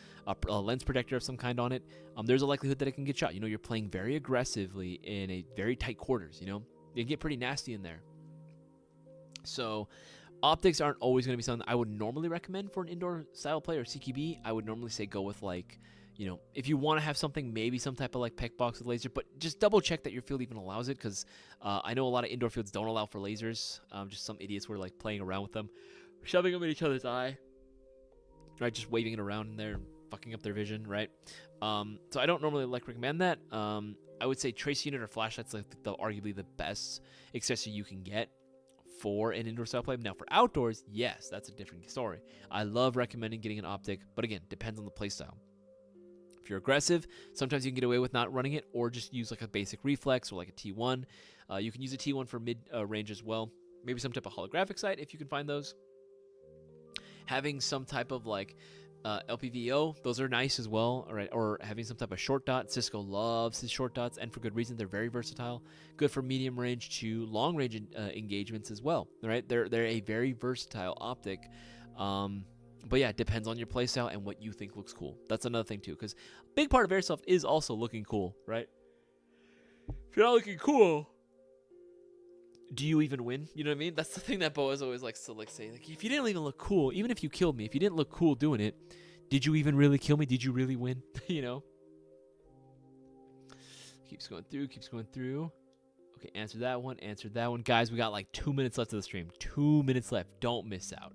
lens protector of some kind on it. There's a likelihood that it can get shot. You know, you're playing very aggressively in a very tight quarters. You know, it can get pretty nasty in there. So optics aren't always going to be something I would normally recommend for an indoor style player or CQB. I would normally say go with like, you know, if you want to have something, maybe some type of like PEC box with laser, but just double check that your field even allows it, because I know a lot of indoor fields don't allow for lasers. Just some idiots were like playing around with them, shoving them in each other's eye, right? Just waving it around in there and fucking up their vision, right? So I don't normally like recommend that. I would say trace unit or flashlight's like arguably the best accessory you can get for an indoor style play. Now for outdoors, yes, that's a different story. I love recommending getting an optic, but again, depends on the play style. If you're aggressive, sometimes you can get away with not running it, or just use like a basic reflex or like a T1. You can use a T1 for mid range as well. Maybe some type of holographic sight if you can find those. Having some type of like LPVO, those are nice as well. All right, or having some type of short dot. Cisco loves his short dots, and for good reason. They're very versatile. Good for medium range to long range engagements as well. All right, they're a very versatile optic. But yeah, it depends on your playstyle and what you think looks cool. That's another thing too, because a big part of Airsoft is also looking cool, right? If you're not looking cool, do you even win? You know what I mean? That's the thing that Boaz always likes to like say. Like, if you didn't even look cool, even if you killed me, if you didn't look cool doing it, did you even really kill me? Did you really win? You know? Keeps going through. Okay, answer that one. Guys, we got like 2 minutes left of the stream. 2 minutes left. Don't miss out.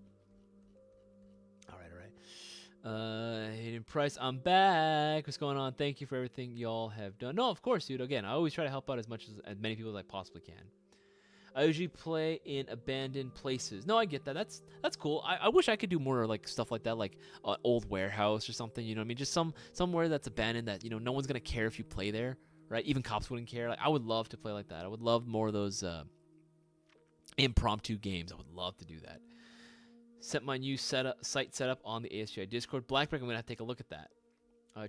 Hayden Price, I'm back. What's going on? Thank you for everything y'all have done. No, of course, dude. Again, I always try to help out as many people as I possibly can. I usually play in abandoned places. No, I get that. That's cool. I wish I could do more like stuff like that, like old warehouse or something. You know what I mean? Just somewhere that's abandoned that, you know, no one's gonna care if you play there, right? Even cops wouldn't care. Like, I would love to play like that. I would love more of those impromptu games. I would love to do that. Set my new site setup on the ASGI Discord. Blackbrick, I'm gonna have to take a look at that.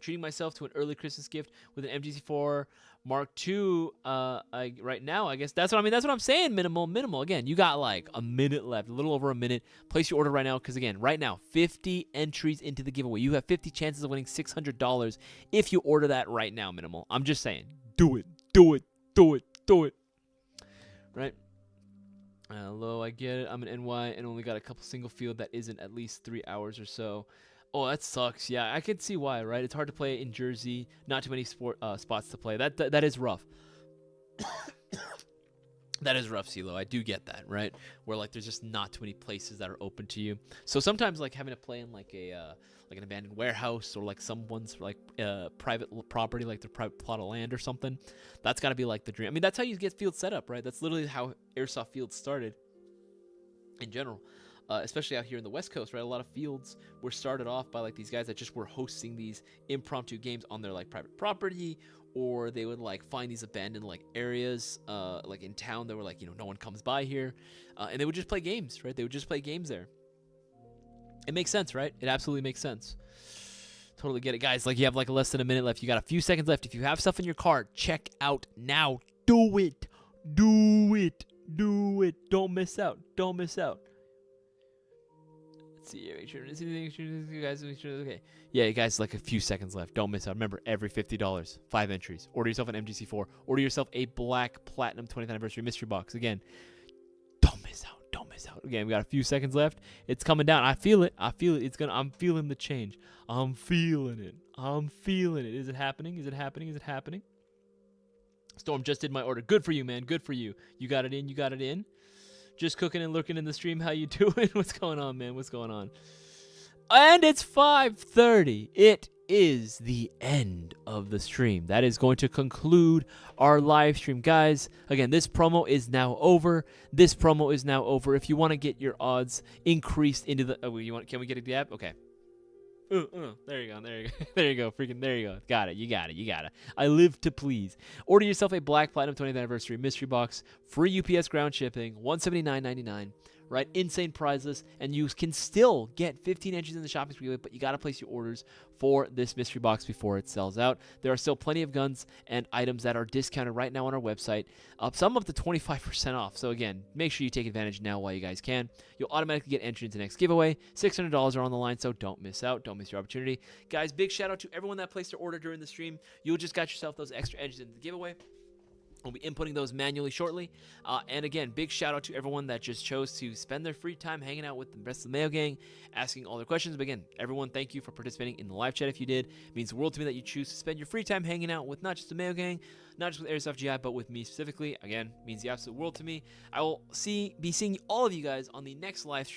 Treating myself to an early Christmas gift with an MGC4 Mark II. Right now, I guess that's what I mean. That's what I'm saying. Minimal. Again, you got like a minute left, a little over a minute. Place your order right now, because again, right now, 50 entries into the giveaway. You have 50 chances of winning $600 if you order that right now. Minimal. I'm just saying, do it. Right. Hello, I get it. I'm an NY and only got a couple single field that isn't at least 3 hours or so. Oh, that sucks. Yeah, I can see why, right? It's hard to play in Jersey. Not too many spots to play. That is rough. That is rough, CeeLo. I do get that, right? Where like there's just not too many places that are open to you. So sometimes like having to play in like an abandoned warehouse or like someone's like private property, like their private plot of land or something. That's got to be like the dream. I mean, that's how you get field set up, right? That's literally how airsoft fields started in general. Especially out here in the West Coast, right? A lot of fields were started off by like these guys that just were hosting these impromptu games on their like private property, or they would like find these abandoned like areas like in town that were like, you know, no one comes by here, and they would just play games, right? They would just play games there. It makes sense, right? It absolutely makes sense. Totally get it, guys. Like you have like less than a minute left. You got a few seconds left. If you have stuff in your cart, check out now. Do it. Don't miss out. See, make sure you guys make sure. Okay, yeah, guys, like a few seconds left. Don't miss out. Remember, every $50, 5 entries. Order yourself an MGC4. Order yourself a black platinum 20th anniversary mystery box. Again, don't miss out. Again, we got a few seconds left. It's coming down. I feel it. It's gonna. I'm feeling the change. I'm feeling it. Is it happening? Storm just did my order. Good for you, man. Good for you. You got it in. Just cooking and lurking in the stream. How you doing? What's going on, man? And it's 5:30. It is the end of the stream. That is going to conclude our live stream. Guys, again, this promo is now over. If you want to get your odds increased into the... Can we get the app? Okay. There you go. There you go. Got it. You got it. I live to please. Order yourself a Black Platinum 20th Anniversary Mystery Box. Free UPS ground shipping. $179.99. Right? Insane prize list. And you can still get 15 entries in the shopping spree, but you got to place your orders for this mystery box before it sells out. There are still plenty of guns and items that are discounted right now on our website. Some up to 25% off. So again, make sure you take advantage now while you guys can. You'll automatically get entry into the next giveaway. $600 are on the line, so don't miss out. Don't miss your opportunity. Guys, big shout out to everyone that placed their order during the stream. You just got yourself those extra entries into the giveaway. We'll be inputting those manually shortly. And again, big shout out to everyone that just chose to spend their free time hanging out with the rest of the Mayo Gang, asking all their questions. But again, everyone, thank you for participating in the live chat if you did. It means the world to me that you choose to spend your free time hanging out with not just the Mayo Gang, not just with Airsoft GI, but with me specifically. Again, means the absolute world to me. I will be seeing all of you guys on the next live stream.